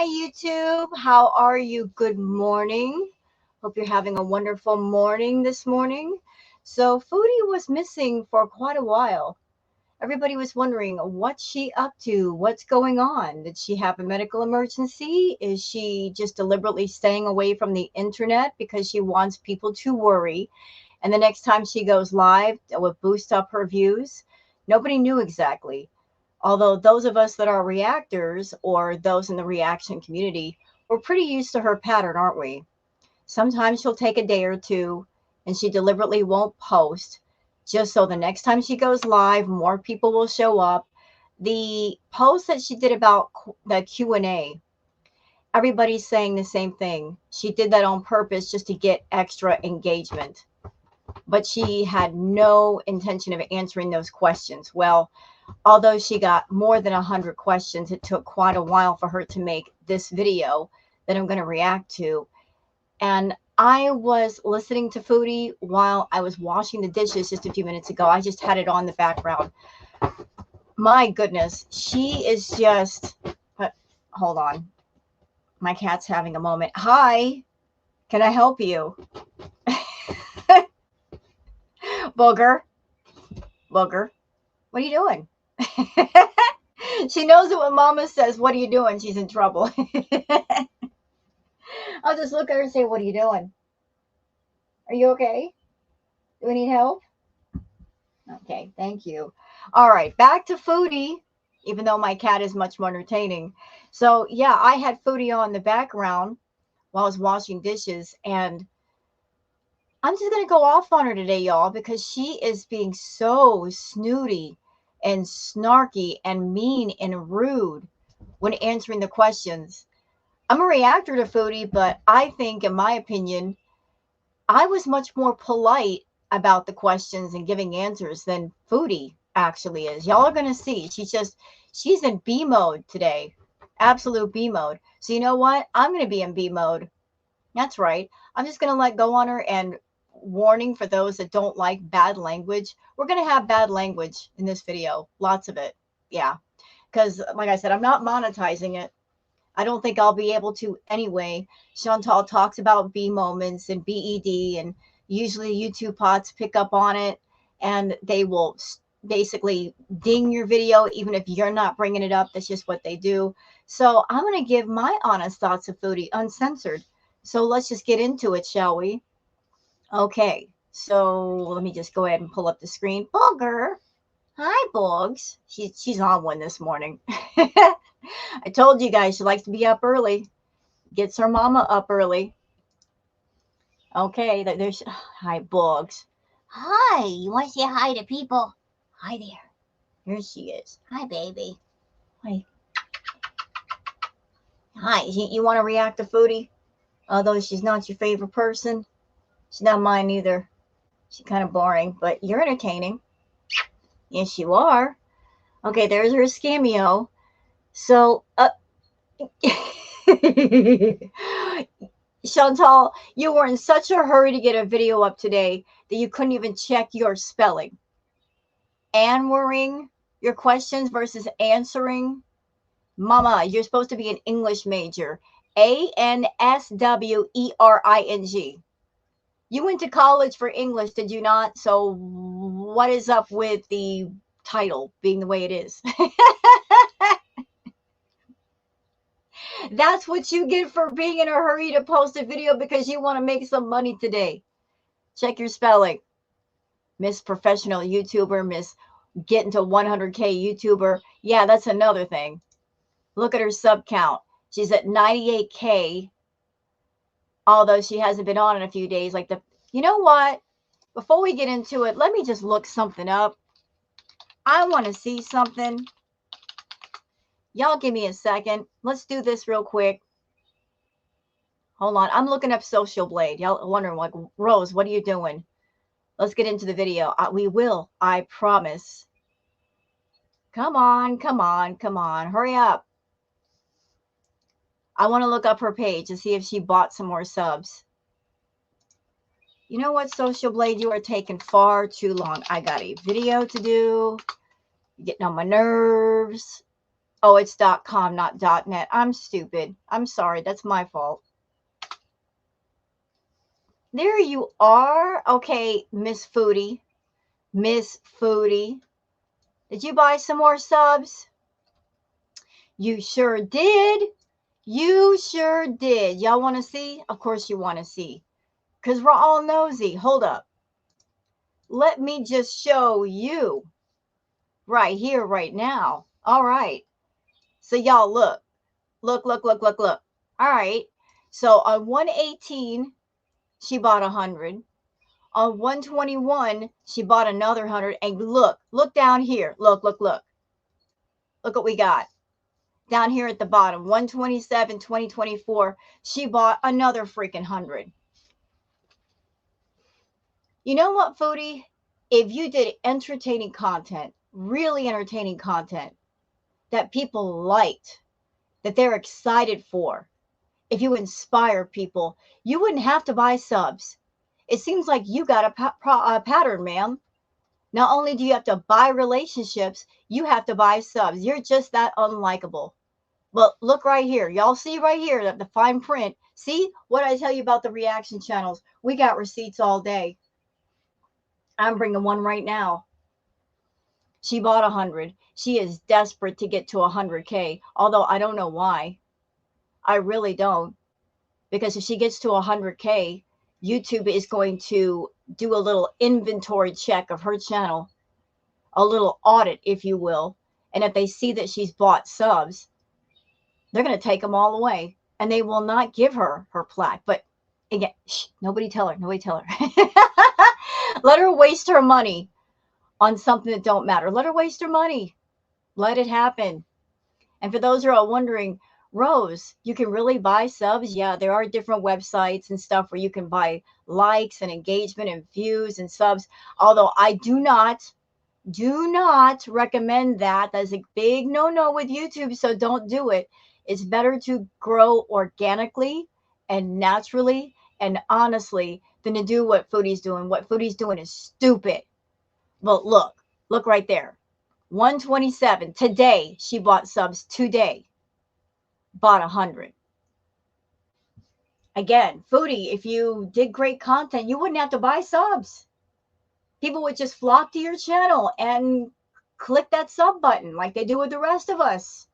Hi, YouTube. How are you? Good morning. Hope you're having a wonderful morning this morning. So, Foodie was missing for quite a while. Everybody was wondering what's she up to? What's going on? Did she have a medical emergency? Is she just deliberately staying away from the internet because she wants people to worry? And the next time she goes live, it will boost up her views. Nobody knew exactly. Although those of us that are reactors or those in the reaction community, we're pretty used to her pattern, aren't we? Sometimes she'll take a day or two and she deliberately won't post just so the next time she goes live, more people will show up. The post that she did about the Q&A, everybody's saying the same thing. She did that on purpose just to get extra engagement. But she had no intention of answering those questions. Well, although she got more than 100 questions, it took quite a while for her to make this video that I'm going to react to. And I was listening to Foodie while I was washing the dishes just a few minutes ago. I just had it on the background. My goodness, she is just, hold on. My cat's having a moment. Hi, can I help you? Booger, what are you doing? She knows that when Mama says, what are you doing? She's in trouble. I'll just look at her and say, what are you doing? Are you okay? Do we need help? Okay, thank you. All right, back to Foodie, even though my cat is much more entertaining. So, yeah, I had Foodie on the background while I was washing dishes, and I'm just going to go off on her today, y'all, because she is being so snooty and snarky and mean and rude when answering the questions. I'm a reactor to Foodie, but I think, in my opinion, I was much more polite about the questions and giving answers than Foodie actually is. Y'all are going to see. She's in B mode today. Absolute B mode. So you know what? I'm going to be in B mode. That's right. I'm just going to let go on her. And warning for those that don't like bad language. We're going to have bad language in this video. Lots of it. Yeah. Because like I said, I'm not monetizing it. I don't think I'll be able to anyway. Shantel talks about B moments and BED, and usually YouTube bots pick up on it and they will basically ding your video even if you're not bringing it up. That's just what they do. So I'm going to give my honest thoughts of Foodie uncensored. So let's just get into it, shall we? Okay, so let me just go ahead and pull up the screen. Booger. Hi, Bugs. She's on one this morning. I told you guys she likes to be up early. Gets her mama up early. Okay, there's hi, Bugs. Hi, you want to say hi to people? Hi there. Here she is. Hi, baby. Hi. Hi. You want to react to Foodie? Although she's not your favorite person. She's not mine either. She's kind of boring, but you're entertaining. Yes, you are. Okay, there's her scameo. So, Chantal, you were in such a hurry to get a video up today that you couldn't even check your spelling. Answering your questions versus answering. Mama, you're supposed to be an English major. ANSWERING. You went to college for English, did you not? So what is up with the title being the way it is? That's what you get for being in a hurry to post a video because you want to make some money today. Check your spelling. Miss Professional YouTuber, Miss Getting to 100K YouTuber. Yeah, that's another thing. Look at her sub count. She's at 98K. Although she hasn't been on in a few days. You know what? Before we get into it, let me just look something up. I want to see something. Y'all give me a second. Let's do this real quick. Hold on. I'm looking up Social Blade. Y'all are wondering, like, Rose, what are you doing? Let's get into the video. We will. I promise. Come on. Hurry up. I want to look up her page to see if she bought some more subs. You know what, Social Blade? You are taking far too long. I got a video to do. You're getting on my nerves. Oh, it's .com, not .net. I'm stupid. I'm sorry. That's my fault. There you are. Okay, Miss Foodie. Miss Foodie. Did you buy some more subs? You sure did. You sure did. Y'all want to see? Of course you want to see. Because we're all nosy. Hold up. Let me just show you right here, right now. All right. So y'all look. Look, look, look, look, look. All right. So on 118, she bought 100. On 121, she bought another 100. And look down here. Look, look, look. Look what we got. Down here at the bottom, 127, 2024, she bought another freaking 100. You know what, Foodie? If you did entertaining content, really entertaining content that people liked, that they're excited for, if you inspire people, you wouldn't have to buy subs. It seems like you got a pattern, ma'am. Not only do you have to buy relationships, you have to buy subs. You're just that unlikable. Well, look right here. Y'all see right here that the fine print. See what I tell you about the reaction channels? We got receipts all day. I'm bringing one right now. She bought 100. She is desperate to get to 100K, although I don't know why. I really don't. Because if she gets to 100K, YouTube is going to do a little inventory check of her channel, a little audit, if you will. And if they see that she's bought subs, they're going to take them all away, and they will not give her her plaque. But again, shh, nobody tell her. Nobody tell her. Let her waste her money on something that don't matter. Let her waste her money. Let it happen. And for those who are wondering, Rose, you can really buy subs? Yeah, there are different websites and stuff where you can buy likes and engagement and views and subs. Although I do not recommend that. That's a big no-no with YouTube, so don't do it. It's better to grow organically and naturally and honestly than to do what Foodie's doing. What Foodie's doing is stupid. But look right there. 127. Today, she bought subs today. Bought 100. Again, Foodie, if you did great content, you wouldn't have to buy subs. People would just flock to your channel and click that sub button like they do with the rest of us.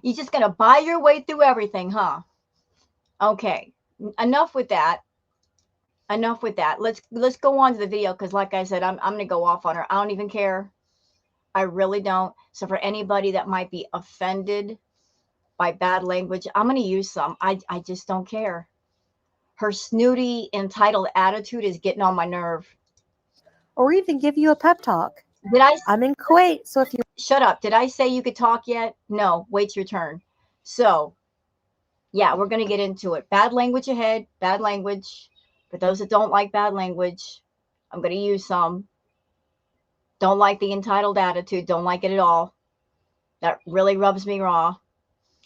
You're just going to buy your way through everything, huh? Okay, enough with that. Enough with that. Let's go on to the video, because like I said, I'm going to go off on her. I don't even care. I really don't. So for anybody that might be offended by bad language, I'm going to use some. I just don't care. Her snooty, entitled attitude is getting on my nerve. Or even give you a pep talk. I'm in Kuwait, so if you... Shut up. Did I say you could talk yet? No, wait your turn. So, yeah, we're going to get into it. Bad language ahead. Bad language. For those that don't like bad language, I'm going to use some. Don't like the entitled attitude. Don't like it at all. That really rubs me raw.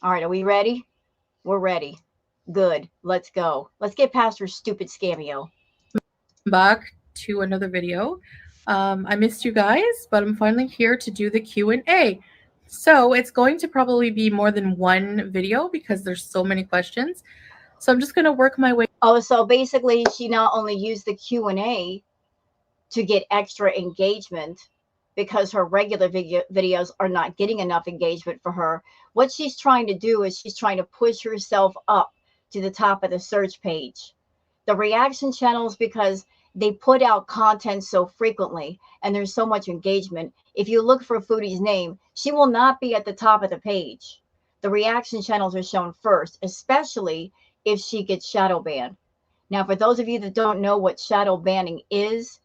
All right, are we ready? We're ready. Good. Let's go. Let's get past her stupid scameo. Back to another video. I missed you guys, but I'm finally here to do the Q&A. So it's going to probably be more than one video because there's so many questions. So I'm just going to work my way. Oh, so basically she not only used the Q&A to get extra engagement because her regular videos are not getting enough engagement for her. What she's trying to do is she's trying to push herself up to the top of the search page. The reaction channels, because they put out content so frequently and there's so much engagement. If you look for Foodie's name, she will not be at the top of the page. The reaction channels are shown first, especially if she gets shadow banned. Now, for those of you that don't know what shadow banning is,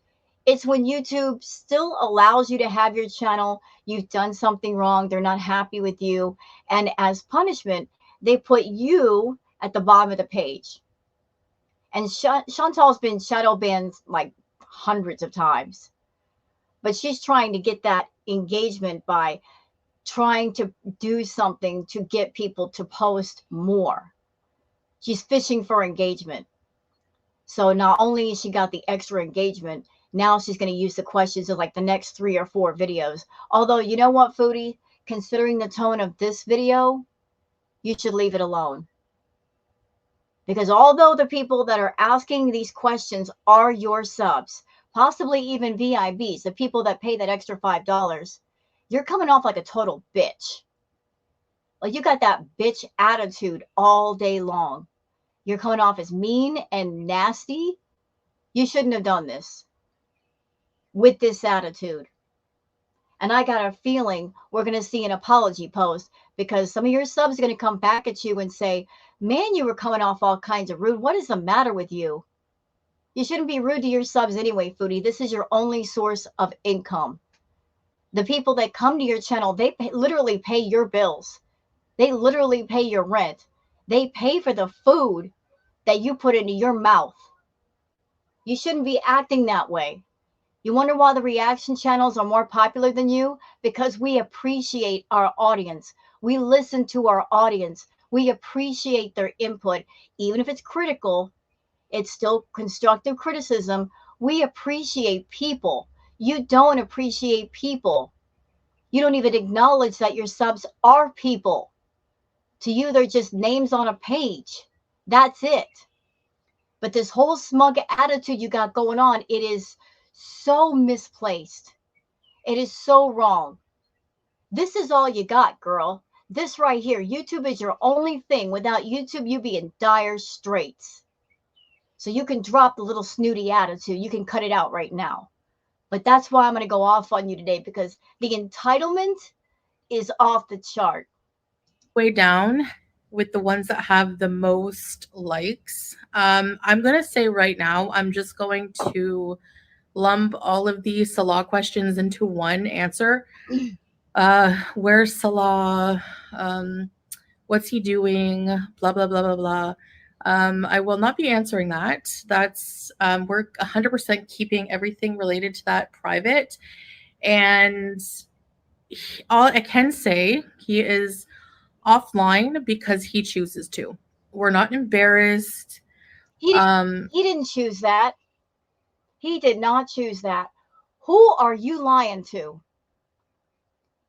it's when YouTube still allows you to have your channel. You've done something wrong. They're not happy with you. And as punishment, they put you at the bottom of the page. And Shantel's been shadow banned like hundreds of times. But she's trying to get that engagement by trying to do something to get people to post more. She's fishing for engagement. So not only she got the extra engagement, Now she's going to use the questions of like the next 3 or 4 videos. Although, you know what, Foodie? Considering the tone of this video, you should leave it alone. Because although the people that are asking these questions are your subs, possibly even VIBs, the people that pay that extra $5, you're coming off like a total bitch. Like you got that bitch attitude all day long. You're coming off as mean and nasty. You shouldn't have done this with this attitude. And I got a feeling we're going to see an apology post because some of your subs are going to come back at you and say, man, you were coming off all kinds of rude. What is the matter with you? You shouldn't be rude to your subs anyway, Foodie. This is your only source of income. The people that come to your channel, they literally pay your bills. They literally pay your rent. They pay for the food that you put into your mouth. You shouldn't be acting that way. You wonder why the reaction channels are more popular than you? Because we appreciate our audience. We listen to our audience. We appreciate their input. Even if it's critical, it's still constructive criticism. We appreciate people. You don't appreciate people. You don't even acknowledge that your subs are people. To you, they're just names on a page. That's it. But this whole smug attitude you got going on, it is so misplaced. It is so wrong. This is all you got, girl. This right here, YouTube is your only thing. Without YouTube, you'd be in dire straits. So you can drop the little snooty attitude. You can cut it out right now. But that's why I'm going to go off on you today, because the entitlement is off the chart. Way down with the ones that have the most likes. I'm going to say right now, I'm just going to lump all of these Salah questions into one answer. Where's Salah? What's he doing? Blah, blah, blah, blah, blah. I will not be answering that. That's we're 100% keeping everything related to that private. And all I can say, he is offline because he chooses to. We're not embarrassed. He didn't choose that. He did not choose that. Who are you lying to?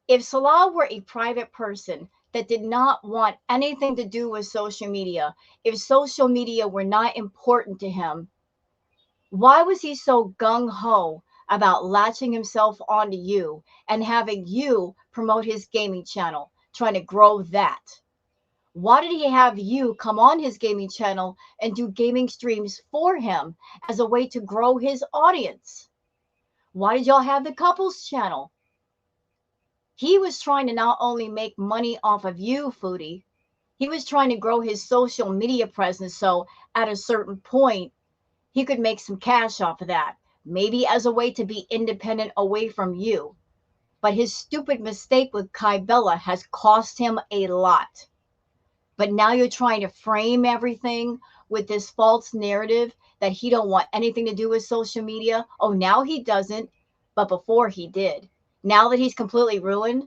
If Salah were a private person that did not want anything to do with social media, if social media were not important to him, why was he so gung-ho about latching himself onto you and having you promote his gaming channel, trying to grow that? Why did he have you come on his gaming channel and do gaming streams for him as a way to grow his audience? Why did y'all have the couples channel? He was trying to not only make money off of you, Foodie, he was trying to grow his social media presence. So at a certain point, he could make some cash off of that, maybe as a way to be independent away from you. But his stupid mistake with Kai Bella has cost him a lot. But now you're trying to frame everything with this false narrative that he don't want anything to do with social media. Oh, now he doesn't, but before he did. Now that he's completely ruined,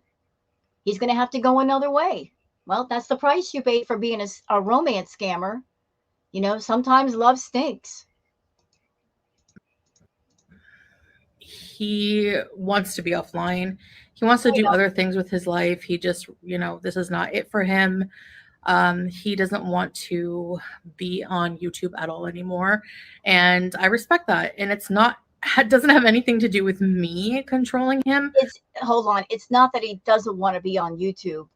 he's going to have to go another way. Well, that's the price you pay for being a romance scammer. You know, sometimes love stinks. He wants to be offline. He wants to do other things with his life. He just, this is not it for him. He doesn't want to be on YouTube at all anymore. And I respect that. And it doesn't have anything to do with me controlling him. Hold on. It's not that he doesn't want to be on YouTube.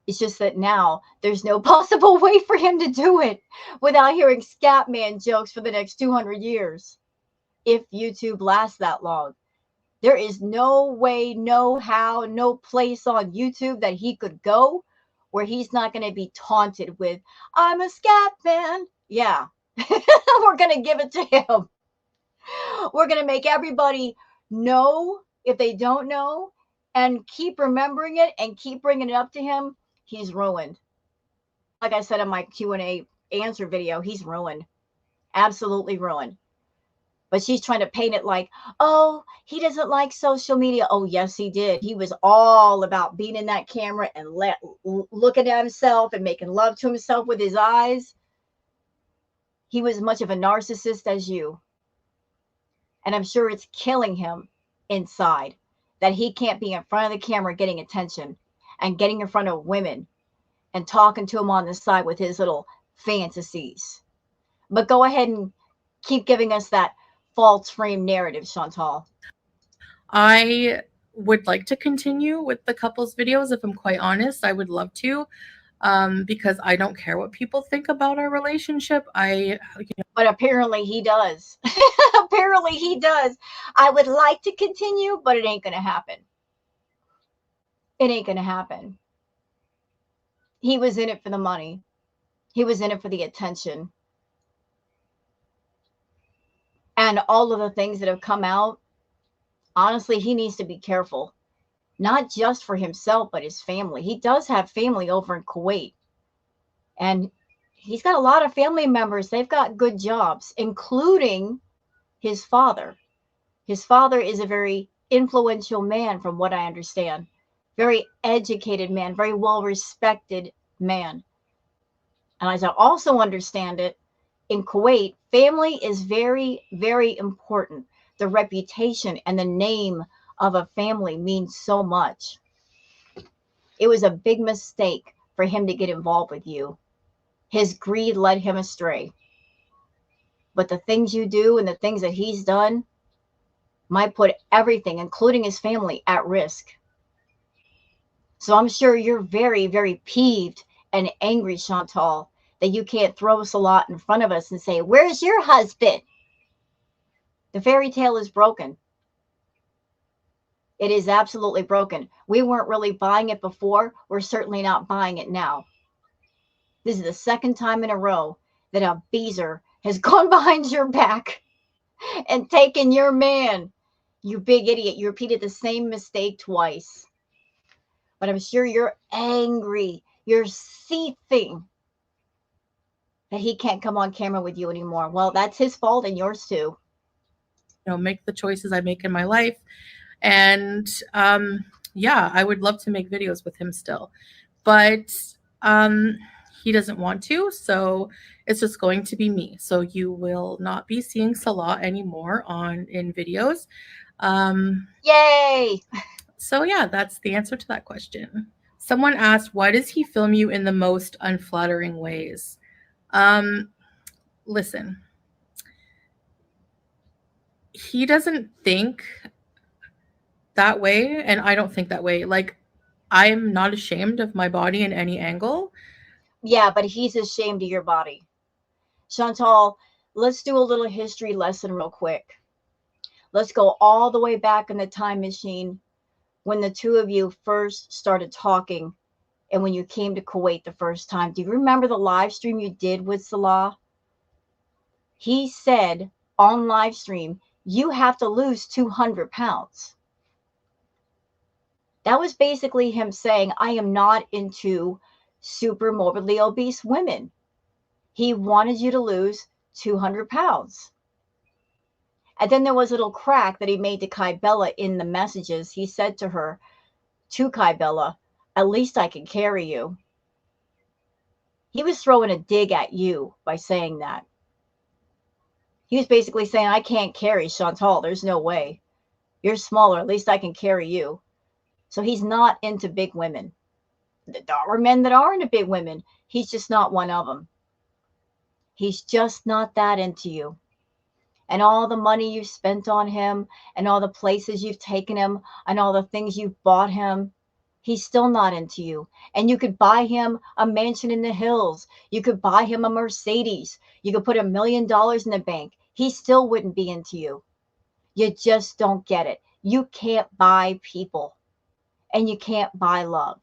It's just that now there's no possible way for him to do it without hearing Scatman jokes for the next 200 years. If YouTube lasts that long, there is no way, no how, no place on YouTube that he could go where he's not going to be taunted with, I'm a scat man. Yeah, we're going to give it to him. We're going to make everybody know if they don't know and keep remembering it and keep bringing it up to him. He's ruined. Like I said in my Q&A answer video, he's ruined. Absolutely ruined. But she's trying to paint it like, oh, he doesn't like social media. Oh, yes, he did. He was all about being in that camera and looking at himself and making love to himself with his eyes. He was as much of a narcissist as you. And I'm sure it's killing him inside that he can't be in front of the camera getting attention and getting in front of women and talking to him on the side with his little fantasies. But go ahead and keep giving us that false frame narrative, Shantel. I would like to continue with the couples videos. If I'm quite honest, I would love to, because I don't care what people think about our relationship. But apparently he does. Apparently he does. I would like to continue, but it ain't going to happen. It ain't going to happen. He was in it for the money. He was in it for the attention. And all of the things that have come out, honestly, he needs to be careful. Not just for himself, but his family. He does have family over in Kuwait. And he's got a lot of family members. They've got good jobs, including his father. His father is a very influential man, from what I understand. Very educated man, very well-respected man. And as I also understand it, in Kuwait, family is very, very important. The reputation and the name of a family means so much. It was a big mistake for him to get involved with you. His greed led him astray. But the things you do and the things that he's done might put everything, including his family, at risk. So I'm sure you're very, very peeved and angry, Shantel, that you can't throw Salah in front of us and say, "Where's your husband?" The fairy tale is broken. It is absolutely broken. We weren't really buying it before. We're certainly not buying it now. This is the second time in a row that a beezer has gone behind your back and taken your man. You big idiot. You repeated the same mistake twice. But I'm sure you're angry. You're seething that he can't come on camera with you anymore. Well, that's his fault and yours too. Make the choices I make in my life. And yeah, I would love to make videos with him still. But he doesn't want to, so it's just going to be me. So you will not be seeing Salah anymore in videos. Yay! So yeah, that's the answer to that question. Someone asked, why does he film you in the most unflattering ways? Listen, he doesn't think that way, and I don't think that way. Like, I'm not ashamed of my body in any angle. Yeah, but he's ashamed of your body. Shantel, let's do a little history lesson real quick. Let's go all the way back in the time machine when the two of you first started talking and when you came to Kuwait the first time. Do you remember the live stream you did with Salah? He said on live stream, you have to lose 200 pounds. That was basically him saying, I am not into super morbidly obese women. He wanted you to lose 200 pounds. And then there was a little crack that he made to Kybella in the messages. He said to her, to Kybella, at least I can carry you. He was throwing a dig at you by saying that. He was basically saying, I can't carry Shantel. There's no way. You're smaller. At least I can carry you. So he's not into big women. There are men that are into big women. He's just not one of them. He's just not that into you. And all the money you've spent on him and all the places you've taken him and all the things you've bought him, he's still not into you. And you could buy him a mansion in the hills. You could buy him a Mercedes. You could put $1 million in the bank. He still wouldn't be into you. You just don't get it. You can't buy people and you can't buy love.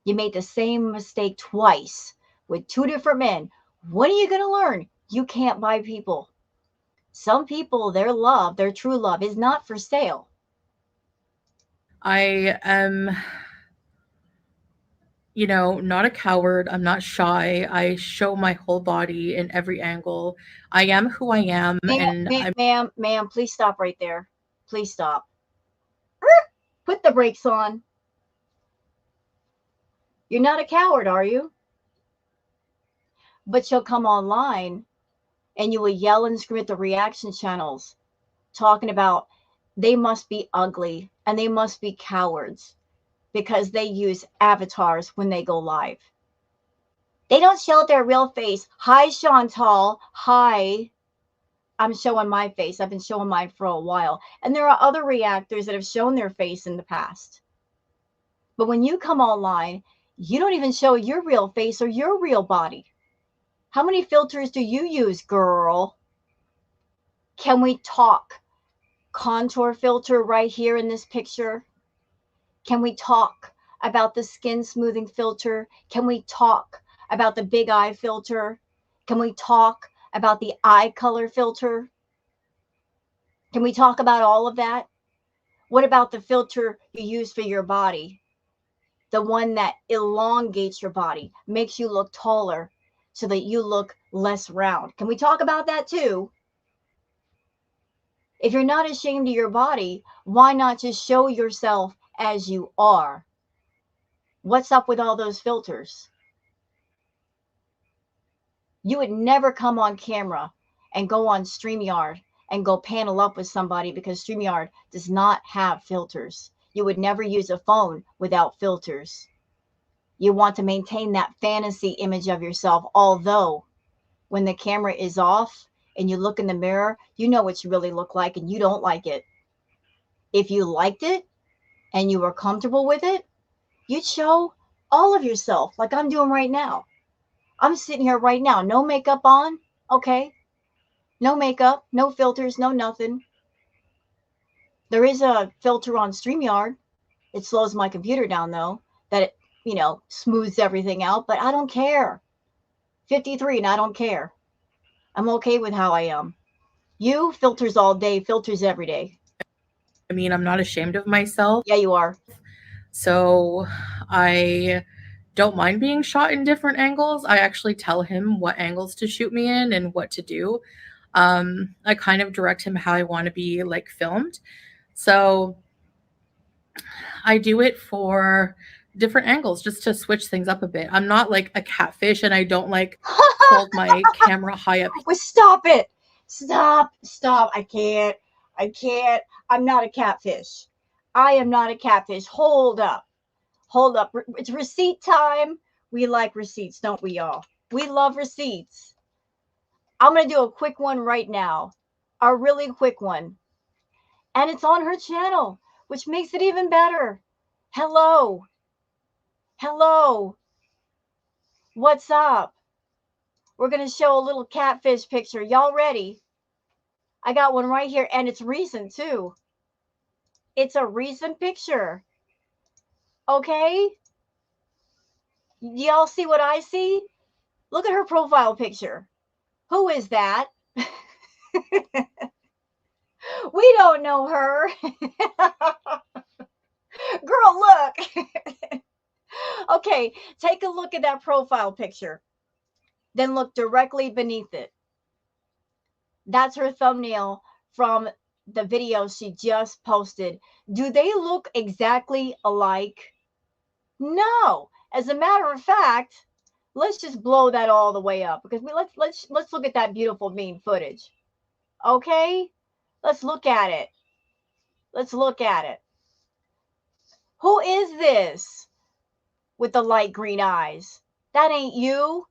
You made the same mistake twice with two different men. What are you going to learn? You can't buy people. Some people, their love, their true love is not for sale. I am, not a coward. I'm not shy. I show my whole body in every angle. I am who I am. Ma'am, please stop right there. Please stop. Put the brakes on. You're not a coward, are you? But you'll come online and you will yell and scream at the reaction channels talking about they must be ugly and they must be cowards because they use avatars when they go live. They don't show their real face. Hi, Shantel. Hi. I'm showing my face. I've been showing mine for a while. And there are other reactors that have shown their face in the past. But when you come online, you don't even show your real face or your real body. How many filters do you use, girl? Can we talk? Contour filter right here in this picture. Can we talk about the skin smoothing filter? Can we talk about the big eye filter? Can we talk about the eye color filter? Can we talk about all of that? What about the filter you use for your body? The one that elongates your body, makes you look taller so that you look less round. Can we talk about that too? If you're not ashamed of your body, why not just show yourself as you are? What's up with all those filters? You would never come on camera and go on StreamYard and go panel up with somebody because StreamYard does not have filters. You would never use a phone without filters. You want to maintain that fantasy image of yourself, although when the camera is off and you look in the mirror, you know what you really look like and you don't like it. If you liked it and you were comfortable with it, you'd show all of yourself like I'm doing right now. I'm sitting here right now, no makeup on, okay? No makeup, no filters, no nothing. There is a filter on StreamYard. It slows my computer down though, that it, smooths everything out, but I don't care. 53 and I don't care. I'm okay with how I am. You, filters all day, filters every day. I mean, I'm not ashamed of myself. Yeah, you are. So I don't mind being shot in different angles. I actually tell him what angles to shoot me in and what to do. I kind of direct him how I want to be like filmed. So I do it for different angles just to switch things up a bit. I'm not like a catfish and I don't like hold my camera high up. Well, stop it. Stop. I can't. I'm not a catfish. I am not a catfish. Hold up. It's receipt time. We like receipts, don't we all? We love receipts. I'm going to do a quick one right now. A really quick one. And it's on her channel, which makes it even better. Hello. What's up? We're going to show a little catfish picture. Y'all ready? I got one right here, and it's recent, too. It's a recent picture. Okay? Y'all see what I see? Look at her profile picture. Who is that? We don't know her. Girl, look. Okay, take a look at that profile picture. Then look directly beneath it. That's her thumbnail from the video she just posted. Do they look exactly alike? No. As a matter of fact, let's just blow that all the way up because let's look at that beautiful mean footage. Okay? Let's look at it. Who is this with the light green eyes? That ain't you.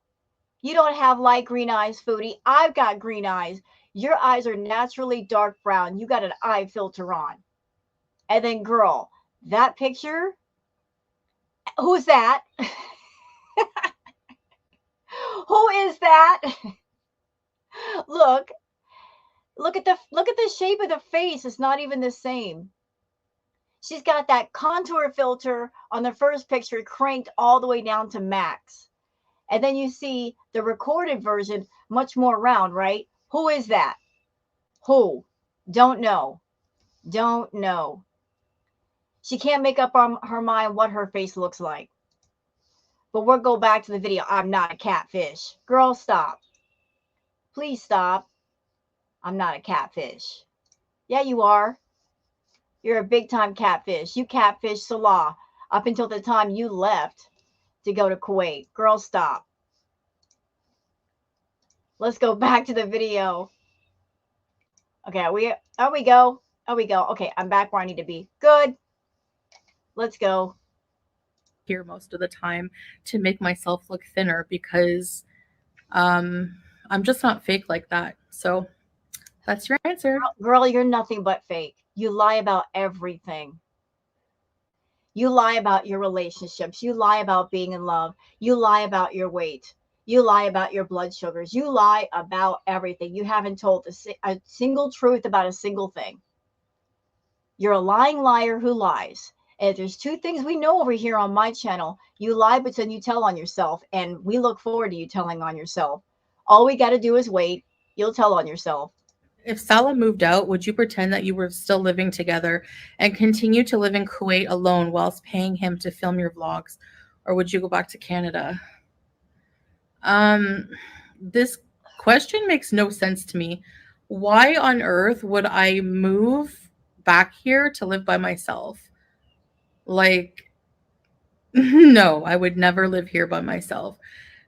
You don't have light green eyes, Foodie. I've got green eyes. Your eyes are naturally dark brown. You got an eye filter on. And then, girl, that picture, who's that? Who is that? Look at the shape of the face. It's not even the same. She's got that contour filter on the first picture cranked all the way down to max. And then you see the recorded version much more round, right? Who is that? Who? Don't know. She can't make up her mind what her face looks like. But we'll go back to the video. I'm not a catfish. Girl, stop. Please stop. I'm not a catfish. Yeah, you are. You're a big time catfish. You catfish Salah up until the time you left to go to Kuwait. Girl, stop. Let's go back to the video. Okay, we go. Okay, I'm back where I need to be. Good. Let's go. Here most of the time to make myself look thinner because I'm just not fake like that. So that's your answer. Girl, you're nothing but fake. You lie about everything. You lie about your relationships. You lie about being in love. You lie about your weight. You lie about your blood sugars. You lie about everything. You haven't told a single truth about a single thing. You're a lying liar who lies. And there's two things we know over here on my channel. You lie, but then you tell on yourself. And we look forward to you telling on yourself. All we got to do is wait. You'll tell on yourself. If Salah moved out, would you pretend that you were still living together and continue to live in Kuwait alone whilst paying him to film your vlogs? Or would you go back to Canada? This question makes no sense to me. Why on earth would I move back here to live by myself? Like, no, I would never live here by myself.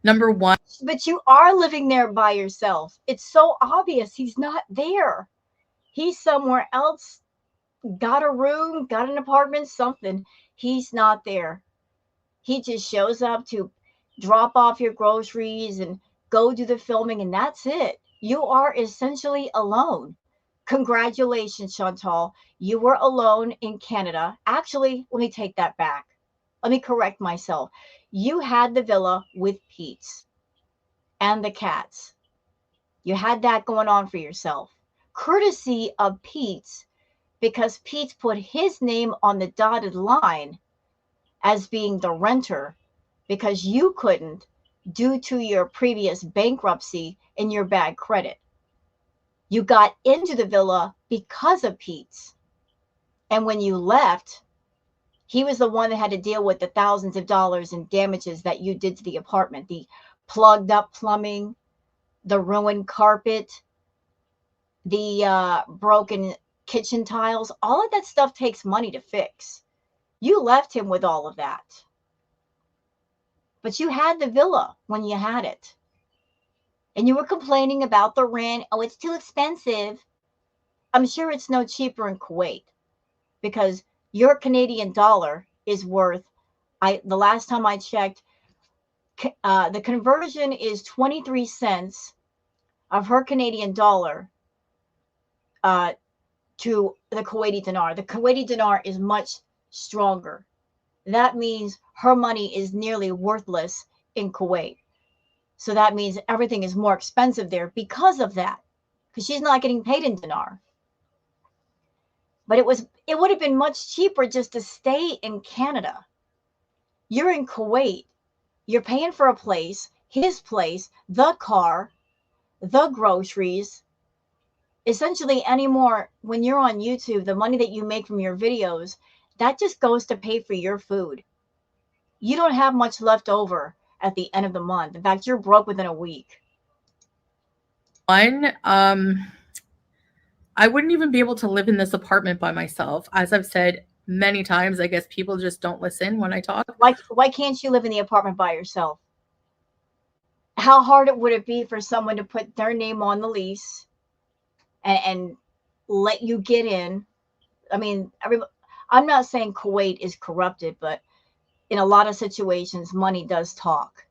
Number one. But you are living there by yourself. It's so obvious he's not there. He's somewhere else, got a room, got an apartment, something. He's not there. He just shows up to drop off your groceries and go do the filming, and that's it. You are essentially alone. Congratulations, Shantel. You were alone in Canada. Actually, let me take that back. Let me correct myself. You had the villa with Pete's and the cats. You had that going on for yourself. Courtesy of Pete's, because Pete's put his name on the dotted line as being the renter, because you couldn't due to your previous bankruptcy and your bad credit. You got into the villa because of Pete's. And when you left, he was the one that had to deal with the thousands of dollars in damages that you did to the apartment, the plugged up plumbing, the ruined carpet, the broken kitchen tiles. All of that stuff takes money to fix. You left him with all of that. But you had the villa when you had it. And you were complaining about the rent. Oh, it's too expensive. I'm sure it's no cheaper in Kuwait because your Canadian dollar is worth, the last time I checked, the conversion is 23 cents of her Canadian dollar to the Kuwaiti dinar. The Kuwaiti dinar is much stronger. That means her money is nearly worthless in Kuwait. So that means everything is more expensive there because of that, because she's not getting paid in dinar. But it would have been much cheaper just to stay in Canada. You're in Kuwait. You're paying for a place, his place, the car, the groceries. Essentially anymore, when you're on YouTube, the money that you make from your videos, that just goes to pay for your food. You don't have much left over at the end of the month. In fact, you're broke within a week. One, I wouldn't even be able to live in this apartment by myself. As I've said many times, I guess people just don't listen when I talk. Why can't you live in the apartment by yourself? How hard would it be for someone to put their name on the lease and let you get in? I mean, I'm not saying Kuwait is corrupted, but in a lot of situations, money does talk.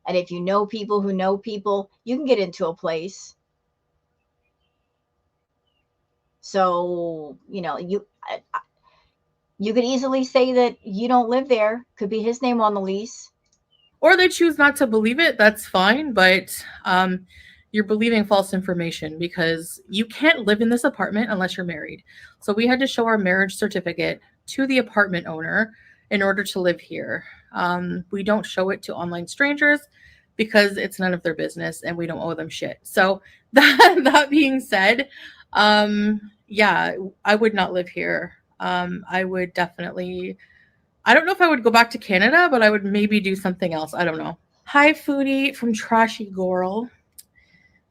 And if you know people who know people, you can get into a place. So, you could easily say that you don't live there. Could be his name on the lease. Or they choose not to believe it. That's fine. But you're believing false information because you can't live in this apartment unless you're married. So we had to show our marriage certificate to the apartment owner in order to live here. We don't show it to online strangers because it's none of their business and we don't owe them shit. So that being said, yeah, I would not live here. I would definitely, I don't know if I would go back to Canada, but I would maybe do something else. I don't know. Hi, Foodie from Trashy Girl.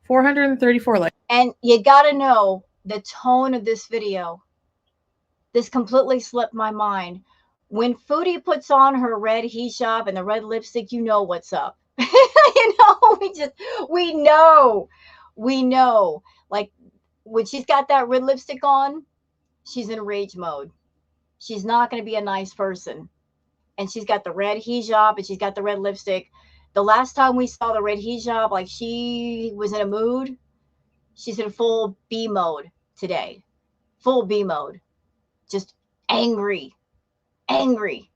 434 likes. And you got to know the tone of this video. This completely slipped my mind. When Foodie puts on her red hijab and the red lipstick, you know what's up. We know. Like when she's got that red lipstick on, she's in rage mode. She's not going to be a nice person. And she's got the red hijab and she's got the red lipstick. The last time we saw the red hijab, like she was in a mood, she's in full B mode today. Full B mode. Just angry. Angry.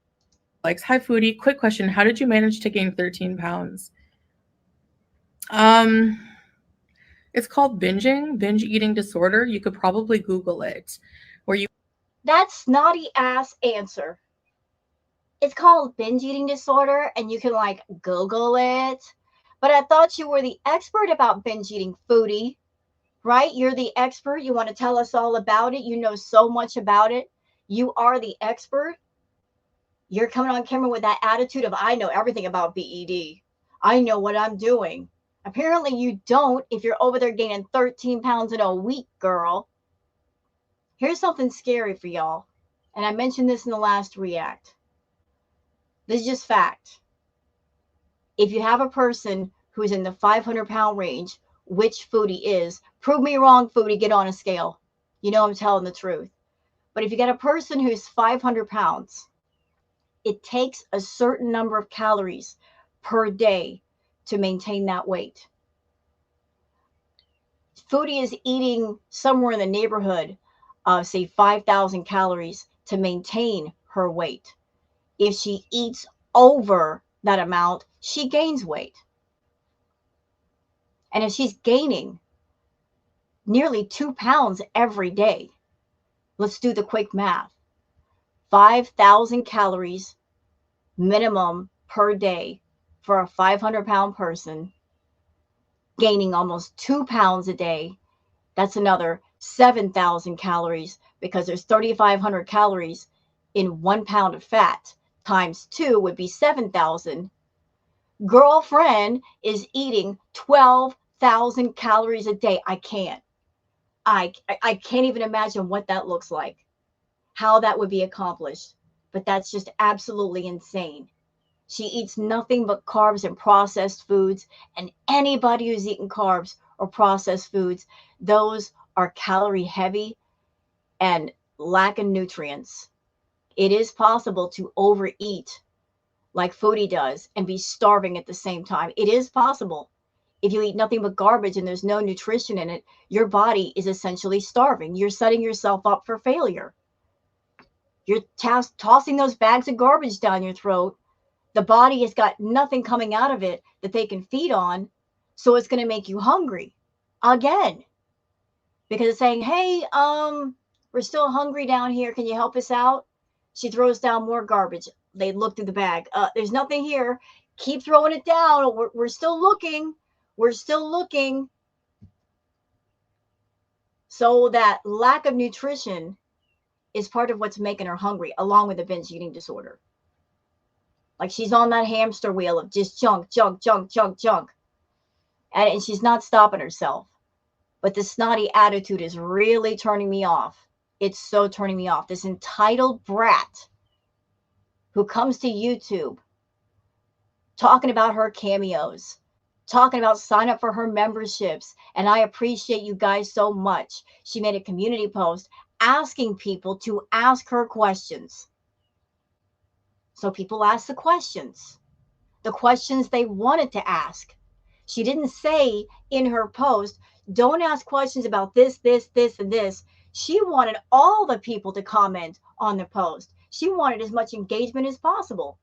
Likes, hi Foodie. Quick question. How did you manage to gain 13 pounds? It's called binge eating disorder. You could probably Google it. That snotty ass answer. It's called binge eating disorder, and you can like Google it. But I thought you were the expert about binge eating, Foodie, right? You're the expert. You want to tell us all about it. You know so much about it. You are the expert. You're coming on camera with that attitude of, I know everything about BED. I know what I'm doing. Apparently you don't if you're over there gaining 13 pounds in a week, girl. Here's something scary for y'all. And I mentioned this in the last react. This is just fact. If you have a person who's in the 500-pound range, which Foodie is, prove me wrong, Foodie, get on a scale. You know I'm telling the truth. But if you got a person who's 500 pounds, it takes a certain number of calories per day to maintain that weight. Foodie is eating somewhere in the neighborhood of, say, 5,000 calories to maintain her weight. If she eats over that amount, she gains weight. And if she's gaining nearly 2 pounds every day, let's do the quick math. 5,000 calories minimum per day for a 500-pound person, gaining almost 2 pounds a day. That's another 7,000 calories because there's 3,500 calories in 1 pound of fat. Times 2 would be 7,000. Girlfriend is eating 12,000 calories a day. I can't even imagine what that looks like, how that would be accomplished. But that's just absolutely insane. She eats nothing but carbs and processed foods. And anybody who's eating carbs or processed foods, those are calorie heavy and lacking nutrients. It is possible to overeat like Foodie does and be starving at the same time. It is possible. If you eat nothing but garbage and there's no nutrition in it, your body is essentially starving. You're setting yourself up for failure. You're tossing those bags of garbage down your throat. The body has got nothing coming out of it that they can feed on. So it's going to make you hungry again. Because it's saying, hey, we're still hungry down here. Can you help us out? She throws down more garbage. They look through the bag. There's nothing here. Keep throwing it down. We're still looking. We're still looking. So that lack of nutrition is part of what's making her hungry, along with the binge eating disorder. Like she's on that hamster wheel of just junk. And she's not stopping herself. But the snotty attitude is really turning me off. It's so turning me off. This entitled brat who comes to YouTube talking about her cameos, talking about sign up for her memberships. And I appreciate you guys so much. She made a community post asking people to ask her questions. So people asked the questions they wanted to ask. She didn't say in her post, don't ask questions about this, and this. She wanted all the people to comment on the post. She wanted as much engagement as possible.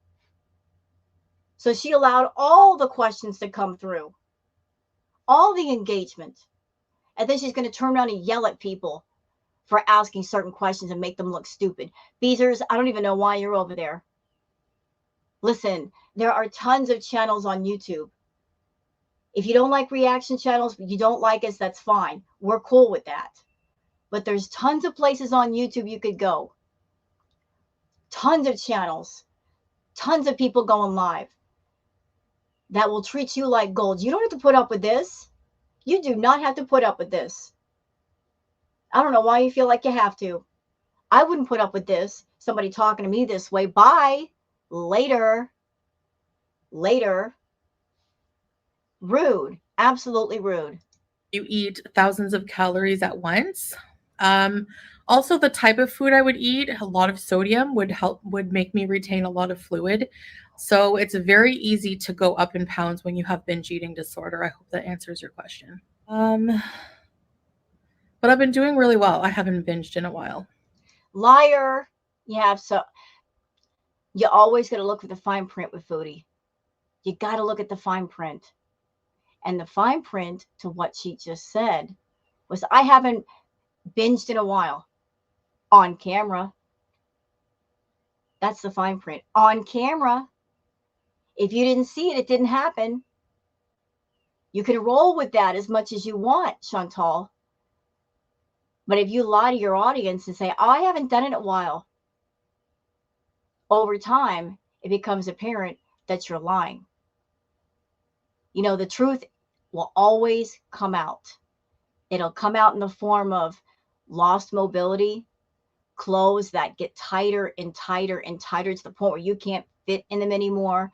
So she allowed all the questions to come through, all the engagement. And then she's going to turn around and yell at people for asking certain questions and make them look stupid. Beezers, I don't even know why you're over there. Listen, there are tons of channels on YouTube. If you don't like reaction channels, you don't like us, that's fine. We're cool with that. But there's tons of places on YouTube you could go. Tons of channels. Tons of people going live that will treat you like gold. You don't have to put up with this. You do not have to put up with this. I don't know why you feel like you have to. I wouldn't put up with this. Somebody talking to me this way. Bye. Later. Rude. Absolutely rude. you eat thousands of calories at once. Also, the type of food I would eat, a lot of sodium would make me retain a lot of fluid. So it's very easy to go up in pounds when you have binge eating disorder. I hope that answers your question. But I've been doing really well. I haven't binged in a while. Liar. You always got to look for the fine print with foodie. You got to look at the fine print. And the fine print to what she just said was, I haven't binged in a while. On camera. That's the fine print. On camera. If you didn't see it, it didn't happen. You can roll with that as much as you want, Shantel. But if you lie to your audience and say, I haven't done it in a while, over time, it becomes apparent that you're lying. You know, the truth will always come out. It'll come out in the form of lost mobility, clothes that get tighter and tighter and tighter to the point where you can't fit in them anymore,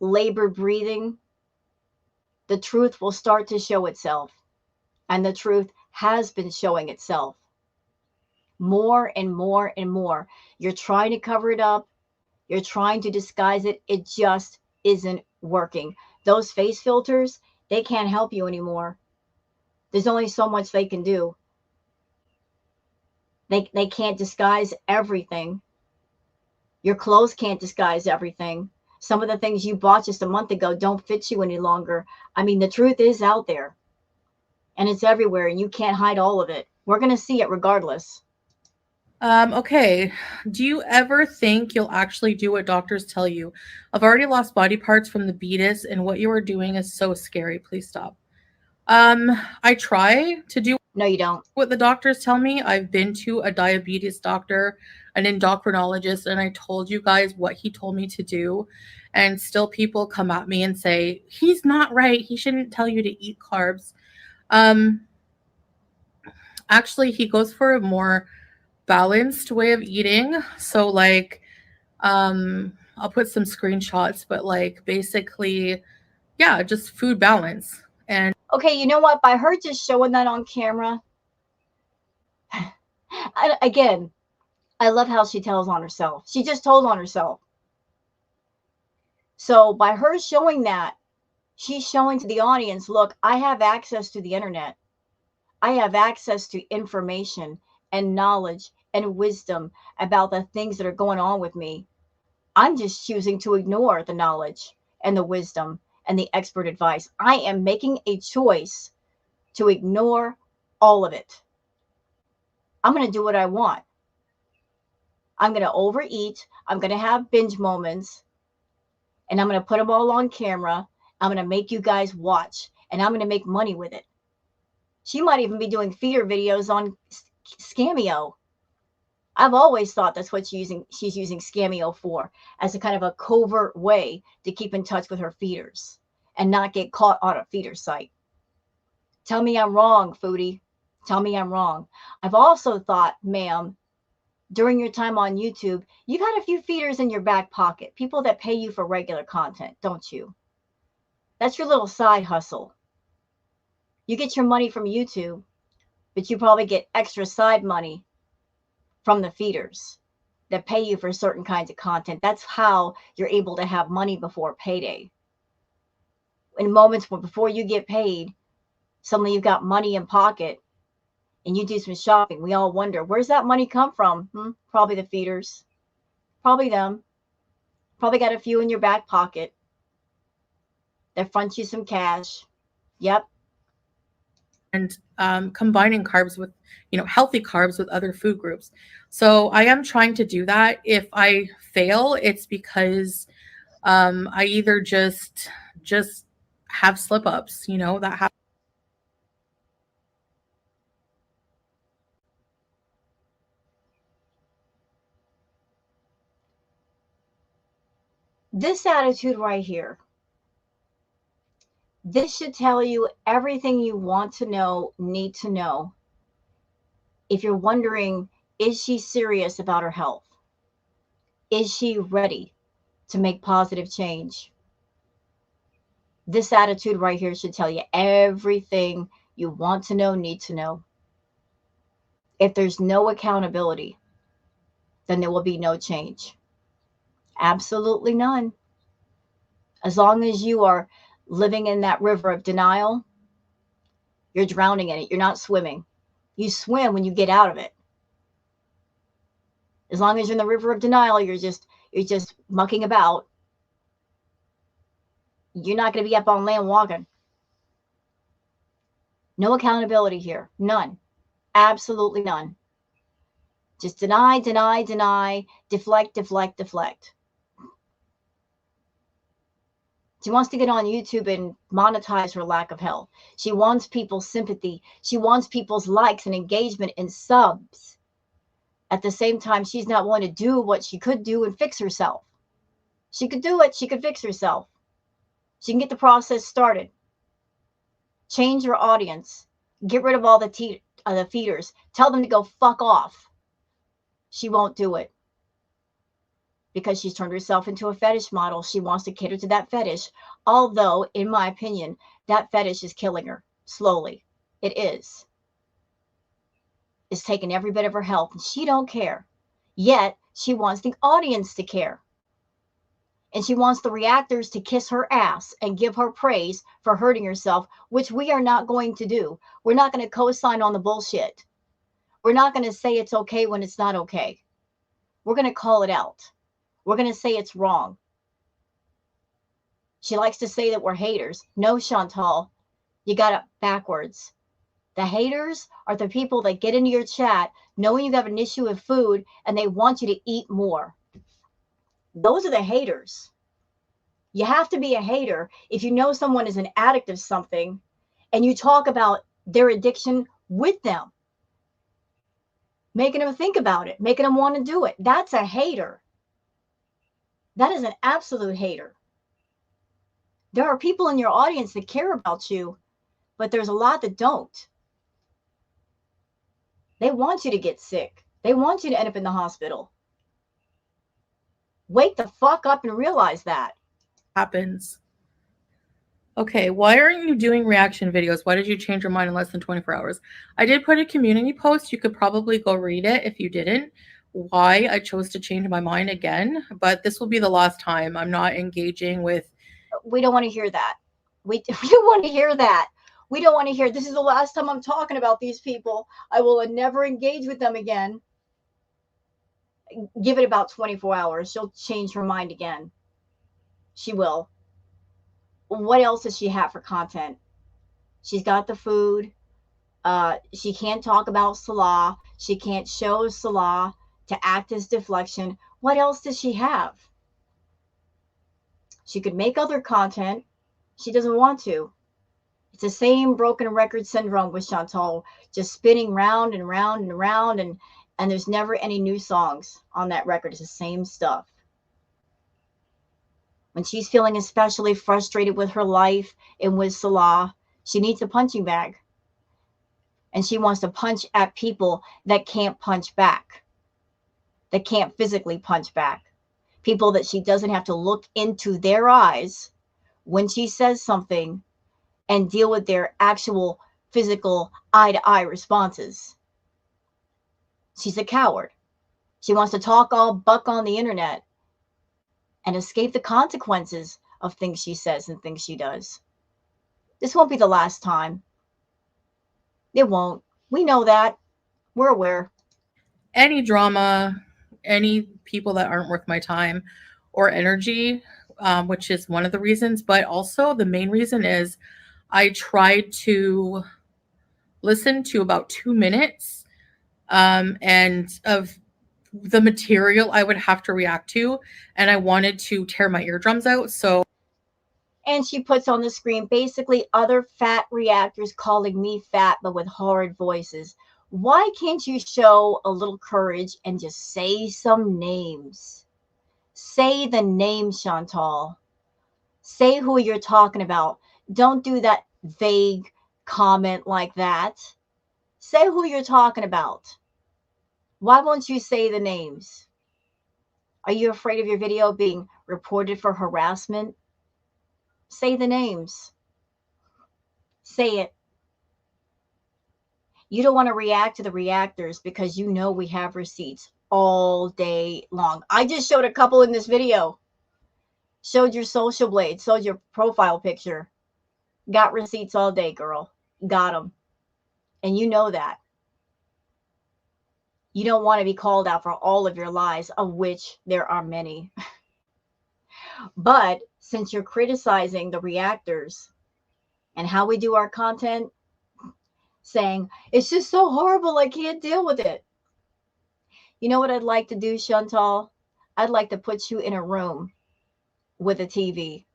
labored breathing. The truth will start to show itself. And the truth has been showing itself more and more and more. You're trying to cover it up. You're trying to disguise it. It just isn't working. Those face filters, they can't help you anymore. There's only so much they can do. They can't disguise everything. Your clothes can't disguise everything. Some of the things you bought just a month ago don't fit you any longer. I mean, the truth is out there. And it's everywhere, and you can't hide all of it. We're going to see it regardless. Okay. Do you ever think you'll actually do what doctors tell you? I've already lost body parts from the beatus, and what you are doing is so scary. Please stop. I try to do No, you don't. what the doctors tell me. I've been to a diabetes doctor, an endocrinologist, and I told you guys what he told me to do. And still people come at me and say, he's not right. He shouldn't tell you to eat carbs. Actually, he goes for a more balanced way of eating. So like, I'll put some screenshots, but like basically, yeah, just food balance. And okay, you know what? By her just showing that on camera, again, I love how she tells on herself. She just told on herself. So by her showing that, she's showing to the audience, look, I have access to the internet. I have access to information and knowledge and wisdom about the things that are going on with me. I'm just choosing to ignore the knowledge and the wisdom and the expert advice. I am making a choice to ignore all of it. I'm going to do what I want. I'm going to overeat. I'm going to have binge moments. And I'm going to put them all on camera. I'm going to make you guys watch. And I'm going to make money with it. She might even be doing feeder videos on Scameo. I've always thought that's what she's using Scameo for, as a kind of a covert way to keep in touch with her feeders and not get caught on a feeder site. Tell me I'm wrong, Foodie. Tell me I'm wrong. I've also thought, ma'am, during your time on YouTube, you've had a few feeders in your back pocket, people that pay you for regular content, don't you? That's your little side hustle. You get your money from YouTube, but you probably get extra side money from the feeders that pay you for certain kinds of content. That's how you're able to have money before payday. In moments before you get paid, suddenly you've got money in pocket and you do some shopping. We all wonder, where's that money come from? Probably the feeders. Probably them. Probably got a few in your back pocket that front you some cash. Yep. And combining carbs with, healthy carbs with other food groups. So I am trying to do that. If I fail, it's because I either just have slip ups, that happen. This attitude right here, this should tell you everything you want to know, need to know. If you're wondering, is she serious about her health? Is she ready to make positive change? This attitude right here should tell you everything You want to know, need to know. If there's no accountability, then there will be no change. Absolutely none. As long as you are living in that river of denial, you're drowning in it. You're not swimming. You swim when you get out of it. As long as you're in the river of denial, you're just mucking about. You're not going to be up on land walking. No accountability here. None. Absolutely none. Just deny, deny, deny, deflect, deflect, deflect. She wants to get on YouTube and monetize her lack of health. She wants people's sympathy. She wants people's likes and engagement and subs. At the same time, she's not willing to do what she could do and fix herself. She could do it. She could fix herself. She can get the process started. Change her audience. Get rid of all the feeders. Tell them to go fuck off. She won't do it. Because she's turned herself into a fetish model. She wants to cater to that fetish. Although, in my opinion, that fetish is killing her slowly. It is. It's taking every bit of her health, and she don't care. Yet, she wants the audience to care. And she wants the reactors to kiss her ass and give her praise for hurting herself, which we are not going to do. We're not going to co-sign on the bullshit. We're not going to say it's okay when it's not okay. We're going to call it out. We're going to say it's wrong. She likes to say that we're haters. No, Shantel, you got it backwards. The haters are the people that get into your chat knowing you have an issue with food and they want you to eat more. Those are the haters. You have to be a hater if you know someone is an addict of something and you talk about their addiction with them, making them think about it, making them want to do it. That's a hater. That is an absolute hater. There are people in your audience that care about you, but there's a lot that don't. They want you to get sick. They want you to end up in the hospital. Wake the fuck up and realize that. Happens. Okay, why aren't you doing reaction videos? Why did you change your mind in less than 24 hours? I did put a community post. You could probably go read it if you didn't. Why I chose to change my mind again, but this will be the last time. I'm not engaging with. We don't want to hear that. We don't want to hear that. We don't want to hear, this is the last time I'm talking about these people. I will never engage with them again. Give it about 24 hours. She'll change her mind again. She will. What else does she have for content? She's got the food. She can't talk about Salah. She can't show Salah to act as deflection. What else does she have? She could make other content. She doesn't want to. It's the same broken record syndrome with Shantel, just spinning round and round and round, and there's never any new songs on that record. It's the same stuff. When she's feeling especially frustrated with her life and with Salah, she needs a punching bag. And she wants to punch at people that can't punch back, that can't physically punch back. People that she doesn't have to look into their eyes when she says something and deal with their actual physical eye-to-eye responses. She's a coward. She wants to talk all buck on the internet and escape the consequences of things she says and things she does. This won't be the last time. It won't. We know that. We're aware. Any drama, any people that aren't worth my time or energy, which is one of the reasons, but also the main reason is I tried to listen to about 2 minutes and of the material I would have to react to, and I wanted to tear my eardrums out. So, and she puts on the screen basically other fat reactors calling me fat, but with horrid voices. Why can't you show a little courage and just say some names? Say the name, Shantel. Say who you're talking about. Don't do that vague comment like that. Say who you're talking about. Why won't you say the names? Are you afraid of your video being reported for harassment? Say the names. Say it. You don't want to react to the reactors because you know we have receipts all day long. I just showed a couple in this video. Showed your social blade, showed your profile picture. Got receipts all day, girl. Got them. And you know that. You don't want to be called out for all of your lies, of which there are many. But since you're criticizing the reactors and how we do our content, saying, it's just so horrible, I can't deal with it. You know what I'd like to do, Shantel? I'd like to put you in a room with a TV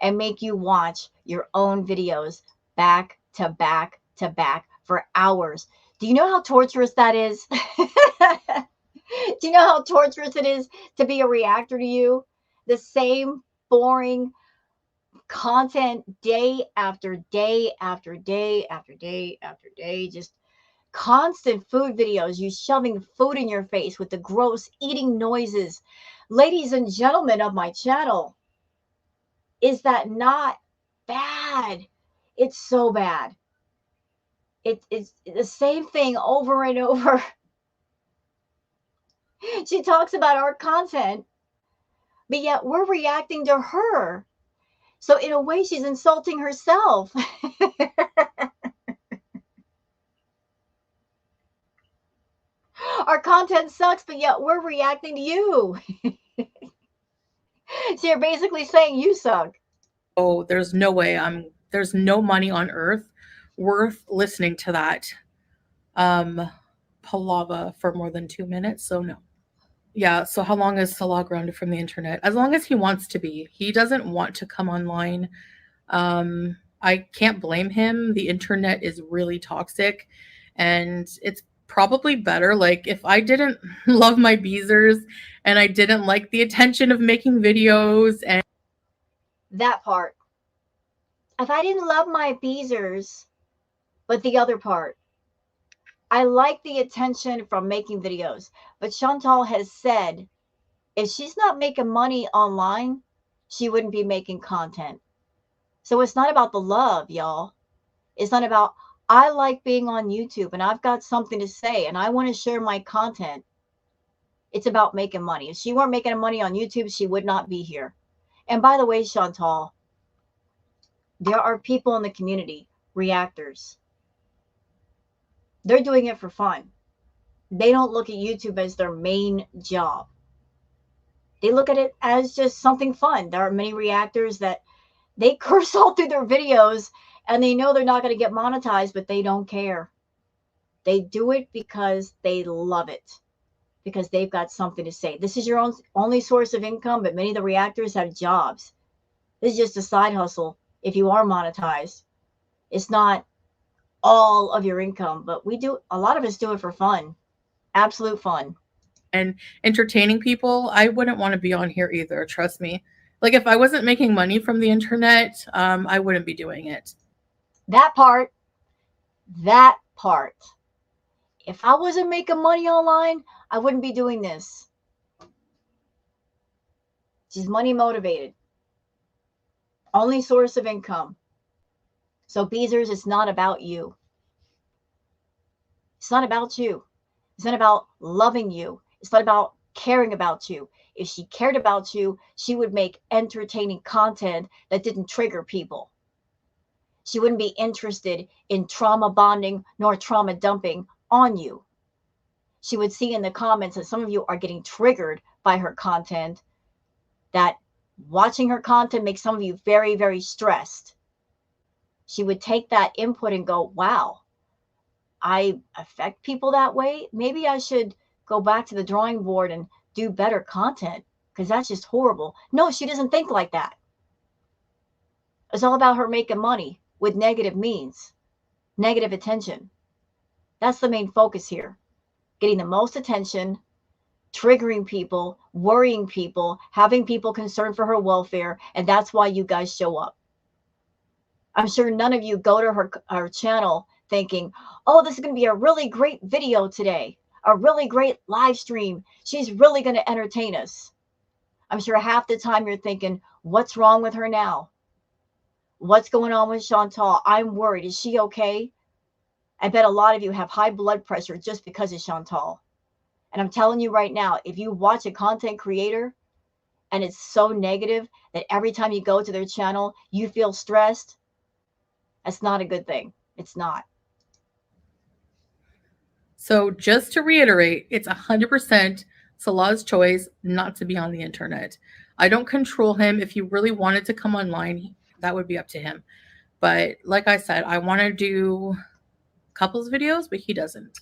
and make you watch your own videos back to back to back for hours. Do you know how torturous that is? Do you know how torturous it is to be a reactor to you? The same boring content day after day after day after day after day, just constant food videos, you shoving food in your face with the gross eating noises. Ladies and gentlemen of my channel, is that not bad? It's so bad. It's the same thing over and over. She talks about our content, but yet we're reacting to her. So in a way, she's insulting herself. Our content sucks, but yet we're reacting to you. So you're basically saying you suck. Oh, there's no way there's no money on earth worth listening to that palava for more than 2 minutes. So no. Yeah, so how long is Salah grounded from the internet? As long as he wants to be. He doesn't want to come online. I can't blame him. The internet is really toxic, and it's probably better. Like, if I didn't love my beezers and I didn't like the attention of making videos and that part. If I didn't love my beezers, but the other part, I like the attention from making videos. But Shantel has said, if she's not making money online, she wouldn't be making content. So it's not about the love, y'all. It's not about, I like being on YouTube and I've got something to say and I want to share my content. It's about making money. If she weren't making money on YouTube, she would not be here. And by the way, Shantel, there are people in the community, reactors. They're doing it for fun. They don't look at YouTube as their main job. They look at it as just something fun. There are many reactors that they curse all through their videos and they know they're not going to get monetized, but they don't care. They do it because they love it, because they've got something to say. This is your only source of income, but many of the reactors have jobs. This is just a side hustle if you are monetized. It's not all of your income, but a lot of us do it for fun. Absolute fun. And entertaining people, I wouldn't want to be on here either, trust me. Like, if I wasn't making money from the internet, I wouldn't be doing it. That part. If I wasn't making money online, I wouldn't be doing this. She's money motivated. Only source of income. So Beezers, it's not about you. It's not about you. It's not about loving you. It's not about caring about you. If she cared about you, she would make entertaining content that didn't trigger people. She wouldn't be interested in trauma bonding nor trauma dumping on you. She would see in the comments that some of you are getting triggered by her content, that watching her content makes some of you very, very stressed. She would take that input and go, wow, I affect people that way. Maybe I should go back to the drawing board and do better content, because that's just horrible. No, she doesn't think like that. It's all about her making money with negative means, negative attention. That's the main focus here. Getting the most attention, triggering people, worrying people, having people concerned for her welfare, and that's why you guys show up. I'm sure none of you go to her channel thinking, oh, this is going to be a really great video today, a really great live stream. She's really going to entertain us. I'm sure half the time you're thinking, what's wrong with her now? What's going on with Shantel? I'm worried. Is she okay? I bet a lot of you have high blood pressure just because of Shantel. And I'm telling you right now, if you watch a content creator and it's so negative that every time you go to their channel, you feel stressed, that's not a good thing. It's not. So just to reiterate, it's 100% Salah's choice not to be on the internet. I don't control him. If he really wanted to come online, that would be up to him. But like I said, I want to do couples videos, but he doesn't.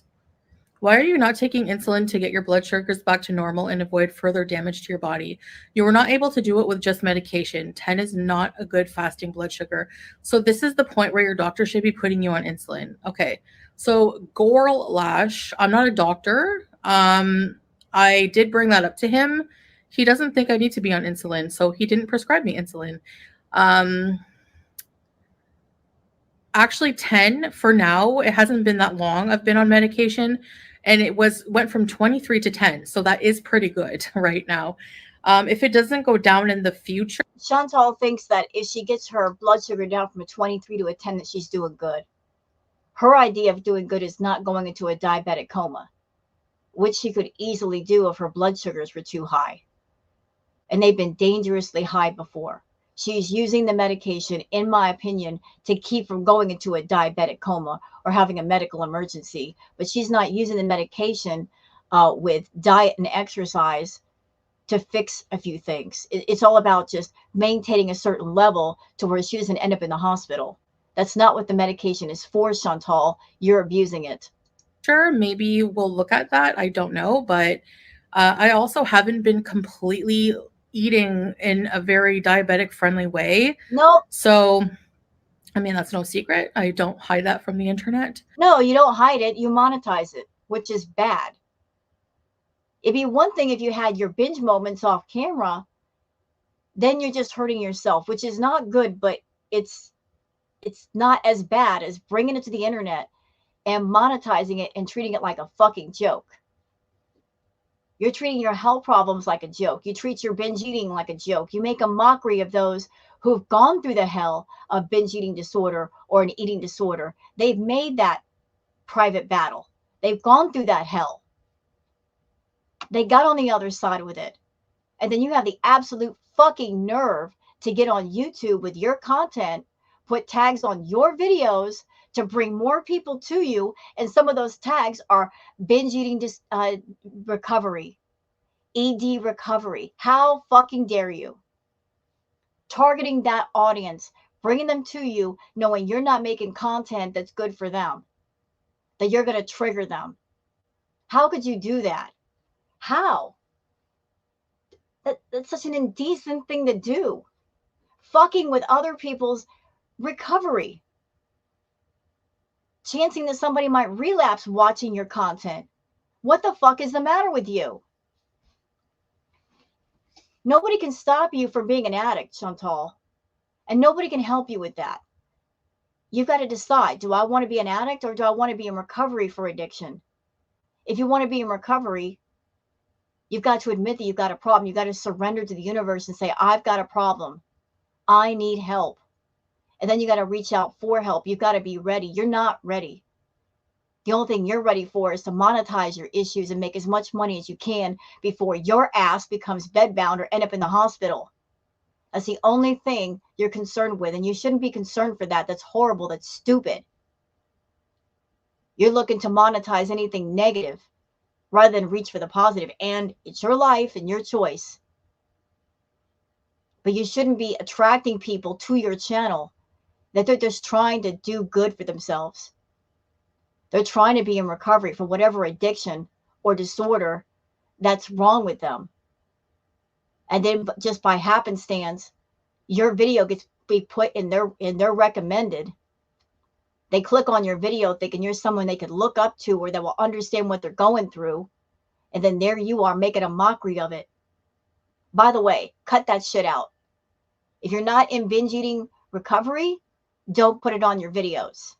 Why are you not taking insulin to get your blood sugars back to normal and avoid further damage to your body? You were not able to do it with just medication. 10 is not a good fasting blood sugar. So this is the point where your doctor should be putting you on insulin. Okay. So Gorl Lash, I'm not a doctor. I did bring that up to him. He doesn't think I need to be on insulin, so he didn't prescribe me insulin. Actually 10 for now. It hasn't been that long I've been on medication, and it went from 23 to 10, so that is pretty good right now. If it doesn't go down in the future, Shantel thinks that if she gets her blood sugar down from a 23 to a 10, that she's doing good. Her idea of doing good is not going into a diabetic coma, which she could easily do if her blood sugars were too high, and they've been dangerously high before. She's using the medication, in my opinion, to keep from going into a diabetic coma or having a medical emergency. But she's not using the medication with diet and exercise to fix a few things. It's all about just maintaining a certain level to where she doesn't end up in the hospital. That's not what the medication is for, Shantel. You're abusing it. sure, maybe we'll look at that. I don't know. But I also haven't been completely eating in a very diabetic friendly way. No. So, I mean, that's no secret. I don't hide that from the internet. No, you don't hide it. You monetize it, which is bad. It'd be one thing if you had your binge moments off camera, then you're just hurting yourself, which is not good, but it's not as bad as bringing it to the internet and monetizing it and treating it like a fucking joke. You're treating your health problems like a joke. You treat your binge eating like a joke. You make a mockery of those who've gone through the hell of binge eating disorder or an eating disorder. They've made that private battle. They've gone through that hell. They got on the other side with it. And then you have the absolute fucking nerve to get on YouTube with your content, put tags on your videos to bring more people to you. And some of those tags are binge eating recovery, ED recovery. How fucking dare you? Targeting that audience, bringing them to you, knowing you're not making content that's good for them, that you're going to trigger them. How could you do that? How? That's such an indecent thing to do. Fucking with other people's recovery. Chancing that somebody might relapse watching your content. What the fuck is the matter with you? Nobody can stop you from being an addict, Shantel. And nobody can help you with that. You've got to decide, do I want to be an addict or do I want to be in recovery for addiction? If you want to be in recovery, you've got to admit that you've got a problem. You've got to surrender to the universe and say, I've got a problem. I need help. And then you got to reach out for help. You've got to be ready. You're not ready. The only thing you're ready for is to monetize your issues and make as much money as you can before your ass becomes bedbound or end up in the hospital. That's the only thing you're concerned with. And you shouldn't be concerned for that. That's horrible. That's stupid. You're looking to monetize anything negative rather than reach for the positive. And it's your life and your choice. But you shouldn't be attracting people to your channel that they're just trying to do good for themselves. They're trying to be in recovery for whatever addiction or disorder that's wrong with them. And then just by happenstance, your video gets be put in their recommended. They click on your video thinking you're someone they could look up to or that will understand what they're going through. And then there you are making a mockery of it. By the way, cut that shit out. If you're not in binge eating recovery, don't put it on your videos.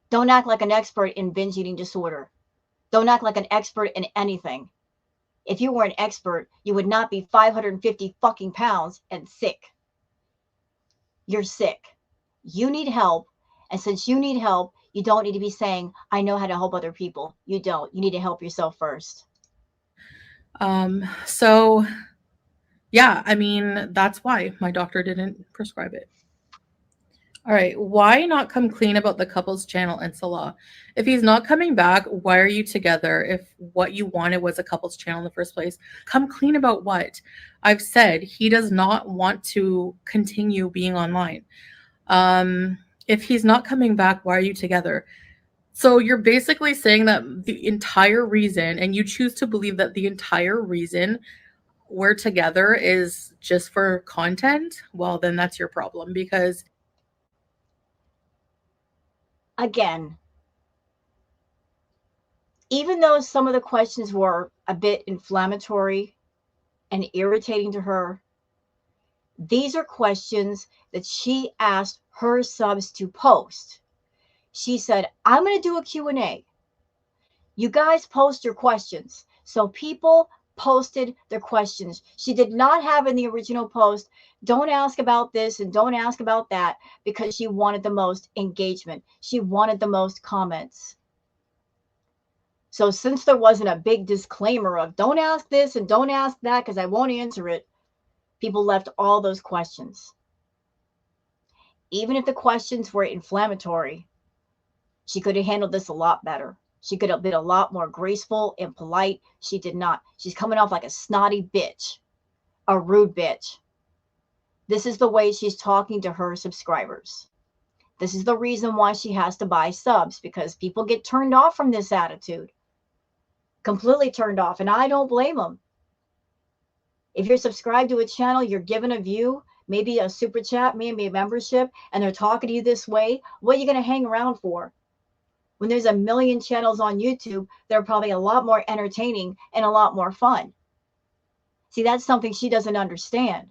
Don't act like an expert in binge eating disorder. Don't act like an expert in anything. If you were an expert, you would not be 550 fucking pounds and sick. You're sick. You need help. And since you need help, You don't need to be saying, I know how to help other people. You don't. You need to help yourself first. So yeah, I mean, that's why my doctor didn't prescribe it. All right, why not come clean about the couple's channel and Salah? If he's not coming back, why are you together? If what you wanted was a couple's channel in the first place, come clean about what? I've said he does not want to continue being online. If he's not coming back, why are you together? So you're basically saying that the entire reason, and you choose to believe that the entire reason we're together is just for content, well, then that's your problem because again, even though some of the questions were a bit inflammatory and irritating to her, these are questions that she asked her subs to post. She said, I'm going to do a Q&A. You guys post your questions. So people posted their questions. She did not have in the original post, don't ask about this and don't ask about that, because she wanted the most engagement. She wanted the most comments. So since there wasn't a big disclaimer of don't ask this and don't ask that because I won't answer it, people left all those questions. Even if the questions were inflammatory, she could have handled this a lot better. She could have been a lot more graceful and polite. She did not. She's coming off like a snotty bitch, a rude bitch. This is the way she's talking to her subscribers. This is the reason why she has to buy subs, because people get turned off from this attitude. Completely turned off, and I don't blame them. If you're subscribed to a channel, you're given a view, maybe a super chat, maybe a membership, and they're talking to you this way, what are you going to hang around for? When there's a million channels on YouTube, they're probably a lot more entertaining and a lot more fun. See, that's something she doesn't understand.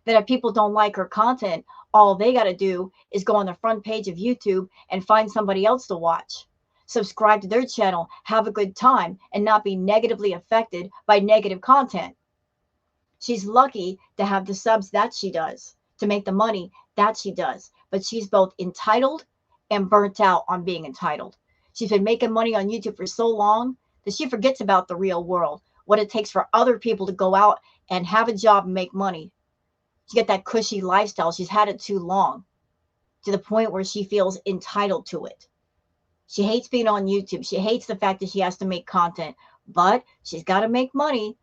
That if people don't like her content, all they got to do is go on the front page of YouTube and find somebody else to watch. Subscribe to their channel, have a good time, and not be negatively affected by negative content. She's lucky to have the subs that she does, to make the money that she does. But she's both entitled and burnt out on being entitled. She's been making money on YouTube for so long that she forgets about the real world, what it takes for other people to go out and have a job and make money. She get that cushy lifestyle. She's had it too long, to the point where she feels entitled to it. She hates being on YouTube. She hates the fact that she has to make content, but she's got to make money.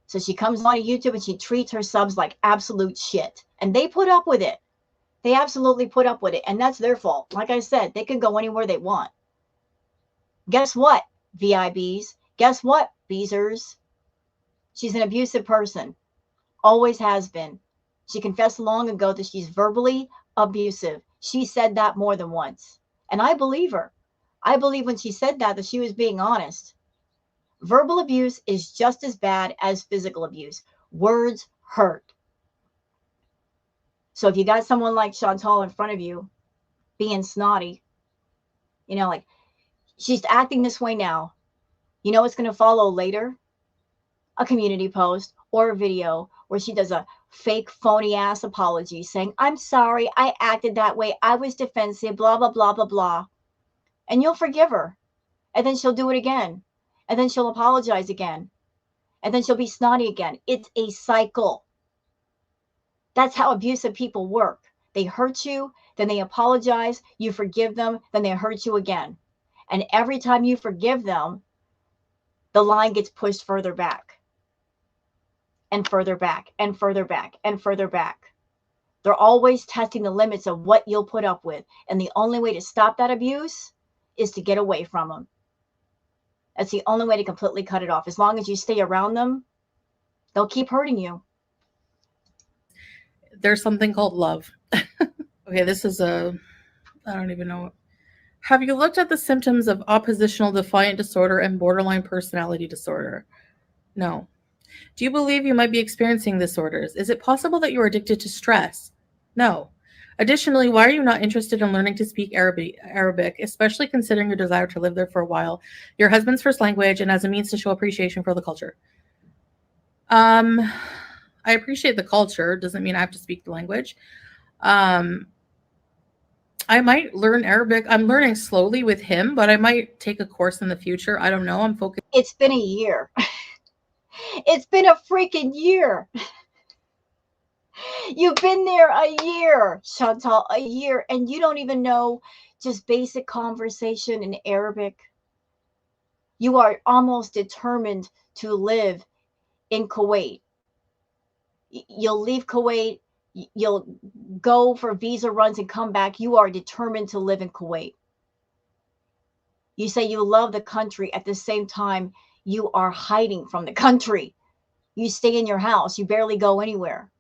So she comes on YouTube and she treats her subs like absolute shit. And they put up with it. They absolutely put up with it. And that's their fault. Like I said, they can go anywhere they want. Guess what, VIBs? Guess what, Beezers? She's an abusive person. Always has been. She confessed long ago that she's verbally abusive. She said that more than once. And I believe her. I believe when she said that she was being honest. Verbal abuse is just as bad as physical abuse. Words hurt. So if you got someone like Shantel in front of you being snotty, like she's acting this way now, what's going to follow later? A community post or a video where she does a fake phony ass apology saying, I'm sorry, I acted that way, I was defensive, blah, blah, blah, blah, blah. And you'll forgive her. And then she'll do it again. And then she'll apologize again. And then she'll be snotty again. It's a cycle. That's how abusive people work. They hurt you, then they apologize, you forgive them, then they hurt you again. And every time you forgive them, the line gets pushed further back. And further back, and further back, and further back. They're always testing the limits of what you'll put up with. And the only way to stop that abuse is to get away from them. That's the only way to completely cut it off. As long as you stay around them, they'll keep hurting you. There's something called love. Okay, this is I don't even know. Have you looked at the symptoms of oppositional defiant disorder and borderline personality disorder? No. Do you believe you might be experiencing disorders? Is it possible that you are addicted to stress? No. Additionally, why are you not interested in learning to speak Arabic, especially considering your desire to live there for a while, your husband's first language, and as a means to show appreciation for the culture? I appreciate the culture. Doesn't mean I have to speak the language. I might learn Arabic. I'm learning slowly with him, but I might take a course in the future. I don't know. I'm focused. It's been a year. It's been a freaking year. You've been there a year, Chantal, a year, and you don't even know just basic conversation in Arabic. You are almost determined to live in Kuwait. You'll leave Kuwait, you'll go for visa runs and come back. You are determined to live in Kuwait. You say you love the country. At the same time, you are hiding from the country. You stay in your house. You barely go anywhere.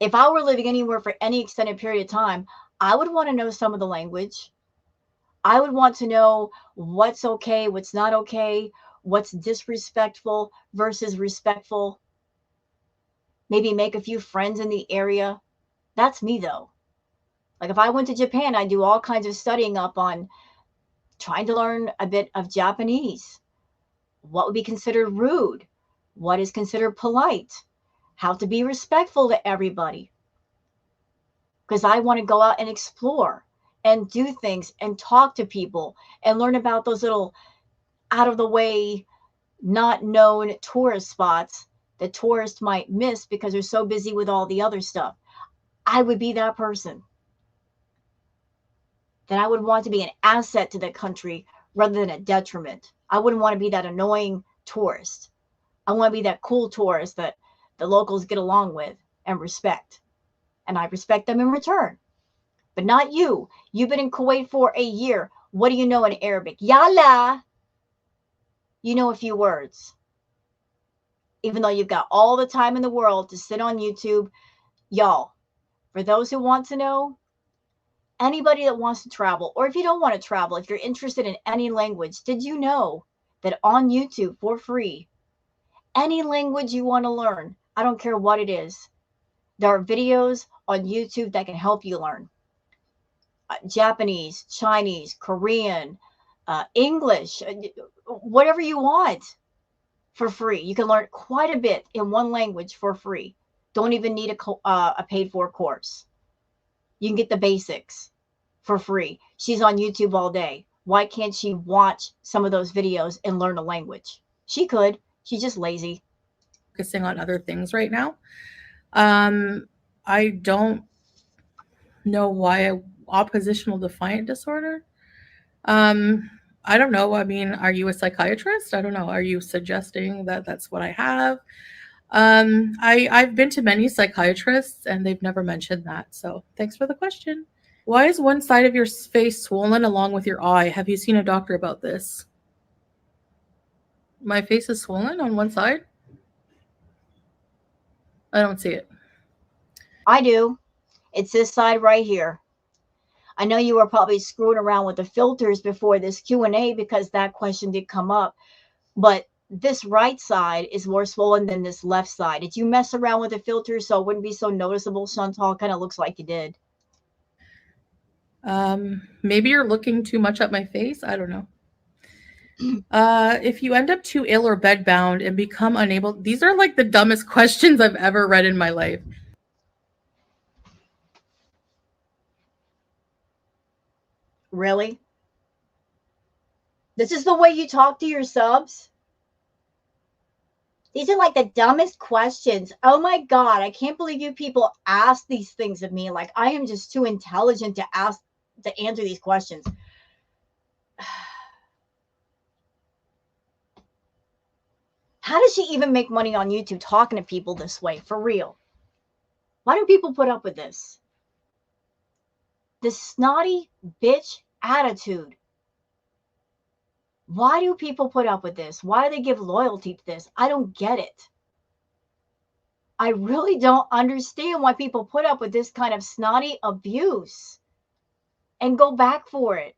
If I were living anywhere for any extended period of time, I would want to know some of the language. I would want to know what's okay, what's not okay, what's disrespectful versus respectful. Maybe make a few friends in the area. That's me, though. Like if I went to Japan, I'd do all kinds of studying up on trying to learn a bit of Japanese. What would be considered rude? What is considered polite? How to be respectful to everybody. Because I want to go out and explore and do things and talk to people and learn about those little out of the way, not known tourist spots that tourists might miss because they're so busy with all the other stuff. I would be that person. Then I would want to be an asset to the country rather than a detriment. I wouldn't want to be that annoying tourist. I want to be that cool tourist that the locals get along with and respect. And I respect them in return. But not you. You've been in Kuwait for a year. What do you know in Arabic? Yalla. You know a few words. Even though you've got all the time in the world to sit on YouTube. Y'all, for those who want to know, anybody that wants to travel, or if you don't want to travel, if you're interested in any language, did you know that on YouTube for free, any language you want to learn, I don't care what it is, there are videos on YouTube that can help you learn. Japanese, Chinese, Korean, English, whatever you want for free. You can learn quite a bit in one language for free. Don't even need a paid for course. You can get the basics for free. She's on YouTube all day. Why can't she watch some of those videos and learn a language? She could. She's just lazy. Focusing on other things right now. I don't know why oppositional defiant disorder. I don't know. I mean, are you a psychiatrist? I don't know. Are you suggesting that that's what I have? I've been to many psychiatrists and they've never mentioned that. So thanks for the question. Why is one side of your face swollen along with your eye? Have you seen a doctor about this? My face is swollen on one side? I don't see it. I do. It's this side right here. I know you were probably screwing around with the filters before this Q&A because that question did come up, but this right side is more swollen than this left side. Did you mess around with the filters so it wouldn't be so noticeable, Chantal? Kind of looks like you did. Maybe you're looking too much at my face. I don't know. If you end up too ill or bedbound and become unable, these are like the dumbest questions I've ever read in my life. Really? This is the way you talk to your subs? These are like the dumbest questions. Oh my God, I can't believe you people ask these things of me. Like I am just too intelligent to answer these questions. How does she even make money on YouTube talking to people this way? For real. Why do people put up with this? This snotty bitch attitude. Why do people put up with this? Why do they give loyalty to this? I don't get it. I really don't understand why people put up with this kind of snotty abuse and go back for it.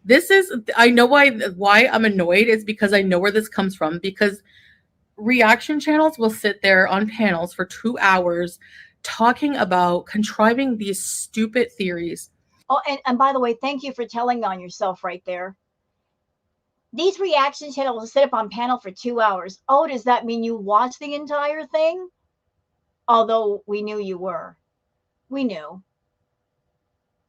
This is, I know why I'm annoyed is because I know where this comes from, because reaction channels will sit there on panels for 2 hours talking about contriving these stupid theories. Oh, and by the way, thank you for telling on yourself right there. These reaction channels will sit up on panel for 2 hours. Oh, does that mean you watched the entire thing? Although we knew you were. We knew.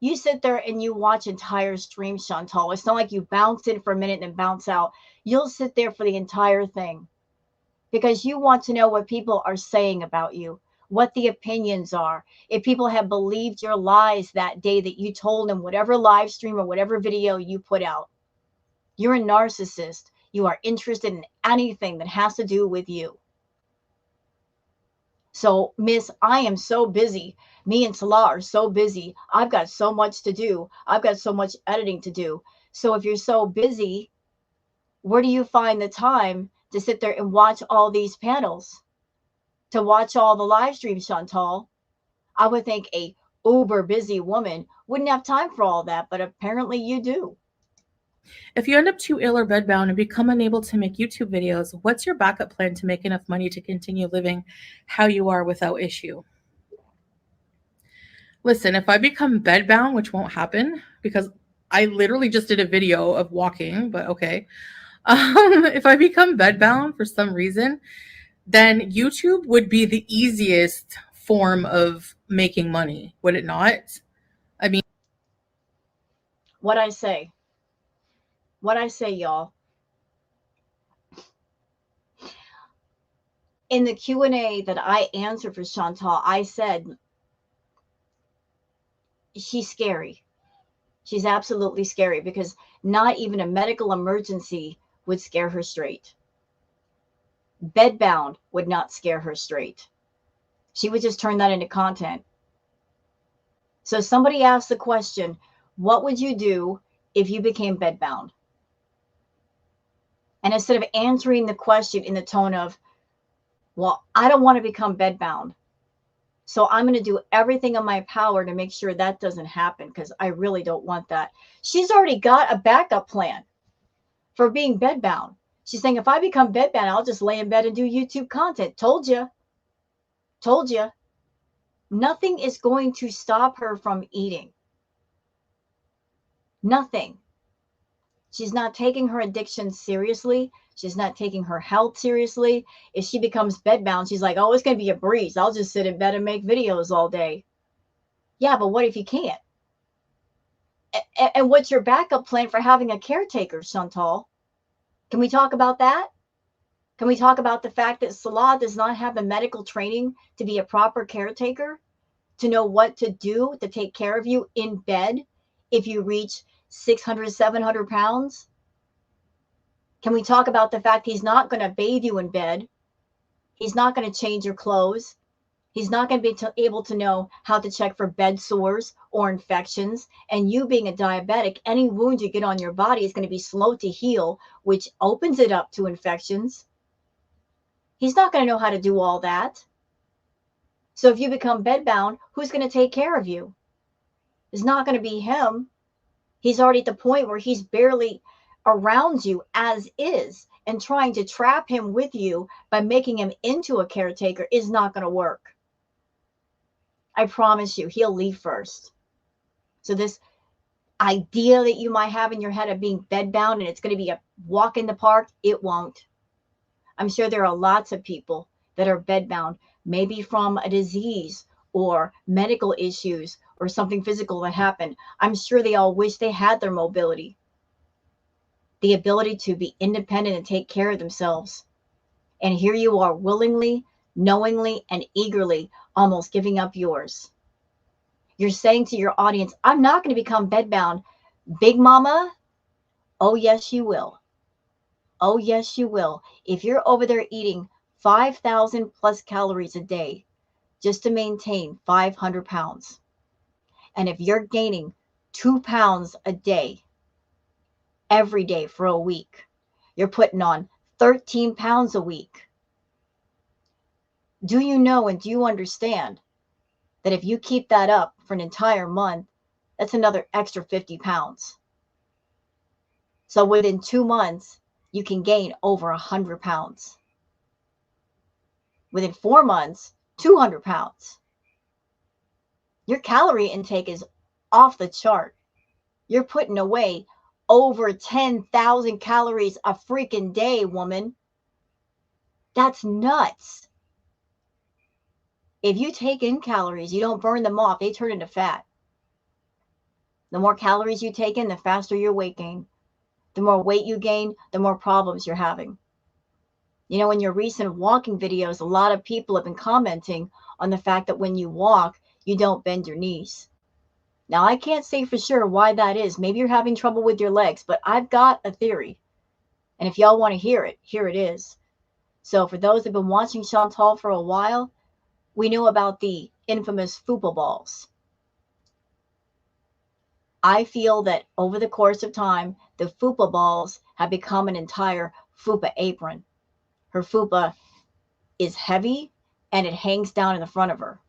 You sit there and you watch entire streams, Shantel. It's not like you bounce in for a minute and bounce out. You'll sit there for the entire thing because you want to know what people are saying about you, what the opinions are. If people have believed your lies that day that you told them, whatever live stream or whatever video you put out, you're a narcissist. You are interested in anything that has to do with you. So, Miss, I am so busy. Me and Salah are so busy. I've got so much to do. I've got so much editing to do. So, if you're so busy, where do you find the time to sit there and watch all these panels, to watch all the live streams, Chantal? I would think a uber busy woman wouldn't have time for all that, but apparently you do. If you end up too ill or bedbound and become unable to make YouTube videos, what's your backup plan to make enough money to continue living how you are without issue? Listen, if I become bedbound, which won't happen because I literally just did a video of walking, but okay. If I become bedbound for some reason, then YouTube would be the easiest form of making money, would it not? I mean, What I say, y'all. In the Q&A that I answered for Chantal, I said, she's scary. She's absolutely scary because not even a medical emergency would scare her straight. Bedbound would not scare her straight. She would just turn that into content. So somebody asked the question, what would you do if you became bedbound? And instead of answering the question in the tone of, well, I don't want to become bedbound, so I'm going to do everything in my power to make sure that doesn't happen because I really don't want that. She's already got a backup plan for being bedbound. She's saying, if I become bedbound, I'll just lay in bed and do YouTube content. Told you. Told you. Nothing is going to stop her from eating. Nothing. She's not taking her addiction seriously. She's not taking her health seriously. If she becomes bedbound, she's like, oh, it's going to be a breeze. I'll just sit in bed and make videos all day. Yeah, but what if you can't? And what's your backup plan for having a caretaker, Chantal? Can we talk about that? Can we talk about the fact that Salah does not have the medical training to be a proper caretaker, to know what to do to take care of you in bed if you reach 600, 700 pounds? Can we talk about the fact he's not going to bathe you in bed? He's not going to change your clothes. He's not going to be able to know how to check for bed sores or infections. And you being a diabetic, any wound you get on your body is going to be slow to heal, which opens it up to infections. He's not going to know how to do all that. So if you become bedbound, who's going to take care of you? It's not going to be him. He's already at the point where he's barely around you as is, and trying to trap him with you by making him into a caretaker is not going to work. I promise you, he'll leave first. So this idea that you might have in your head of being bedbound and it's going to be a walk in the park, it won't. I'm sure there are lots of people that are bedbound, maybe from a disease or medical issues or something physical that happened. I'm sure they all wish they had their mobility, the ability to be independent and take care of themselves. And here you are willingly, knowingly, and eagerly almost giving up yours. You're saying to your audience, I'm not going to become bedbound. Big Mama, oh yes, you will. Oh yes, you will. If you're over there eating 5,000 plus calories a day just to maintain 500 pounds, and if you're gaining 2 pounds a day, every day for a week, you're putting on 13 pounds a week. Do you know and do you understand that if you keep that up for an entire month, that's another extra 50 pounds? So within 2 months, you can gain over 100 pounds. Within 4 months, 200 pounds. Your calorie intake is off the chart. You're putting away over 10,000 calories a freaking day, woman. That's nuts. If you take in calories, you don't burn them off, they turn into fat. The more calories you take in, the faster your weight gain. The more weight you gain, the more problems you're having. You know, in your recent walking videos, a lot of people have been commenting on the fact that when you walk, you don't bend your knees. Now, I can't say for sure why that is. Maybe you're having trouble with your legs, but I've got a theory. And if y'all want to hear it, here it is. So for those that have been watching Shantel for a while, we knew about the infamous fupa balls. I feel that over the course of time, the fupa balls have become an entire fupa apron. Her fupa is heavy and it hangs down in the front of her.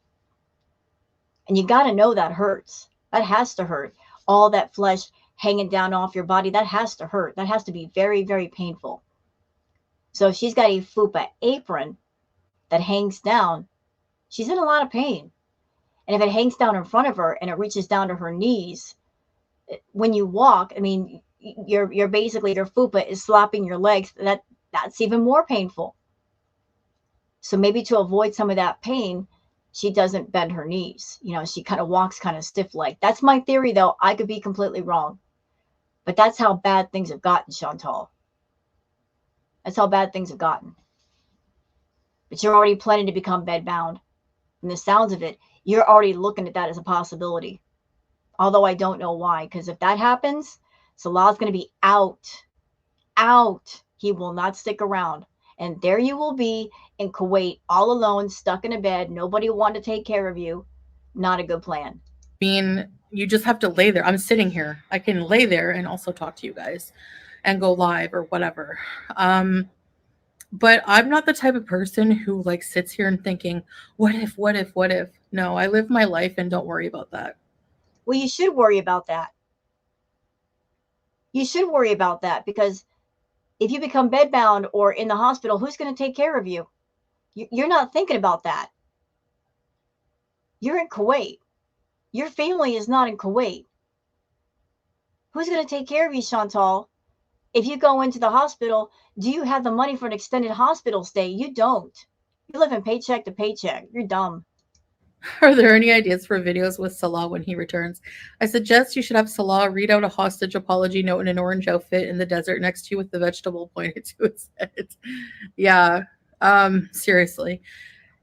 And you got to know that hurts. That has to hurt. All that flesh hanging down off your body, that has to hurt. That has to be very, very painful. So if she's got a fupa apron that hangs down, she's in a lot of pain. And if it hangs down in front of her and it reaches down to her knees, when you walk, I mean, you're basically, your fupa is slapping your legs. That's even more painful. So maybe to avoid some of that pain, she doesn't bend her knees. You know, she kind of walks kind of stiff-legged. That's my theory, though. I could be completely wrong. But that's how bad things have gotten, Shantel. That's how bad things have gotten. But you're already planning to become bedbound. From the sounds of it, you're already looking at that as a possibility. Although I don't know why, because if that happens, Salah's going to be out. Out. He will not stick around. And there you will be in Kuwait, all alone, stuck in a bed. Nobody will want to take care of you. Not a good plan. I mean, you just have to lay there. I'm sitting here. I can lay there and also talk to you guys and go live or whatever. But I'm not the type of person who like sits here and thinking, what if, what if, what if? No, I live my life and don't worry about that. Well, you should worry about that. You should worry about that, because if you become bedbound or in the hospital, who's going to take care of you? You're not thinking about that. You're in Kuwait. Your family is not in Kuwait. Who's going to take care of you, Shantel? If you go into the hospital, do you have the money for an extended hospital stay? You don't. You live in paycheck to paycheck. You're dumb. Are there any ideas for videos with Salah when he returns? I suggest you should have Salah read out a hostage apology note in an orange outfit in the desert next to you with the vegetable pointed to his head. Yeah. Seriously.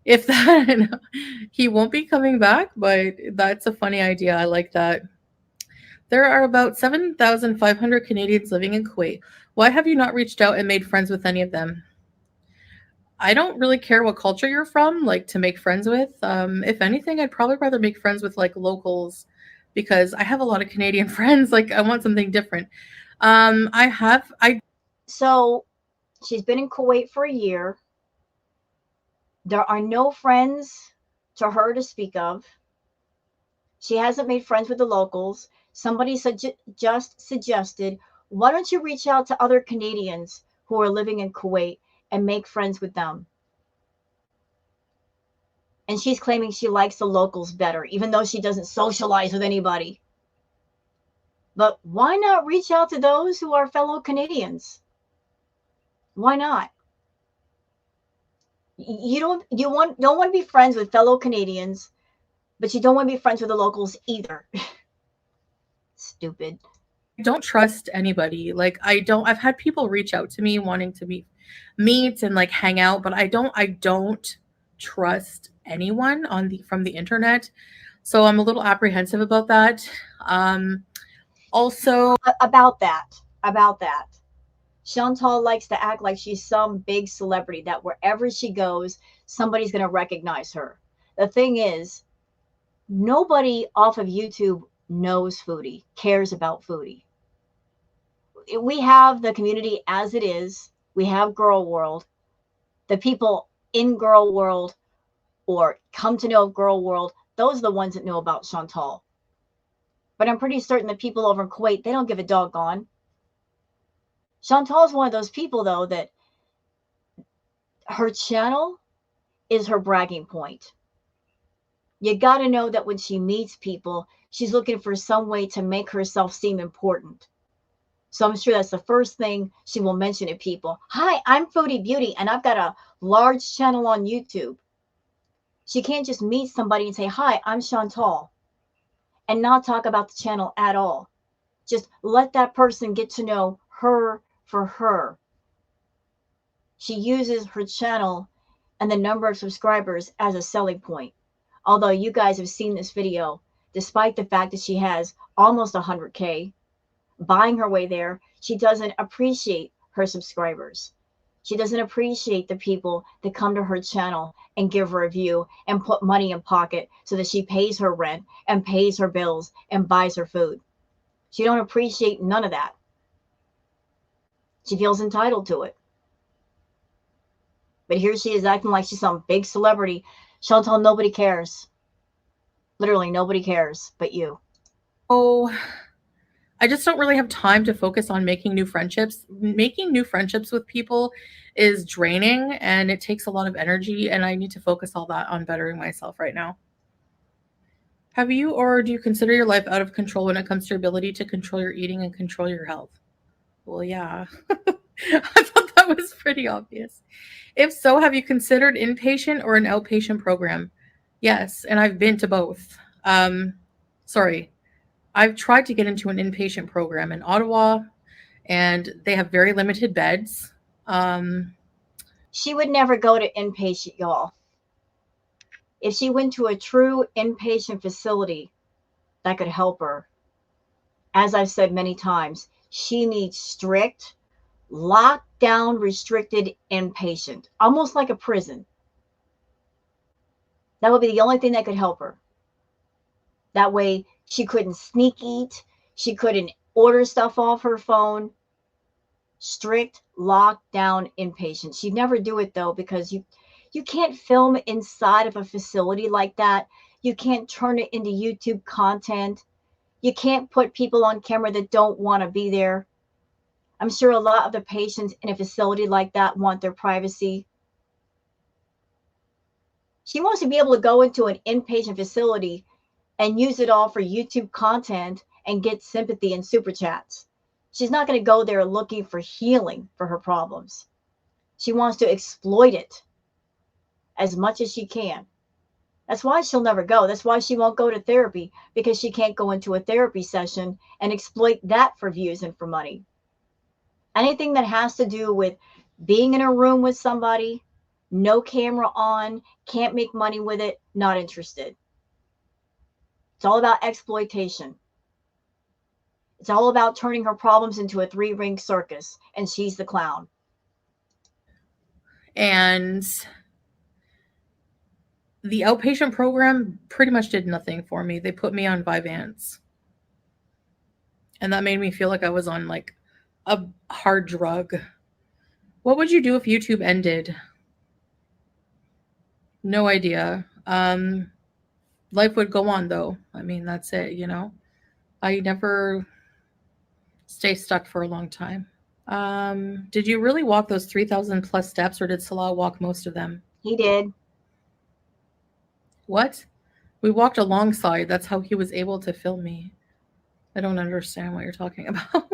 If that, he won't be coming back, but that's a funny idea. I like that. There are about 7,500 Canadians living in Kuwait. Why have you not reached out and made friends with any of them? I don't really care what culture you're from, like, to make friends with. If anything, I'd probably rather make friends with like locals, because I have a lot of Canadian friends. Like, I want something different. So she's been in Kuwait for a year. There are no friends to her to speak of. She hasn't made friends with the locals. Somebody just suggested, why don't you reach out to other Canadians who are living in Kuwait and make friends with them? And she's claiming she likes the locals better, even though she doesn't socialize with anybody. But why not reach out to those who are fellow Canadians? Why not? You don't want to be friends with fellow Canadians, but you don't want to be friends with the locals either. Stupid. I don't trust anybody. Like, I've had people reach out to me wanting to meet and like hang out, but I don't trust anyone from the internet. So I'm a little apprehensive about that. Also about that. Shantel likes to act like she's some big celebrity that wherever she goes, somebody's going to recognize her. The thing is, nobody off of YouTube knows Foodie, cares about Foodie. We have the community as it is. We have Girl World. The people in Girl World or come to know Girl World, those are the ones that know about Shantel. But I'm pretty certain that people over in Kuwait, they don't give a doggone. Shantel is one of those people, though, that her channel is her bragging point. You got to know that when she meets people, she's looking for some way to make herself seem important. So I'm sure that's the first thing she will mention to people. Hi, I'm Foodie Beauty, and I've got a large channel on YouTube. She can't just meet somebody and say, hi, I'm Shantel. and not talk about the channel at all. Just let that person get to know her for her. She uses her channel and the number of subscribers as a selling point. Although you guys have seen this video, despite the fact that she has almost 100K, buying her way there, she doesn't appreciate her subscribers. She doesn't appreciate the people that come to her channel and give her a view and put money in pocket so that she pays her rent and pays her bills and buys her food. She don't appreciate none of that. She feels entitled to it. But here she is acting like she's some big celebrity. Shantel, nobody cares. Literally nobody cares but you. Oh, I just don't really have time to focus on making new friendships. Making new friendships with people is draining and it takes a lot of energy, and I need to focus all that on bettering myself right now. Have you or do you consider your life out of control when it comes to your ability to control your eating and control your health? Well, yeah. I thought that was pretty obvious. If so, have you considered inpatient or an outpatient program? Yes, and I've been to both. Sorry. I've tried to get into an inpatient program in Ottawa, and they have very limited beds. She would never go to inpatient, y'all. If she went to a true inpatient facility that could help her, as I've said many times, she needs strict, lockdown, restricted inpatient, almost like a prison. That would be the only thing that could help her. That way she couldn't sneak eat. She couldn't order stuff off her phone. Strict lockdown inpatient. She'd never do it though, because you can't film inside of a facility like that. You can't turn it into YouTube content. You can't put people on camera that don't want to be there. I'm sure a lot of the patients in a facility like that want their privacy. She wants to be able to go into an inpatient facility and use it all for YouTube content and get sympathy and super chats. She's not going to go there looking for healing for her problems. She wants to exploit it as much as she can. That's why she'll never go. That's why she won't go to therapy, because she can't go into a therapy session and exploit that for views and for money. Anything that has to do with being in a room with somebody, no camera on, can't make money with it, not interested. It's all about exploitation. It's all about turning her problems into a three-ring circus, and she's the clown. And the outpatient program pretty much did nothing for me. They put me on Vyvanse. And that made me feel like I was on like a hard drug. What would you do if YouTube ended? No idea. Life would go on though. I mean, that's it, you know. I never stay stuck for a long time. Did you really walk those 3,000 plus steps, or did Salah walk most of them? He did. What? We walked alongside. That's how he was able to film me. I don't understand what you're talking about.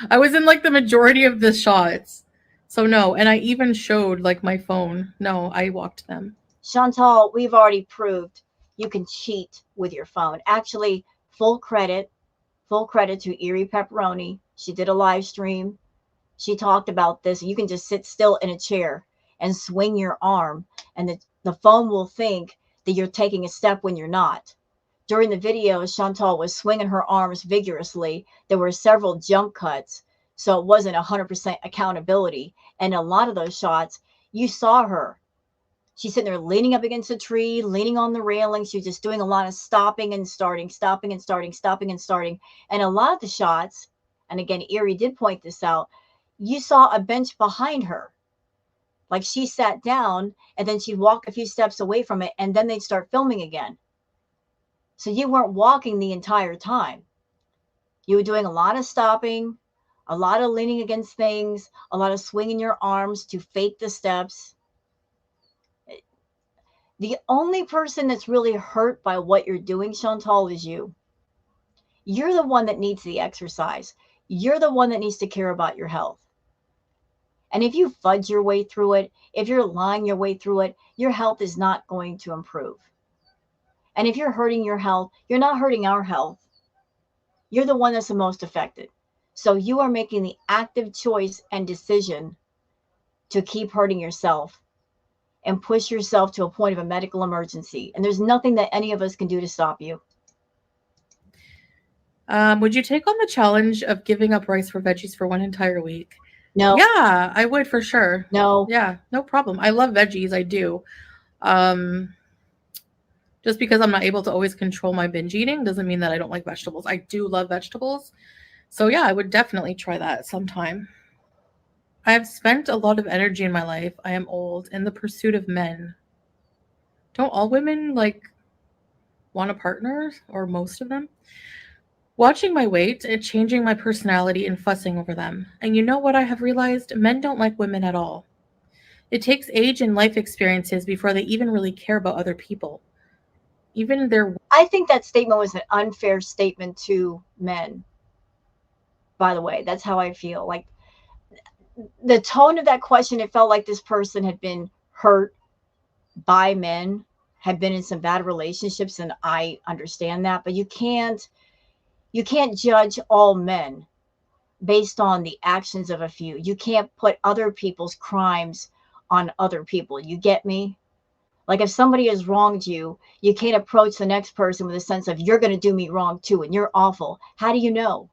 I was in like the majority of the shots. So no, and I even showed like my phone. No, I walked them. Shantel, we've already proved you can cheat with your phone. Actually, full credit to Erie Pepperoni. She did a live stream. She talked about this. You can just sit still in a chair and swing your arm, and the phone will think that you're taking a step when you're not. During the video, Shantel was swinging her arms vigorously. There were several jump cuts, so it wasn't 100% accountability. And a lot of those shots, you saw her. She's sitting there leaning up against a tree, leaning on the railing. She was just doing a lot of stopping and starting, stopping and starting, stopping and starting. And a lot of the shots, and again, Erie did point this out, you saw a bench behind her. Like she sat down and then she'd walk a few steps away from it, and then they'd start filming again. So you weren't walking the entire time. You were doing a lot of stopping, a lot of leaning against things, a lot of swinging your arms to fake the steps. The only person that's really hurt by what you're doing, Shantel, is you. You're the one that needs the exercise. You're the one that needs to care about your health. And if you fudge your way through it, if you're lying your way through it, your health is not going to improve. And if you're hurting your health, you're not hurting our health. You're the one that's the most affected. So you are making the active choice and decision to keep hurting yourself and push yourself to a point of a medical emergency. And there's nothing that any of us can do to stop you. Would you take on the challenge of giving up rice for veggies for one entire week? No. Yeah, I would for sure. No. Yeah, no problem. I love veggies. I do. Just because I'm not able to always control my binge eating doesn't mean that I don't like vegetables. I do love vegetables. So yeah, I would definitely try that sometime. I have spent a lot of energy in my life. I am old in the pursuit of men. Don't all women want a partner, or most of them? Watching my weight and changing my personality and fussing over them. And you know what I have realized? Men don't like women at all. It takes age and life experiences before they even really care about other people. I think that statement was an unfair statement to men. By the way, that's how I feel. Like the tone of that question, it felt like this person had been hurt by men, had been in some bad relationships, and I understand that, but you can't judge all men based on the actions of a few. You can't put other people's crimes on other people. You get me? Like if somebody has wronged you, you can't approach the next person with a sense of you're going to do me wrong too and you're awful. How do you know?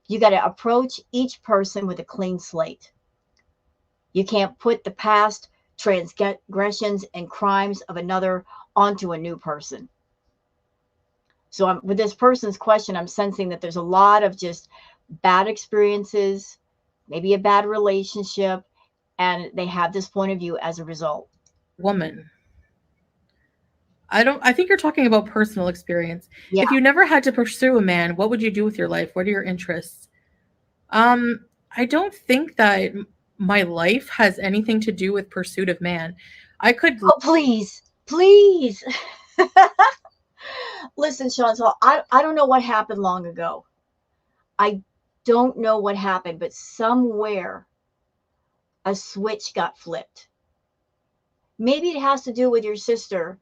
You got to approach each person with a clean slate. You can't put the past transgressions and crimes of another onto a new person. So with this person's question, I'm sensing that there's a lot of just bad experiences, maybe a bad relationship, and they have this point of view as a result. Woman. I think you're talking about personal experience. Yeah. If you never had to pursue a man, what would you do with your life? What are your interests? I don't think that my life has anything to do with pursuit of man. I could. Oh, please. Listen, Shantel, I don't know what happened long ago. I don't know what happened, but somewhere a switch got flipped. Maybe it has to do with your sister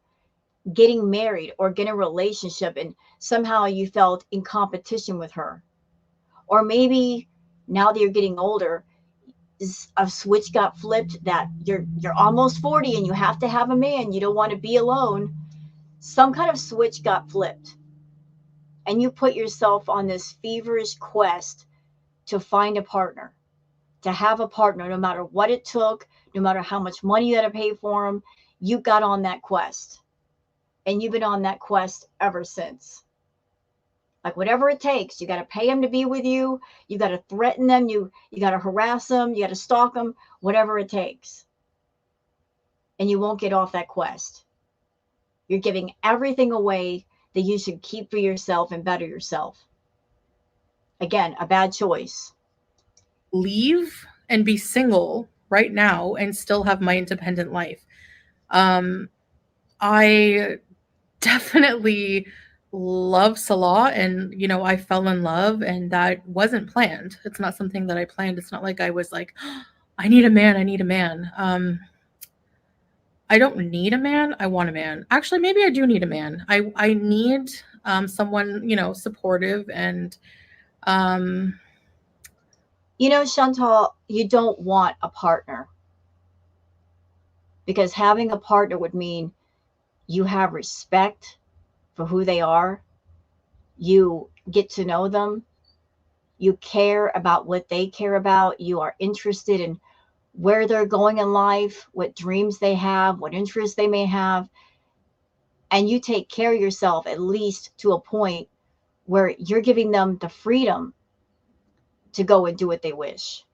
getting married or getting a relationship and somehow you felt in competition with her. Or maybe now that you're getting older, a switch got flipped that you're almost 40 and you have to have a man. You don't want to be alone. Some kind of switch got flipped. And you put yourself on this feverish quest to find a partner, to have a partner, no matter what it took, no matter how much money you had to pay for them. You got on that quest. And you've been on that quest ever since. Like whatever it takes, you got to pay them to be with you. You got to threaten them. You got to harass them. You got to stalk them, whatever it takes. And you won't get off that quest. You're giving everything away that you should keep for yourself and better yourself. Again, a bad choice. Leave and be single right now and still have my independent life. I definitely love Salah, and I fell in love, and that wasn't planned. It's not something that I planned. It's not like I was like, oh, I need a man. I don't need a man. I want a man. Actually, maybe I do need a man. I need someone, supportive and Shantel, you don't want a partner. Because having a partner would mean you have respect for who they are. You get to know them. You care about what they care about. You are interested in where they're going in life, what dreams they have, what interests they may have. And you take care of yourself at least to a point where you're giving them the freedom to go and do what they wish.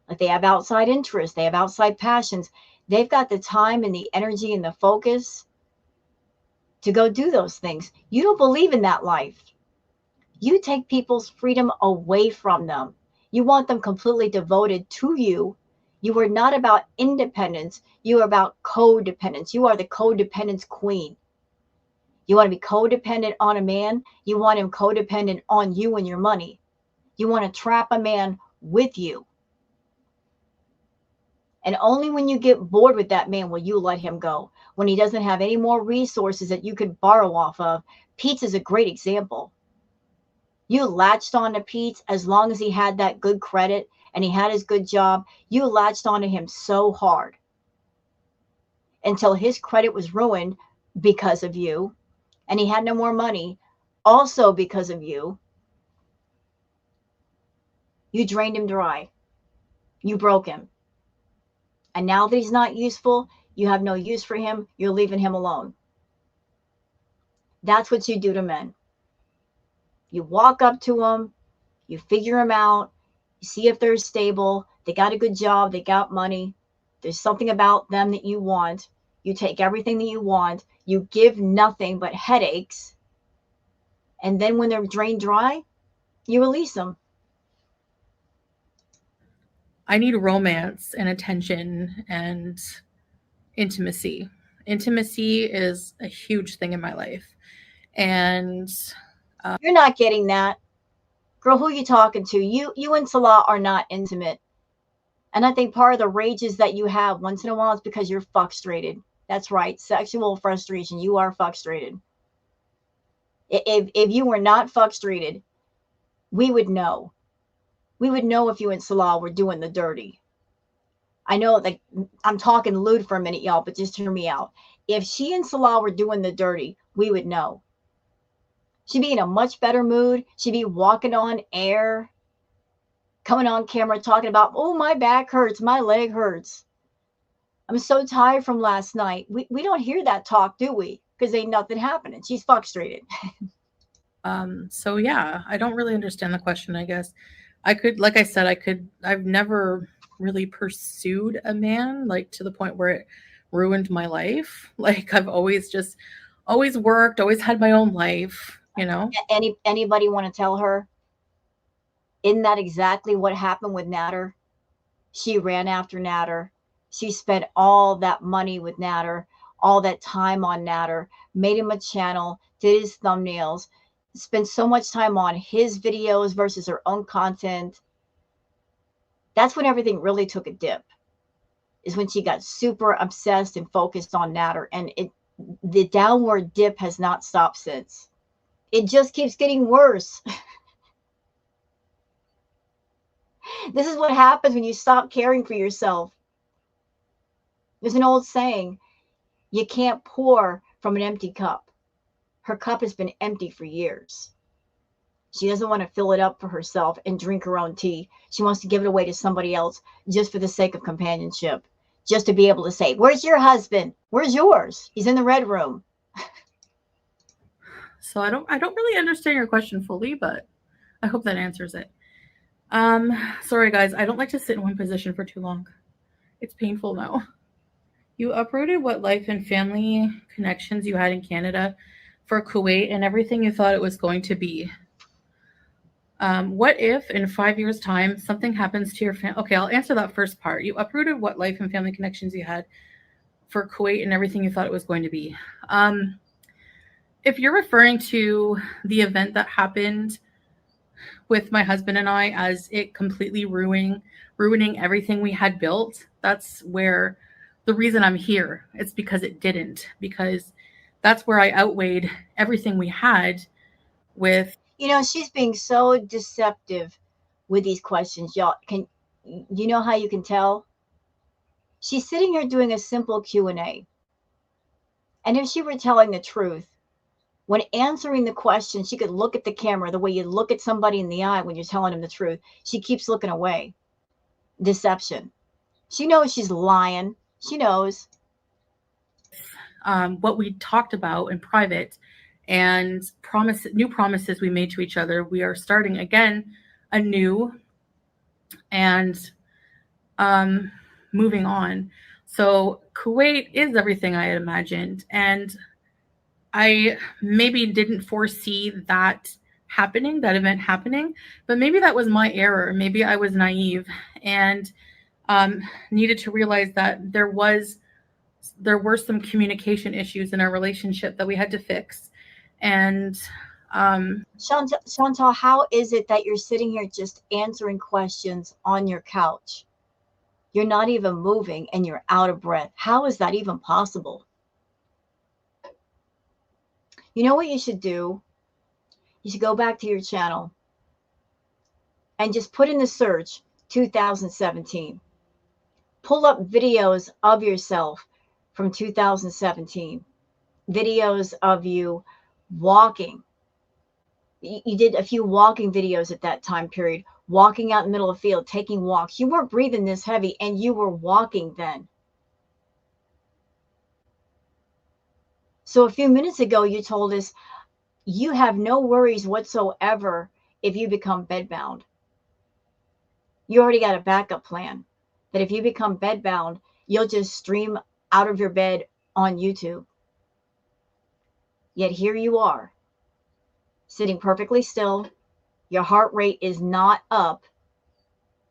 Like they have outside interests, they have outside passions. They've got the time and the energy and the focus to go do those things. You don't believe in that life. You take people's freedom away from them. You want them completely devoted to you. You are not about independence. You are about codependence. You are the codependence queen. You want to be codependent on a man. You want him codependent on you and your money. You want to trap a man with you. And only when you get bored with that man will you let him go. when he doesn't have any more resources that you could borrow off of. Pete's is a great example. You latched on to Pete as long as he had that good credit and he had his good job. You latched onto him so hard until his credit was ruined because of you, and he had no more money also because of you. You drained him dry. You broke him. And now that he's not useful, you have no use for him. You're leaving him alone. That's what you do to men. You walk up to them, you figure them out, you see if they're stable, they got a good job, they got money, there's something about them that you want. You take everything that you want, you give nothing but headaches, and then when they're drained dry, you release them. I need romance and attention and intimacy. Intimacy is a huge thing in my life. And you're not getting that. Girl, who are you talking to? You and Salah are not intimate. And I think part of the rages that you have once in a while is because you're frustrated. That's right. Sexual frustration. You are frustrated. If you were not frustrated, we would know. We would know if you and Salah were doing the dirty. I know, like, I'm talking lewd for a minute, y'all, but just hear me out. If she and Salah were doing the dirty, we would know. She'd be in a much better mood. She'd be walking on air, coming on camera, talking about, oh, my back hurts, my leg hurts. I'm so tired from last night. We don't hear that talk, do we? Because ain't nothing happening. She's frustrated. So yeah, I don't really understand the question, I guess. I could, like I said, I've never really pursued a man, like, to the point where it ruined my life. Like, I've always worked, always had my own life, you know? Anybody want to tell her? Isn't that exactly what happened with Natter? She ran after Natter. She spent all that money with Natter, all that time on Natter, made him a channel, did his thumbnails, spent so much time on his videos versus her own content. That's when everything really took a dip, is when she got super obsessed and focused on Natter. And the downward dip has not stopped since. It just keeps getting worse. This is what happens when you stop caring for yourself. There's an old saying, you can't pour from an empty cup. Her cup has been empty for years. She doesn't want to fill it up for herself and drink her own tea. She wants to give it away to somebody else just for the sake of companionship, just to be able to say, where's your husband? Where's yours? He's in the red room. So I don't really understand your question fully, but I hope that answers it. Sorry guys, I don't like to sit in one position for too long. It's painful now. You uprooted what life and family connections you had in Canada for Kuwait and everything you thought it was going to be. What if in 5 years' time something happens to your family? Okay, I'll answer that first part. You uprooted what life and family connections you had for Kuwait and everything you thought it was going to be. If you're referring to the event that happened with my husband and I as it completely ruining everything we had built, that's where the reason I'm here. It's because it didn't, because that's where I outweighed everything we had with. You know, she's being so deceptive with these questions, y'all. Can you know how you can tell? She's sitting here doing a simple Q&A. And if she were telling the truth, when answering the question, she could look at the camera the way you look at somebody in the eye when you're telling them the truth. She keeps looking away. Deception. She knows she's lying. She knows. What we talked about in private and new promises we made to each other. We are starting again anew and moving on. So Kuwait is everything I had imagined. And I maybe didn't foresee that event happening, but maybe that was my error. Maybe I was naive and needed to realize that there were some communication issues in our relationship that we had to fix. And Shantel, how is it that you're sitting here just answering questions on your couch? You're not even moving and you're out of breath. How is that even possible? You know what you should do? You should go back to your channel and just put in the search 2017. Pull up videos of yourself from 2017. Videos of you walking. You did a few walking videos at that time period, walking out in the middle of the field, taking walks. You weren't breathing this heavy, and you were walking then. So a few minutes ago, you told us you have no worries whatsoever if you become bedbound. You already got a backup plan that if you become bedbound, you'll just stream out of your bed on YouTube. Yet here you are, sitting perfectly still. Your heart rate is not up,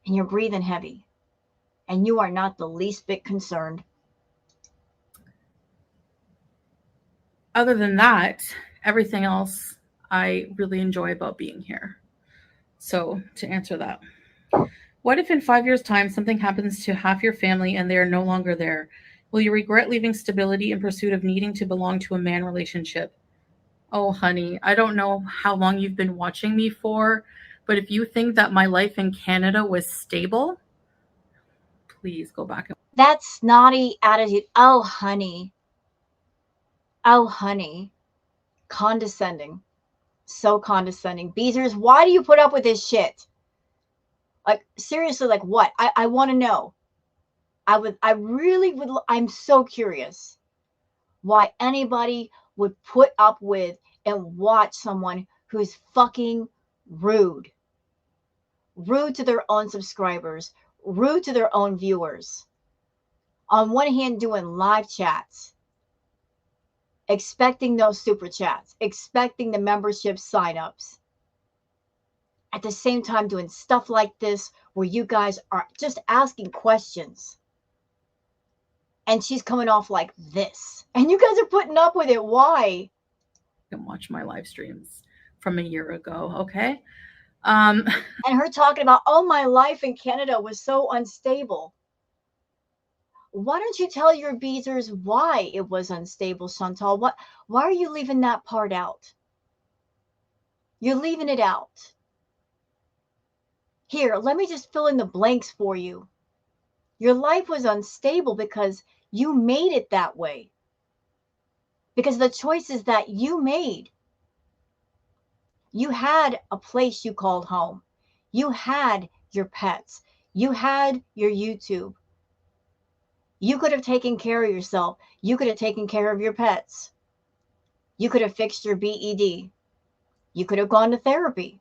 and you're breathing heavy, and you are not the least bit concerned. Other than that, everything else I really enjoy about being here. So, to answer that, what if in 5 years' time something happens to half your family and they are no longer there? Will you regret leaving stability in pursuit of needing to belong to a man relationship? Oh, honey, I don't know how long you've been watching me for, but if you think that my life in Canada was stable, please go back. That snotty attitude. Oh, honey. Oh, honey. Condescending. So condescending. Beezers, why do you put up with this shit? Like, seriously, like what? I want to know. I'm so curious why anybody would put up with and watch someone who's fucking rude. Rude to their own subscribers, rude to their own viewers. On one hand, doing live chats, expecting those super chats, expecting the membership signups. At the same time, doing stuff like this where you guys are just asking questions. And she's coming off like this. And you guys are putting up with it. Why? And watch my live streams from a year ago, okay? And her talking about, oh, my life in Canada was so unstable. Why don't you tell your beezers why it was unstable, Shantel? Why are you leaving that part out? You're leaving it out. Here, let me just fill in the blanks for you. Your life was unstable because you made it that way. Because of the choices that you made. You had a place you called home. You had your pets. You had your YouTube. You could have taken care of yourself. You could have taken care of your pets. You could have fixed your BED. You could have gone to therapy.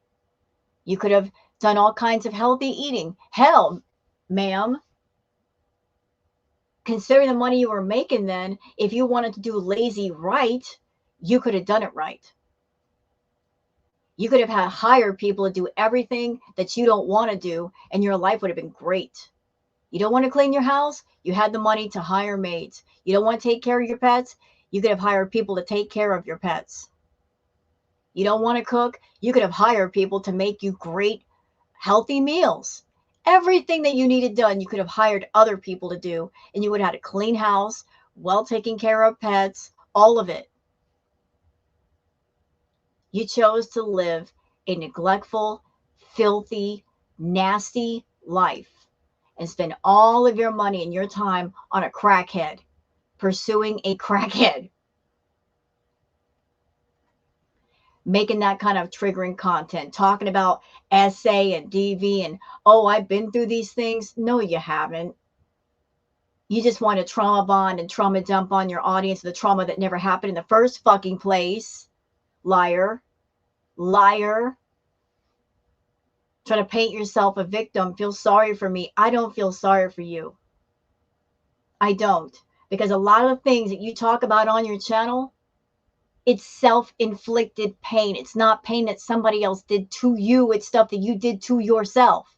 You could have done all kinds of healthy eating. Hell, ma'am, considering the money you were making then, if you wanted to do lazy right, you could have done it right. You could have hired people to do everything that you don't want to do, and your life would have been great. You don't want to clean your house? You had the money to hire maids. You don't want to take care of your pets? You could have hired people to take care of your pets. You don't want to cook? You could have hired people to make you great, healthy meals. Everything that you needed done, you could have hired other people to do, and you would have had a clean house, well taken care of pets, all of it. You chose to live a neglectful, filthy, nasty life and spend all of your money and your time on a crackhead, pursuing a crackhead, making that kind of triggering content, talking about SA and DV and, oh, I've been through these things. No, you haven't. You just want to trauma bond and trauma dump on your audience, the trauma that never happened in the first fucking place. Liar. Liar. Trying to paint yourself a victim. Feel sorry for me. I don't feel sorry for you. I don't. Because a lot of things that you talk about on your channel, it's self-inflicted pain. It's not pain that somebody else did to you. It's stuff that you did to yourself.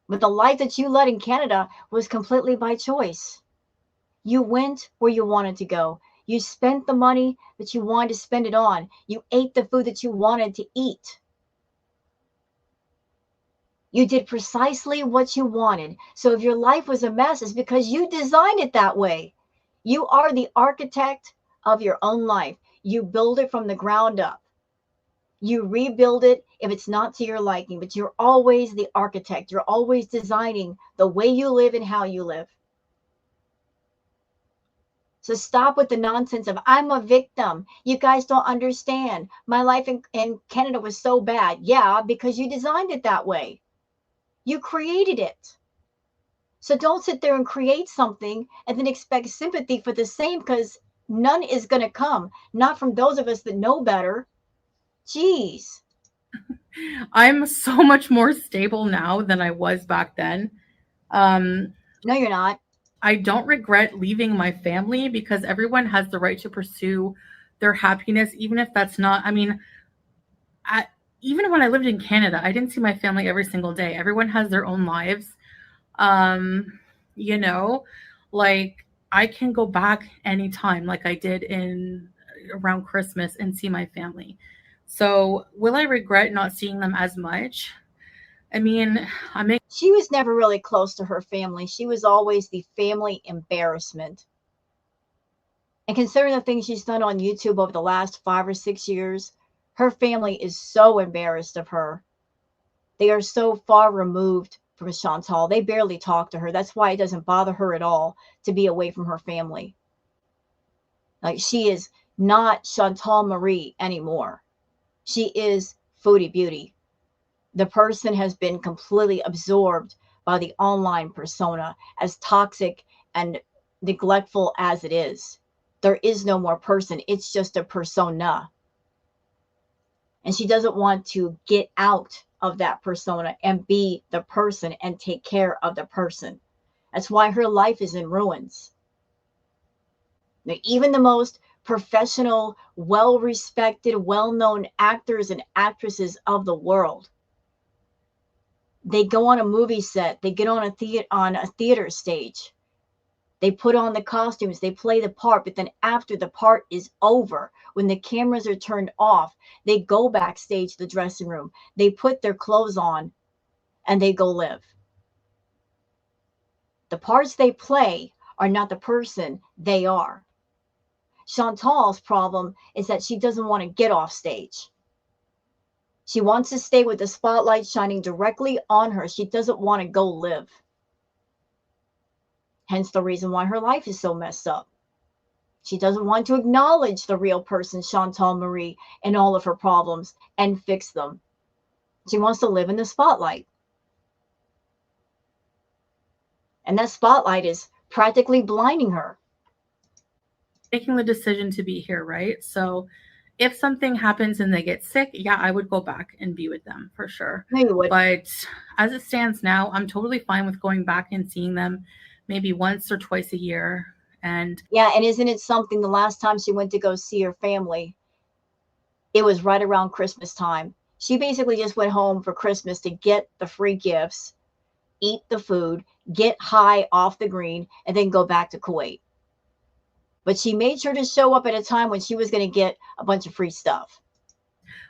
But the life that you led in Canada was completely by choice. You went where you wanted to go. You spent the money that you wanted to spend it on. You ate the food that you wanted to eat. You did precisely what you wanted. So if your life was a mess, it's because you designed it that way. You are the architect of your own life. You build it from the ground up. You rebuild it if it's not to your liking, but you're always the architect. You're always designing the way you live and how you live. So stop with the nonsense of, I'm a victim. You guys don't understand. My life in Canada was so bad. Yeah, because you designed it that way. You created it. So don't sit there and create something and then expect sympathy for the same, because none is going to come. Not from those of us that know better. Jeez. I'm so much more stable now than I was back then. No, you're not. I don't regret leaving my family because everyone has the right to pursue their happiness, even if that's not, I mean, even when I lived in Canada, I didn't see my family every single day. Everyone has their own lives. You know, like I can go back anytime, like I did in around Christmas, and see my family. So will I regret not seeing them as much? I mean, She was never really close to her family. She was always the family embarrassment. And considering the things she's done on YouTube over the last 5 or 6 years, her family is so embarrassed of her. They are so far removed from Shantel. They barely talk to her. That's why it doesn't bother her at all to be away from her family. Like, she is not Shantel Marie anymore. She is Foodie Beauty. The person has been completely absorbed by the online persona, as toxic and neglectful as it is. There is no more person. It's just a persona. And she doesn't want to get out of that persona and be the person and take care of the person. That's why her life is in ruins. Now, even the most professional, well-respected, well-known actors and actresses of the world, they go on a movie set, they get on a theater stage, they put on the costumes, they play the part, but then after the part is over, when the cameras are turned off, they go backstage to the dressing room, they put their clothes on, and they go live. The parts they play are not the person they are. Chantal's problem is that she doesn't want to get off stage. She wants to stay with the spotlight shining directly on her. She doesn't want to go live. Hence the reason why her life is so messed up. She doesn't want to acknowledge the real person, Shantel Marie, and all of her problems and fix them. She wants to live in the spotlight. And that spotlight is practically blinding her. Making the decision to be here, right? So if something happens and they get sick, yeah, I would go back and be with them for sure. No, you would. But as it stands now, I'm totally fine with going back and seeing them maybe once or twice a year. And yeah, and isn't it something, the last time she went to go see her family, it was right around Christmas time. She basically just went home for Christmas to get the free gifts, eat the food, get high off the green, and then go back to Kuwait. But she made sure to show up at a time when she was going to get a bunch of free stuff.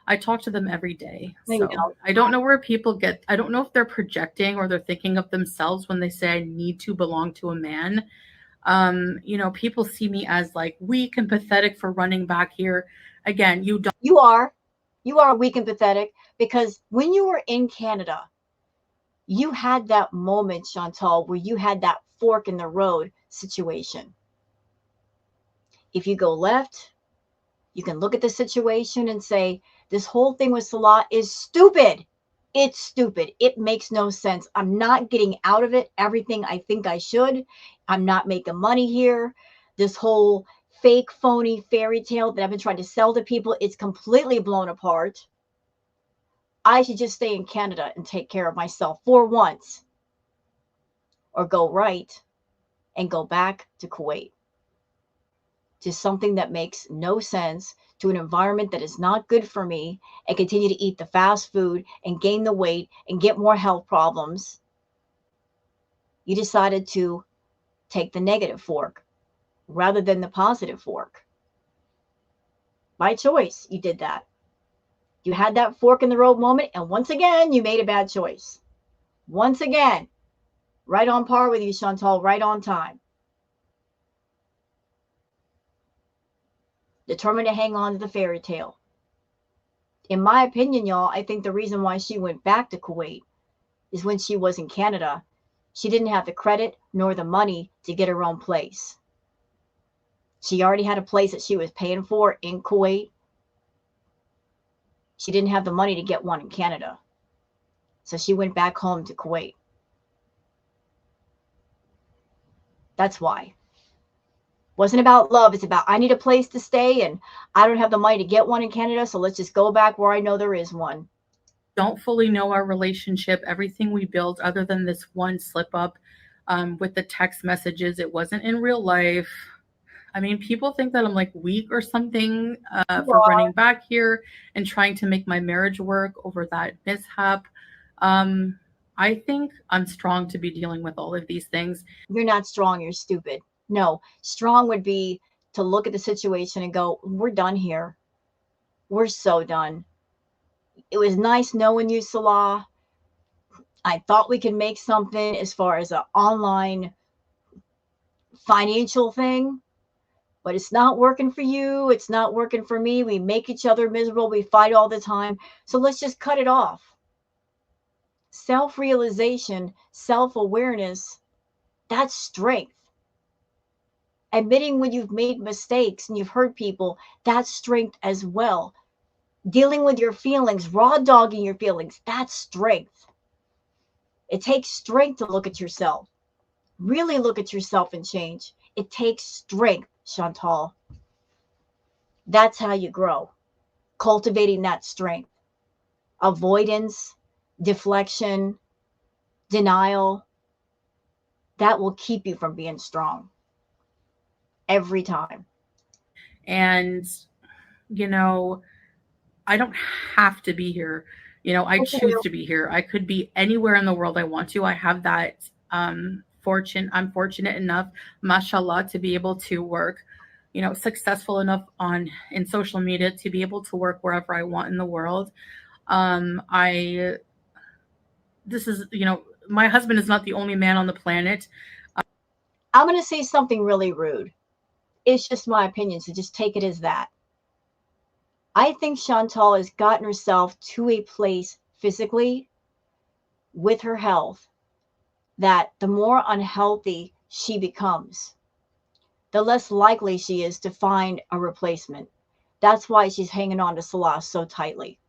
I talk to them every day. No, So I don't know where people get, I don't know if they're projecting or they're thinking of themselves when they say I need to belong to a man. You know, people see me as like weak and pathetic for running back here. Again, you don't. You are weak and pathetic, because when you were in Canada, you had that moment, Shantel, where you had that fork in the road situation. If you go left, you can look at the situation and say, this whole thing with Salah is stupid. It's stupid. It makes no sense. I'm not getting out of it everything I think I should. I'm not making money here. This whole fake, phony fairy tale that I've been trying to sell to people, it's completely blown apart. I should just stay in Canada and take care of myself for once. Or go right and go back to Kuwait. To something that makes no sense, to an environment that is not good for me, and continue to eat the fast food and gain the weight and get more health problems. You decided to take the negative fork rather than the positive fork. By choice, you did that. You had that fork in the road moment, and once again, you made a bad choice. Once again, right on par with you, Shantel, right on time. determined to hang on to the fairy tale. In my opinion, y'all, I think the reason why she went back to Kuwait is when she was in Canada, she didn't have the credit nor the money to get her own place. She already had a place that she was paying for in Kuwait. She didn't have the money to get one in Canada. So she went back home to Kuwait. That's why. Wasn't about love. It's about, I need a place to stay and I don't have the money to get one in Canada. So let's just go back where I know there is one. Don't fully know our relationship, everything we built, other than this one slip up with the text messages. It wasn't in real life. I mean, people think that I'm like weak or something for running back here and trying to make my marriage work over that mishap. I think I'm strong to be dealing with all of these things. You're not strong. You're stupid. No, strong would be to look at the situation and go, we're done here. We're so done. It was nice knowing you, Salah. I thought we could make something as far as an online financial thing, but it's not working for you. It's not working for me. We make each other miserable. We fight all the time. So let's just cut it off. Self-realization, self-awareness, that's strength. Admitting when you've made mistakes and you've hurt people, that's strength as well. Dealing with your feelings, raw dogging your feelings, that's strength. It takes strength to look at yourself. Really look at yourself and change. It takes strength, Shantel. That's how you grow. Cultivating that strength. Avoidance, deflection, denial, that will keep you from being strong. Every time. And, you know, I don't have to be here. You know, I choose to be here. I could be anywhere in the world I want to. I have that fortune. I'm fortunate enough, mashallah, to be able to work, you know, successful enough in social media to be able to work wherever I want in the world. This is, you know, my husband is not the only man on the planet. I'm going to say something really rude. It's just my opinion, so just take it as that. I think Shantel has gotten herself to a place physically with her health that the more unhealthy she becomes, the less likely she is to find a replacement. That's why she's hanging on to Salah so tightly.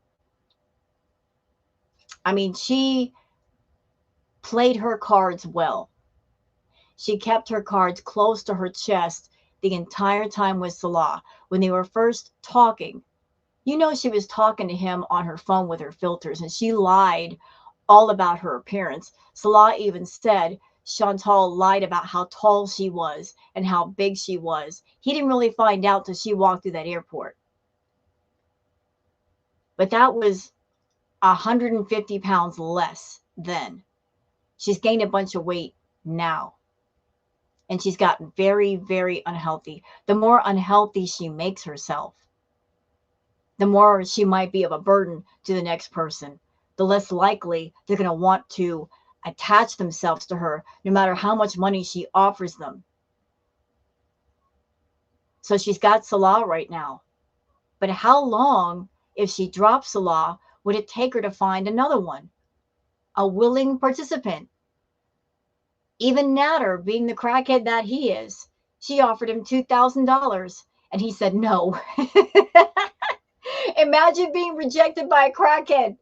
I mean, she played her cards well. She kept her cards close to her chest the entire time with Salah. When they were first talking, you know, she was talking to him on her phone with her filters, and she lied all about her appearance. Salah even said Shantel lied about how tall she was and how big she was. He didn't really find out till she walked through that airport. But that was 150 pounds less then. She's gained a bunch of weight now. And she's gotten very, very unhealthy. The more unhealthy she makes herself, the more she might be of a burden to the next person. The less likely they're going to want to attach themselves to her, no matter how much money she offers them. So she's got Salah right now. But how long, if she drops Salah, would it take her to find another one? A willing participant. Even Nader, being the crackhead that he is, she offered him $2,000 and he said no. Imagine being rejected by a crackhead,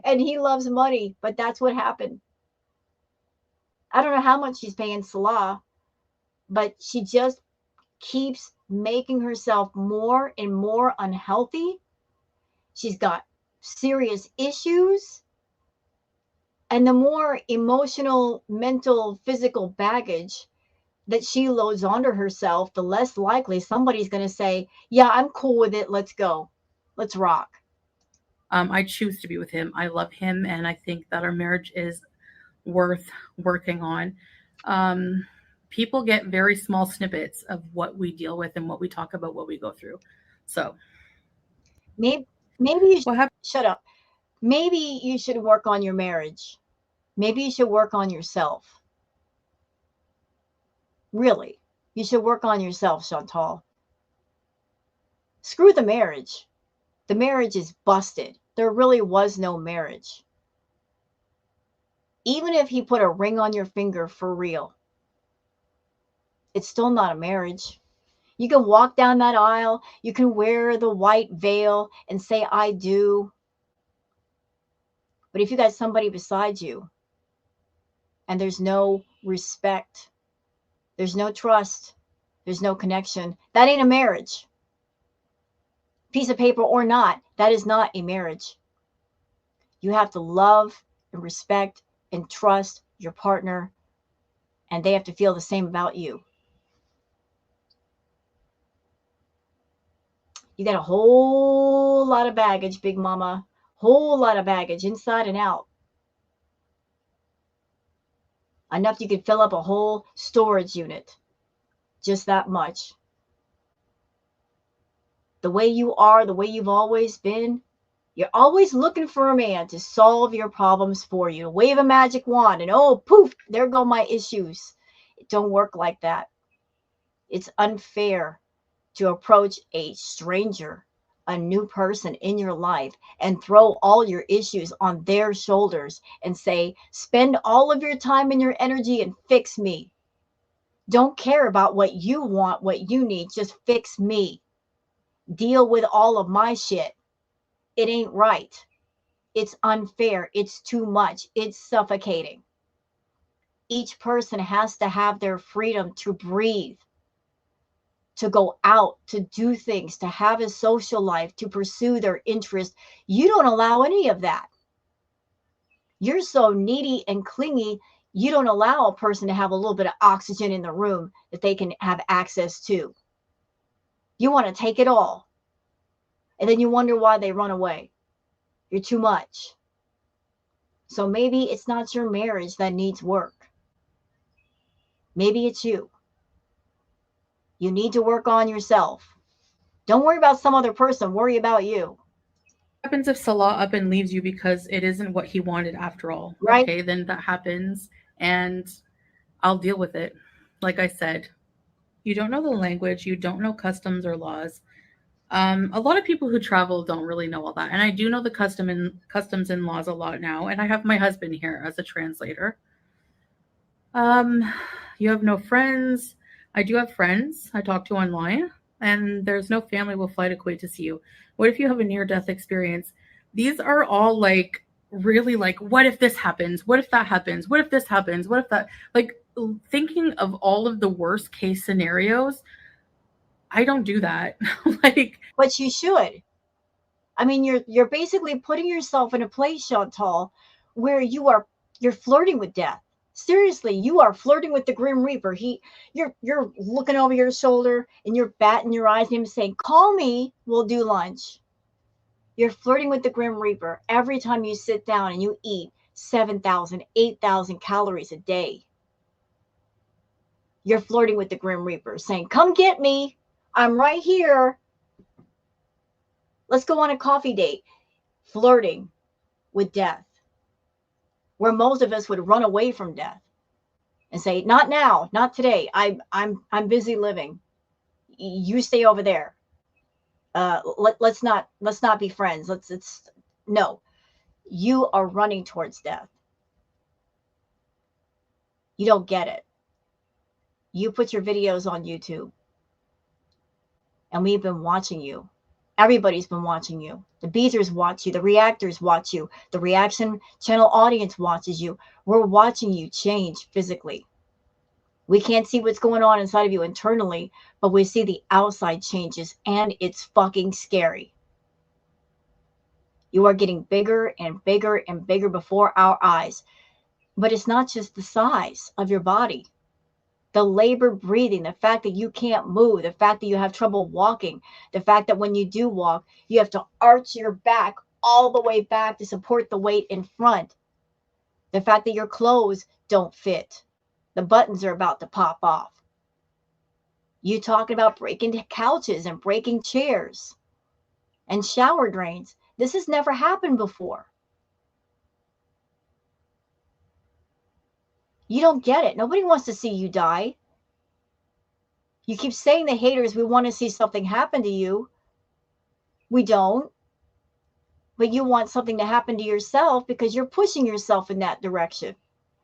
and he loves money, but that's what happened. I don't know how much she's paying Salah, but she just keeps making herself more and more unhealthy. She's got serious issues. And the more emotional, mental, physical baggage that she loads onto herself, the less likely somebody's going to say, yeah, I'm cool with it. Let's go. Let's rock. I choose to be with him. I love him. And I think that our marriage is worth working on. People get very small snippets of what we deal with and what we talk about, what we go through. So maybe you should, shut up. Maybe you should work on your marriage. Maybe you should work on yourself. Really, you should work on yourself, Shantel. Screw the marriage. The marriage is busted. There really was no marriage. Even if he put a ring on your finger for real, it's still not a marriage. You can walk down that aisle. You can wear the white veil and say, I do. But if you got somebody beside you and there's no respect, there's no trust, there's no connection, that ain't a marriage. Piece of paper or not, that is not a marriage. You have to love and respect and trust your partner, and they have to feel the same about you. You got a whole lot of baggage, big mama. Whole lot of baggage inside and out. Enough you could fill up a whole storage unit. Just that much. The way you are, the way you've always been, you're always looking for a man to solve your problems for you. Wave a magic wand and oh, poof, there go my issues. It don't work like that. It's unfair to approach a stranger, a new person in your life, and throw all your issues on their shoulders and say, spend all of your time and your energy and fix me. Don't care about what you want, what you need. Just fix me. Deal with all of my shit. It ain't right. It's unfair. It's too much. It's suffocating. Each person has to have their freedom to breathe, to go out, to do things, to have a social life, to pursue their interests. You don't allow any of that. You're so needy and clingy, you don't allow a person to have a little bit of oxygen in the room that they can have access to. You want to take it all. And then you wonder why they run away. You're too much. So maybe it's not your marriage that needs work. Maybe it's you. You need to work on yourself. Don't worry about some other person. Worry about you. What happens if Salah up and leaves you because it isn't what he wanted after all? Right? Okay, then that happens and I'll deal with it. Like I said, you don't know the language, you don't know customs or laws. A lot of people who travel don't really know all that. And I do know the customs and laws a lot now. And I have my husband here as a translator. You have no friends. I do have friends I talk to online, and there's no family will fly to Kuwait to see you. What if you have a near-death experience? These are all like really like, what if this happens? What if that happens? What if this happens? What if that? Like thinking of all of the worst case scenarios. I don't do that. Like, but you should. I mean, you're basically putting yourself in a place, Shantel, where you're flirting with death. Seriously, you are flirting with the Grim Reaper. You're looking over your shoulder and you're batting your eyes at him saying, call me, we'll do lunch. You're flirting with the Grim Reaper every time you sit down and you eat 7,000, 8,000 calories a day. You're flirting with the Grim Reaper saying, come get me. I'm right here. Let's go on a coffee date. Flirting with death. Where most of us would run away from death and say, not now, not today. I'm busy living. You stay over there. Let's not be friends. No. You are running towards death. You don't get it. You put your videos on YouTube. And we've been watching you. Everybody's been watching you. The Beezers watch you. The reactors watch you. The reaction channel audience watches you. We're watching you change physically. We can't see what's going on inside of you internally, but we see the outside changes, and it's fucking scary. You are getting bigger and bigger and bigger before our eyes. But it's not just the size of your body. The labor breathing, the fact that you can't move, the fact that you have trouble walking, the fact that when you do walk, you have to arch your back all the way back to support the weight in front. The fact that your clothes don't fit. The buttons are about to pop off. You talking about breaking couches and breaking chairs and shower drains. This has never happened before. You don't get it. Nobody wants to see you die. You keep saying the haters, we want to see something happen to you. We don't. But you want something to happen to yourself because you're pushing yourself in that direction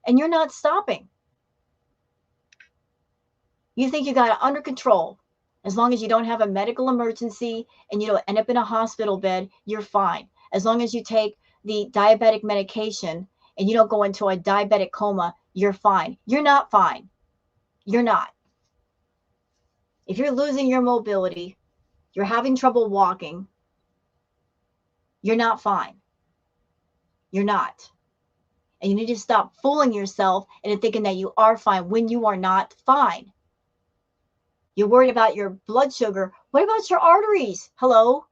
and you're not stopping. You think you got it under control. As long as you don't have a medical emergency and you don't end up in a hospital bed, you're fine. As long as you take the diabetic medication and you don't go into a diabetic coma, you're fine. You're not fine. You're not. If you're losing your mobility, you're having trouble walking, you're not fine. You're not. And you need to stop fooling yourself into thinking that you are fine when you are not fine. You're worried about your blood sugar. What about your arteries? Hello?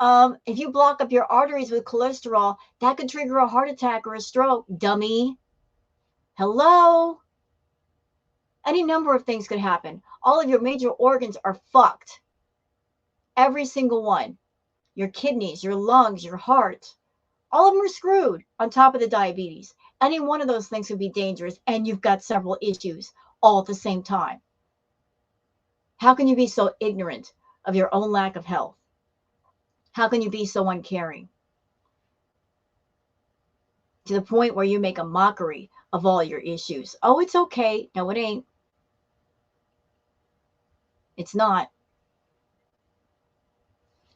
If you block up your arteries with cholesterol, that could trigger a heart attack or a stroke, dummy. Hello? Any number of things could happen. All of your major organs are fucked. Every single one. Your kidneys, your lungs, your heart. All of them are screwed on top of the diabetes. Any one of those things could be dangerous, and you've got several issues all at the same time. How can you be so ignorant of your own lack of health? How can you be so uncaring? To the point where you make a mockery of all your issues. Oh, it's okay. No, it ain't. It's not.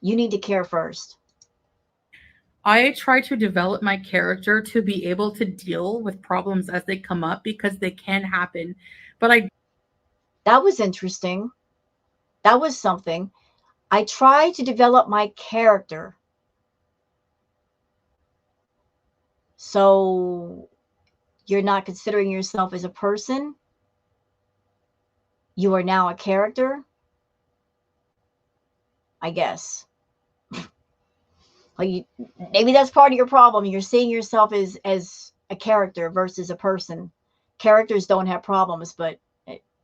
You need to care first. I try to develop my character to be able to deal with problems as they come up because they can happen. But that was interesting. That was something. I try to develop my character. So you're not considering yourself as a person. You are now a character. I guess. Well, maybe that's part of your problem. You're seeing yourself as a character versus a person. Characters don't have problems, but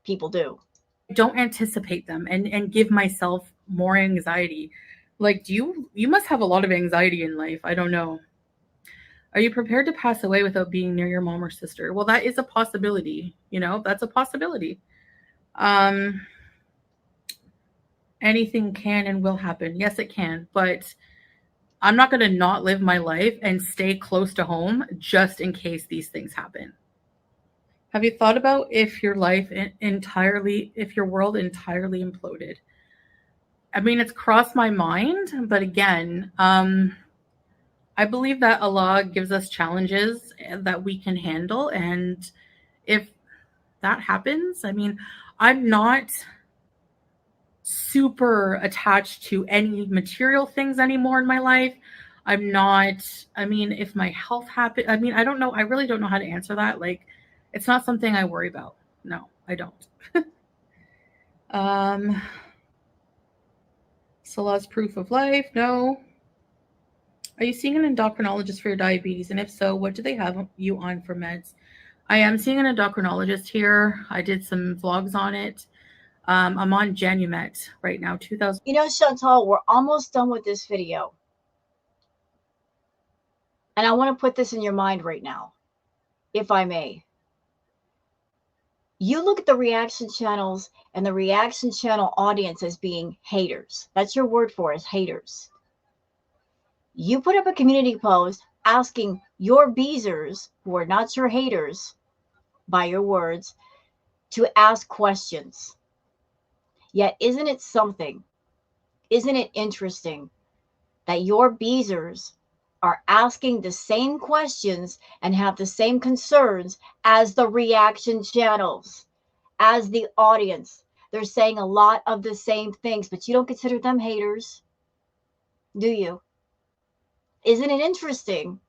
people do. I don't anticipate them and give myself more anxiety. Like, you must have a lot of anxiety in life. I don't know. Are you prepared to pass away without being near your mom or sister? Well, that is a possibility. You know, that's a possibility. Anything can and will happen. Yes, it can. But I'm not going to not live my life and stay close to home just in case these things happen. Have you thought about if your life entirely, if your world entirely imploded? I mean, it's crossed my mind, but again, I believe that Allah gives us challenges that we can handle. And if that happens, I mean, I'm not super attached to any material things anymore in my life. I'm not, I mean, if my health happens, I mean, I don't know. I really don't know how to answer that. Like, it's not something I worry about. No, I don't. Salah's proof of life. No. Are you seeing an endocrinologist for your diabetes? And if so, what do they have you on for meds? I am seeing an endocrinologist here. I did some vlogs on it. I'm on Janumet right now, 2000. You know, Shantel, we're almost done with this video. And I want to put this in your mind right now, if I may. You look at the reaction channels and the reaction channel audience as being haters. That's your word for it, haters. You put up a community post asking your beezers, who are not your haters, by your words, to ask questions. Yet, isn't it something? Isn't it interesting that your beezers are asking the same questions and have the same concerns as the reaction channels, as the audience? They're saying a lot of the same things, but you don't consider them haters, do you? Isn't it interesting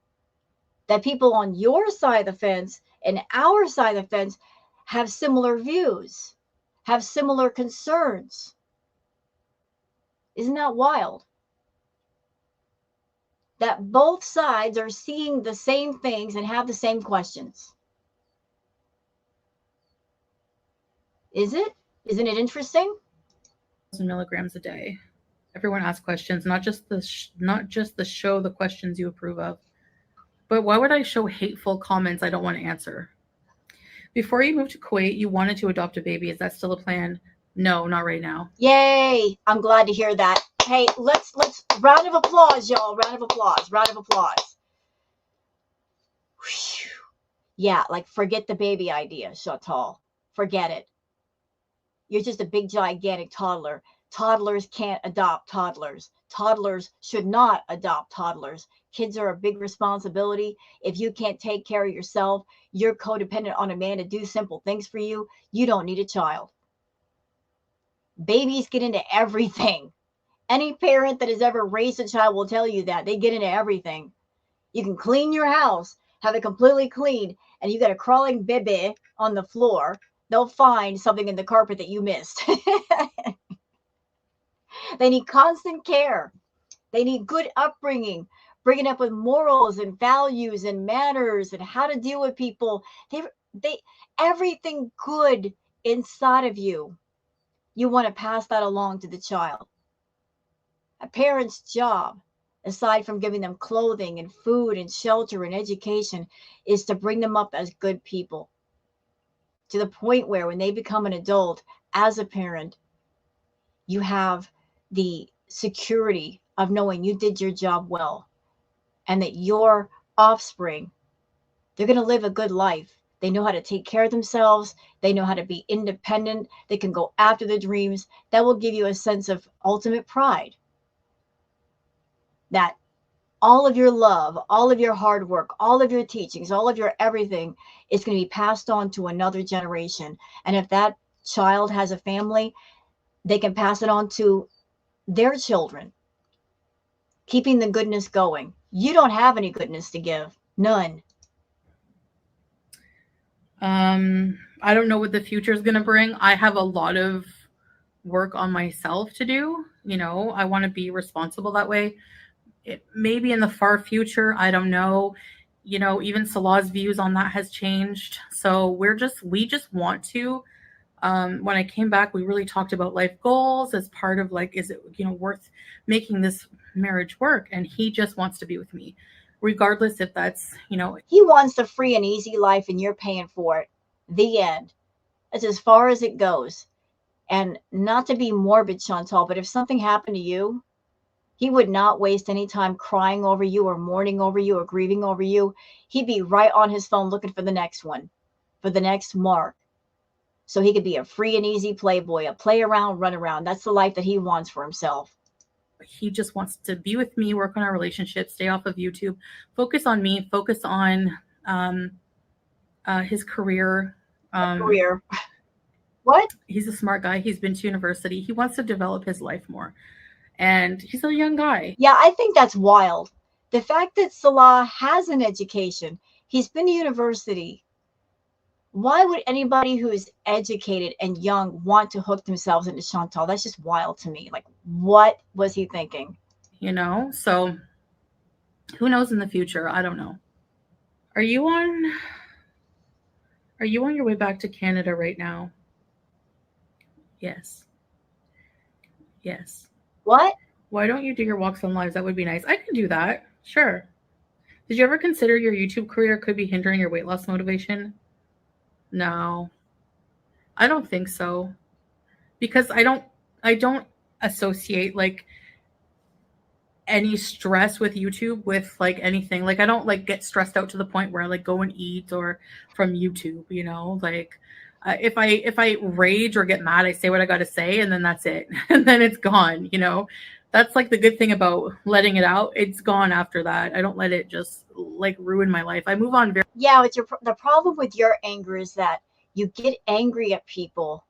that people on your side of the fence and our side of the fence have similar views, have similar concerns? Isn't that wild? That both sides are seeing the same things and have the same questions. Is it? Isn't it interesting? Milligrams a day. Everyone asks questions, not just the show the questions you approve of. But why would I show hateful comments I don't want to answer? Before you moved to Kuwait, you wanted to adopt a baby. Is that still a plan? No, not right now. Yay! I'm glad to hear that. Hey, let's Round of applause, y'all. Round of applause. Round of applause. Whew. Yeah, like forget the baby idea, Shantel. Forget it. You're just a big, gigantic toddler. Toddlers can't adopt toddlers. Toddlers should not adopt toddlers. Kids are a big responsibility. If you can't take care of yourself, you're codependent on a man to do simple things for you. You don't need a child. Babies get into everything. Any parent that has ever raised a child will tell you that. They get into everything. You can clean your house, have it completely clean, and you got a crawling baby on the floor. They'll find something in the carpet that you missed. They need constant care. They need good upbringing, bringing up with morals and values and manners and how to deal with people. They everything good inside of you. You want to pass that along to the child. A parent's job, aside from giving them clothing and food and shelter and education, is to bring them up as good people. To the point where when they become an adult, as a parent, you have the security of knowing you did your job well and that your offspring, they're going to live a good life. They know how to take care of themselves. They know how to be independent. They can go after their dreams. That will give you a sense of ultimate pride. That all of your love, all of your hard work, all of your teachings, all of your everything is going to be passed on to another generation. And if that child has a family, they can pass it on to their children, keeping the goodness going. You don't have any goodness to give. None. I don't know what the future is going to bring. I have a lot of work on myself to do. You know, I want to be responsible that way. It maybe in the far future, I don't know. You know, even Salah's views on that has changed. So we just want to. When I came back, we really talked about life goals as part of like, is it, you know, worth making this marriage work? And he just wants to be with me, regardless if that's, you know, he wants the free and easy life and you're paying for it. The end. That's as far as it goes. And not to be morbid, Shantel, but if something happened to you, he would not waste any time crying over you or mourning over you or grieving over you. He'd be right on his phone looking for the next one, for the next mark. So he could be a free and easy playboy, a play around, run around. That's the life that he wants for himself. He just wants to be with me, work on our relationship, stay off of YouTube, focus on me, focus on his career. Career. What? He's a smart guy. He's been to university. He wants to develop his life more. And he's a young guy. Yeah, I think that's wild. The fact that Salah has an education, he's been to university. Why would anybody who is educated and young want to hook themselves into Shantel? That's just wild to me. Like, what was he thinking? You know, so who knows in the future? I don't know. Are you on your way back to Canada right now? Yes. Yes. What? Why don't you do your walks on lives? That would be nice. I can do that. Sure. Did you ever consider your YouTube career could be hindering your weight loss motivation? No. I don't think so. Because I don't associate like any stress with YouTube with like anything. Like I don't like get stressed out to the point where I like go and eat or from YouTube, you know, like if I rage or get mad, I say what I got to say and then that's it. And then it's gone, you know. That's like the good thing about letting it out. It's gone after that. I don't let it just like ruin my life. I move on very. Yeah, it's the problem with your anger is that you get angry at people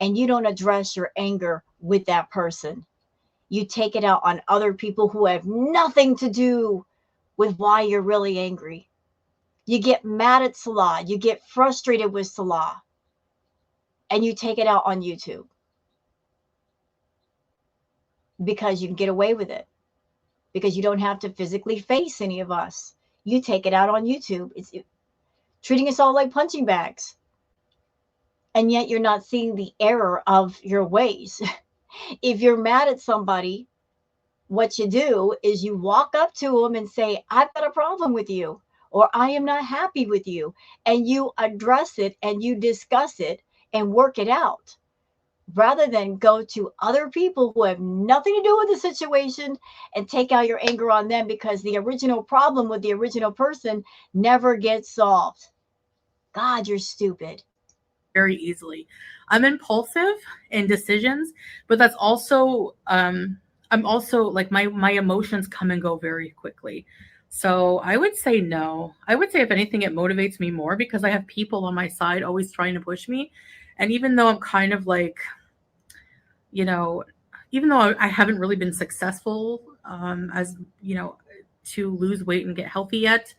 and you don't address your anger with that person. You take it out on other people who have nothing to do with why you're really angry. You get mad at Salah. You get frustrated with Salah. And you take it out on YouTube. Because you can get away with it. Because you don't have to physically face any of us. You take it out on YouTube. It's treating us all like punching bags. And yet you're not seeing the error of your ways. If you're mad at somebody, what you do is you walk up to them and say, I've got a problem with you, or I am not happy with you. And you address it and you discuss it and work it out. rather than go to other people who have nothing to do with the situation and take out your anger on them, because the original problem with the original person never gets solved. God, you're stupid. Very easily. I'm impulsive in decisions, but that's also I'm also like my emotions come and go very quickly. So I would say no. I would say if anything it motivates me more because I have people on my side always trying to push me. And even though I'm kind of like, you know, even though I haven't really been successful as, you know, to lose weight and get healthy yet,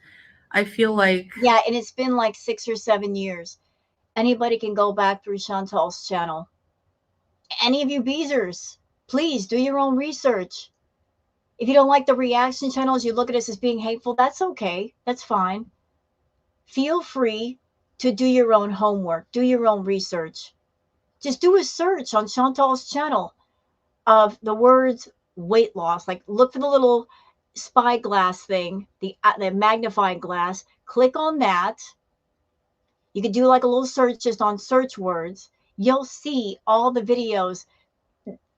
I feel like Yeah, and it's been like 6 or 7 years. Anybody can go back through Chantel's channel. Any of you beezers, please do your own research. If you don't like the reaction channels, you look at us as being hateful, that's okay. That's fine. Feel free to do your own homework, do your own research. Just do a search on Chantal's channel of the words weight loss. Like, look for the little spyglass thing, the magnifying glass. Click on that. You could do like a little search just on search words. You'll see all the videos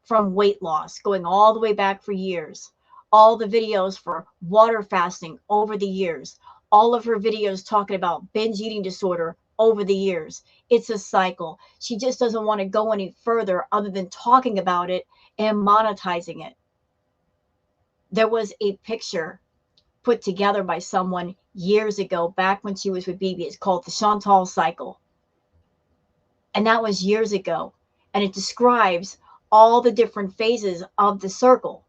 from weight loss going all the way back for years. All the videos for water fasting over the years. All of her videos talking about binge eating disorder over the years. It's a cycle. She just doesn't want to go any further other than talking about it and monetizing it. There was a picture put together by someone years ago, back when she was with BB. It's called the Chantal Cycle. And that was years ago. And it describes all the different phases of the circle.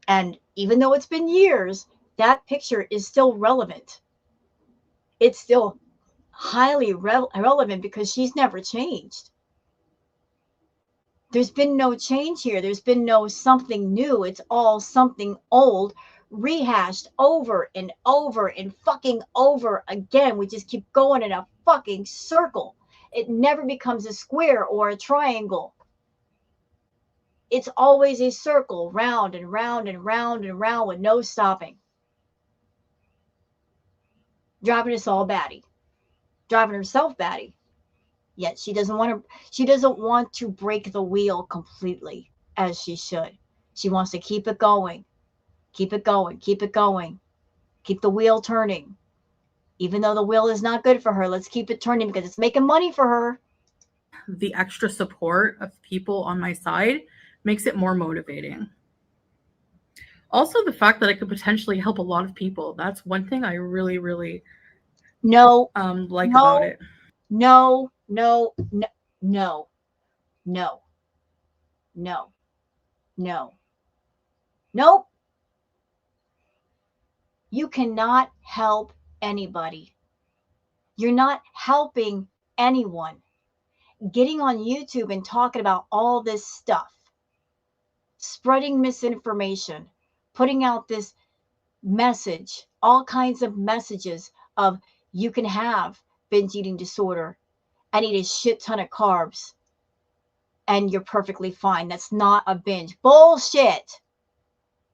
And even though it's been years, that picture is still relevant. It's still highly relevant because she's never changed. There's been no change here. There's been no something new. It's all something old, rehashed over and over and fucking over again. We just keep going in a fucking circle. It never becomes a square or a triangle. It's always a circle, round and round and round and round with no stopping. Driving us all batty. Driving herself batty. Yet she doesn't want to break the wheel completely, as she should. She wants to keep it going. Keep it going. Keep it going. Keep the wheel turning. Even though the wheel is not good for her, let's keep it turning because it's making money for her. The extra support of people on my side makes it more motivating. Also, the fact that I could potentially help a lot of people. That's one thing I really, really like about it. No. Nope. You cannot help anybody. You're not helping anyone. Getting on YouTube and talking about all this stuff, spreading misinformation, putting out this message, all kinds of messages of you can have binge eating disorder and eat a shit ton of carbs and you're perfectly fine. That's not a binge. Bullshit.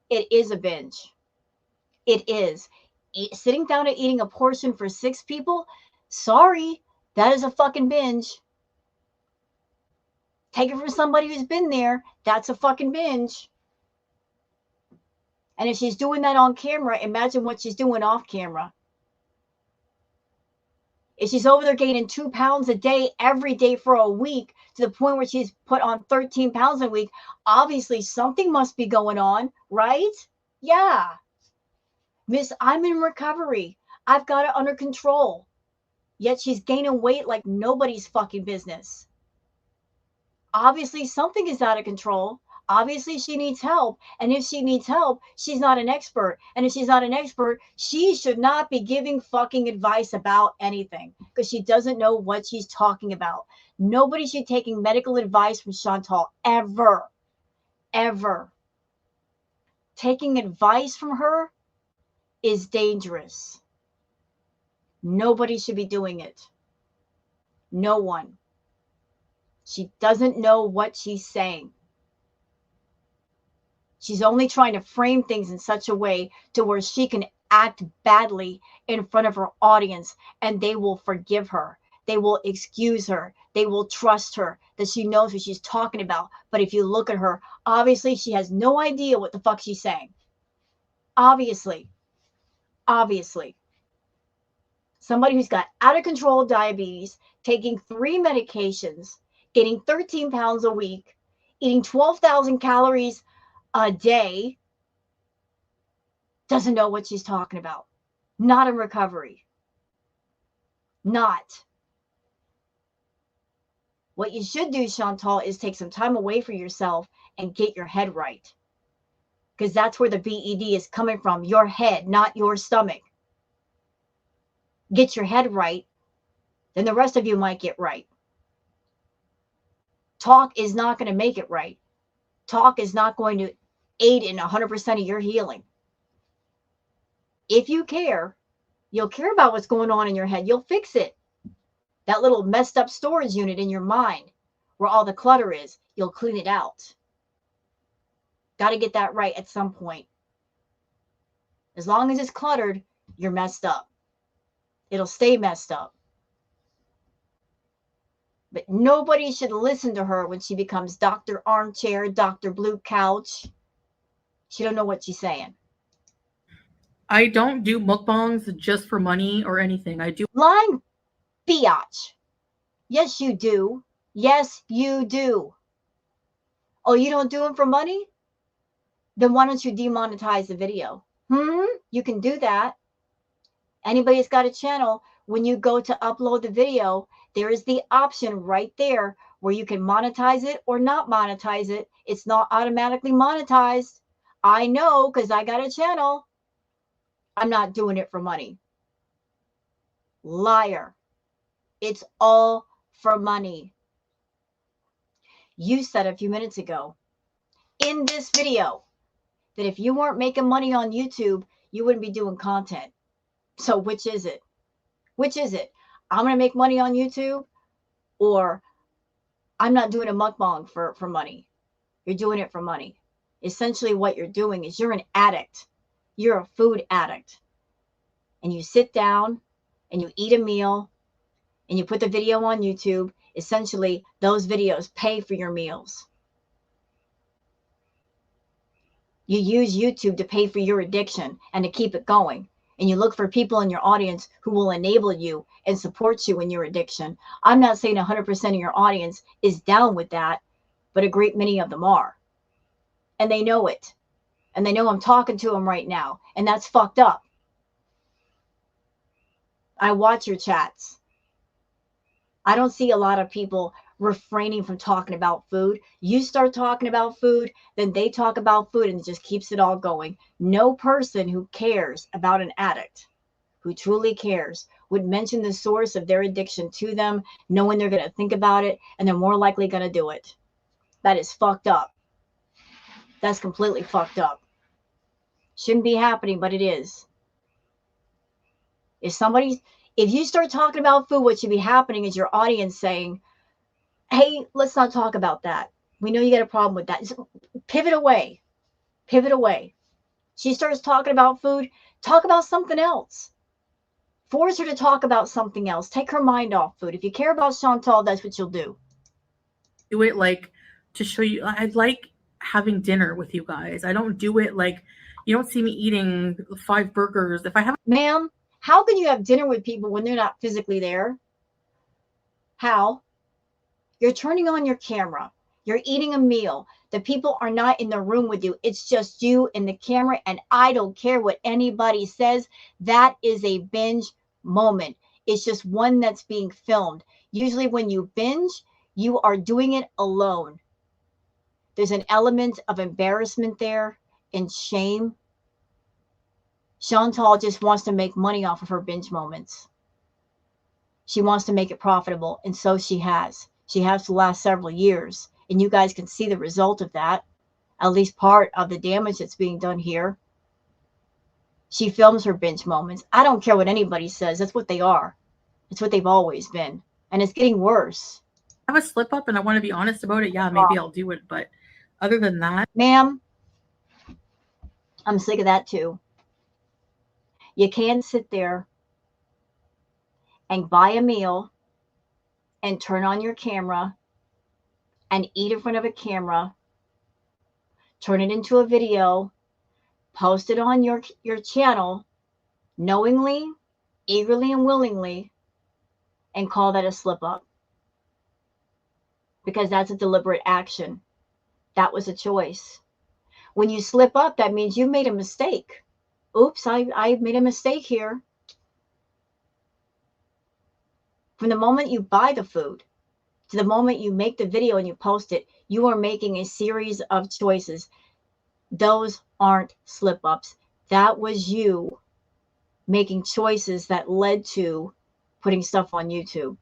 It is a binge. It is. Sitting down and eating a portion for 6 people, sorry, that is a fucking binge. Take it from somebody who's been there. That's a fucking binge. And if she's doing that on camera, imagine what she's doing off camera. If she's over there gaining 2 pounds a day, every day for a week, to the point where she's put on 13 pounds a week, obviously something must be going on, right? Yeah. Miss, I'm in recovery. I've got it under control. Yet she's gaining weight like nobody's fucking business. Obviously, something is out of control. Obviously, she needs help. And if she needs help, she's not an expert. And if she's not an expert, she should not be giving fucking advice about anything because she doesn't know what she's talking about. Nobody should be taking medical advice from Chantal ever. Ever. Taking advice from her is dangerous. Nobody should be doing it. No one. She doesn't know what she's saying. She's only trying to frame things in such a way to where she can act badly in front of her audience and they will forgive her. they will excuse her. They will trust her that she knows what she's talking about. But if you look at her, obviously she has no idea what the fuck she's saying. Obviously. Somebody who's got out of control diabetes, taking 3 medications, getting 13 pounds a week, eating 12,000 calories a day, doesn't know what she's talking about. Not in recovery. Not. What you should do, Shantel, is take some time away for yourself and get your head right. Because that's where the BED is coming from, your head, not your stomach. Get your head right, then the rest of you might get right. Talk is not going to make it right. Talk is not going to aid in 100% of your healing. If you care, you'll care about what's going on in your head. You'll fix it. That little messed up storage unit in your mind where all the clutter is, you'll clean it out. Got to get that right at some point. As long as it's cluttered, you're messed up. It'll stay messed up. But nobody should listen to her when she becomes Dr. Armchair, Dr. Blue Couch. She don't know what she's saying. I don't do mukbangs just for money or anything. I do. Lying biatch. Yes, you do. Yes, you do. Oh, you don't do them for money? Then why don't you demonetize the video? You can do that. Anybody that's got a channel, when you go to upload the video, there is the option right there where you can monetize it or not monetize it. It's not automatically monetized. I know because I got a channel. I'm not doing it for money. Liar. It's all for money. You said a few minutes ago in this video that if you weren't making money on YouTube, you wouldn't be doing content. So which is it? Which is it? I'm going to make money on YouTube, or I'm not doing a mukbang for money. You're doing it for money. Essentially what you're doing is you're an addict. You're a food addict. And you sit down and you eat a meal and you put the video on YouTube. Essentially, those videos pay for your meals. You use YouTube to pay for your addiction and to keep it going. And you look for people in your audience who will enable you and support you in your addiction. I'm not saying 100% of your audience is down with that, but a great many of them are. And they know it. And they know I'm talking to them right now. And that's fucked up. I watch your chats. I don't see a lot of people refraining from talking about food. You start talking about food, then they talk about food, and it just keeps it all going. No person who cares about an addict, who truly cares, would mention the source of their addiction to them, knowing they're going to think about it, and they're more likely going to do it. That is fucked up. That's completely fucked up. Shouldn't be happening, but it is. If you start talking about food, what should be happening is your audience saying, hey, let's not talk about that. We know you got a problem with that. Just pivot away. Pivot away. She starts talking about food. Talk about something else. Force her to talk about something else. Take her mind off food. If you care about Shantel, that's what you'll do. Do it like to show you. I like having dinner with you guys. I don't do it like you don't see me eating 5 burgers. If I have, ma'am, how can you have dinner with people when they're not physically there? How? You're turning on your camera. You're eating a meal. The people are not in the room with you. It's just you and the camera, and I don't care what anybody says. That is a binge moment. It's just one that's being filmed. Usually when you binge, you are doing it alone. There's an element of embarrassment there and shame. Shantel just wants to make money off of her binge moments. She wants to make it profitable, and so she has. She has the last several years, and you guys can see the result of that, at least part of the damage that's being done here. She films her binge moments. I don't care what anybody says. That's what they are. It's what they've always been, and it's getting worse. I have a slip up and I want to be honest about it. Yeah, maybe I'll do it, but other than that, ma'am, I'm sick of that too. You can't sit there and buy a meal and turn on your camera and eat in front of a camera, turn it into a video, post it on your channel knowingly, eagerly, and willingly, and call that a slip up. Because that's a deliberate action. That was a choice. When you slip up, that means you made a mistake. Oops, I made a mistake here. From the moment you buy the food to the moment you make the video and you post it, you are making a series of choices. Those aren't slip ups. That was you making choices that led to putting stuff on YouTube.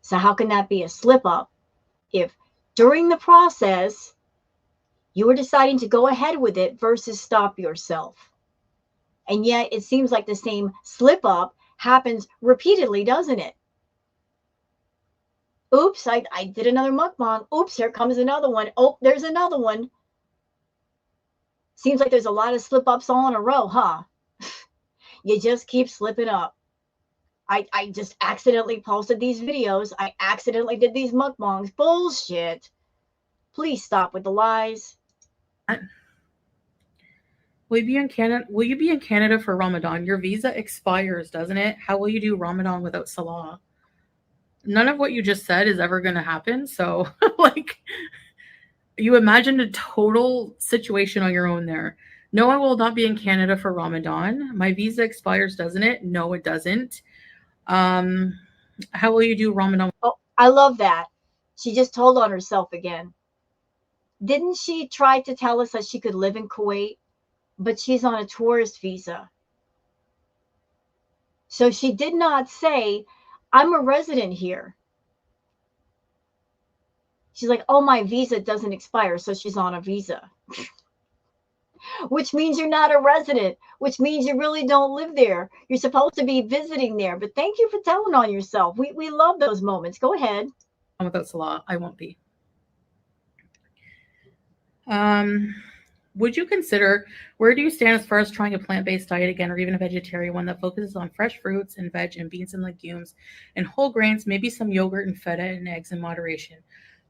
So how can that be a slip up if during the process you were deciding to go ahead with it versus stop yourself? And yet it seems like the same slip up happens repeatedly, doesn't it? Oops, I did another mukbang. Oops, here comes another one. Oh, there's another one. Seems like there's a lot of slip ups all in a row, huh? You just keep slipping up. I just accidentally posted these videos. I accidentally did these mukbangs. Bullshit. Please stop with the lies. Will you be in Canada for Ramadan? Your visa expires, doesn't it? How will you do Ramadan without Salah? None of what you just said is ever going to happen. So, like, you imagined a total situation on your own there. No, I will not be in Canada for Ramadan. My visa expires, doesn't it? No, it doesn't. How will you do Ramadan? Oh, I love that. She just told on herself again. Didn't she try to tell us that she could live in Kuwait, but she's on a tourist visa? So she did not say, I'm a resident here. She's like, oh, my visa doesn't expire, so she's on a visa. Which means you're not a resident, which means you really don't live there. You're supposed to be visiting there. But thank you for telling on yourself. We love those moments. Go ahead. Without Salah, I won't be. Would you consider, where do you stand as far as trying a plant-based diet again, or even a vegetarian one that focuses on fresh fruits and veg and beans and legumes and whole grains, maybe some yogurt and feta and eggs in moderation,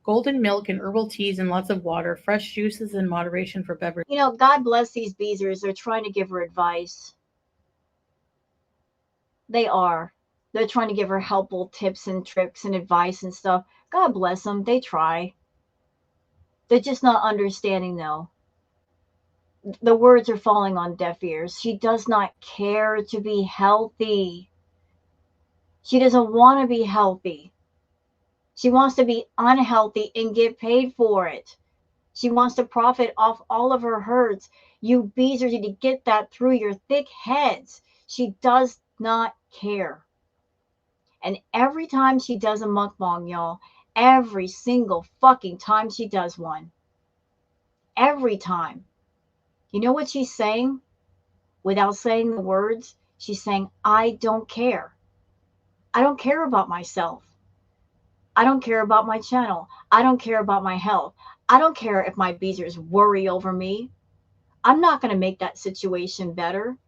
golden milk and herbal teas and lots of water, fresh juices in moderation for beverage? You know, God bless these beezers. They're trying to give her advice. They are. They're trying to give her helpful tips and tricks and advice and stuff. God bless them. They try. They're just not understanding, though. The words are falling on deaf ears. She does not care to be healthy. She doesn't want to be healthy. She wants to be unhealthy and get paid for it. She wants to profit off all of her herds. You beezers need to get that through your thick heads. She does not care. And every time she does a mukbang, y'all, every single fucking time she does one, every time, you know what she's saying? Without saying the words, she's saying, I don't care. I don't care about myself. I don't care about my channel. I don't care about my health. I don't care if my beezers worry over me. I'm not going to make that situation better.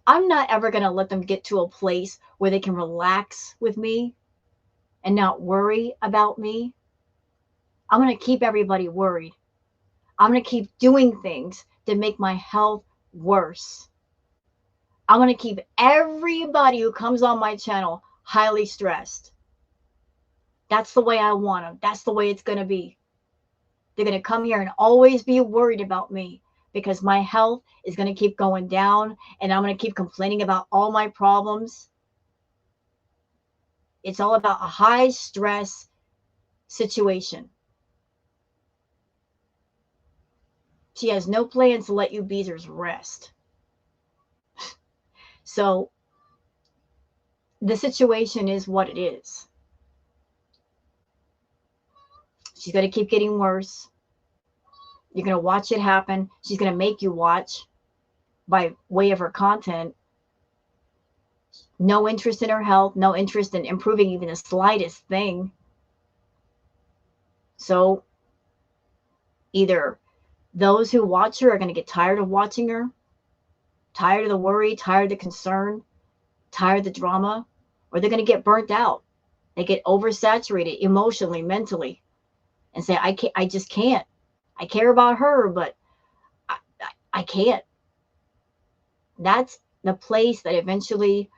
I'm not ever going to let them get to a place where they can relax with me and not worry about me. I'm going to keep everybody worried. I'm going to keep doing things that make my health worse. I'm going to keep everybody who comes on my channel highly stressed. That's the way I want them. That's the way it's going to be. They're going to come here and always be worried about me because my health is going to keep going down and I'm going to keep complaining about all my problems. It's all about a high stress situation. She has no plans to let you beezers rest. So the situation is what it is. She's going to keep getting worse. You're going to watch it happen. She's going to make you watch by way of her content. No interest in her health, no interest in improving even the slightest thing. So either those who watch her are going to get tired of watching her, tired of the worry, tired of the concern, tired of the drama, or they're going to get burnt out. They get oversaturated emotionally, mentally, and say, I just can't. I care about her, but I can't. That's the place that eventually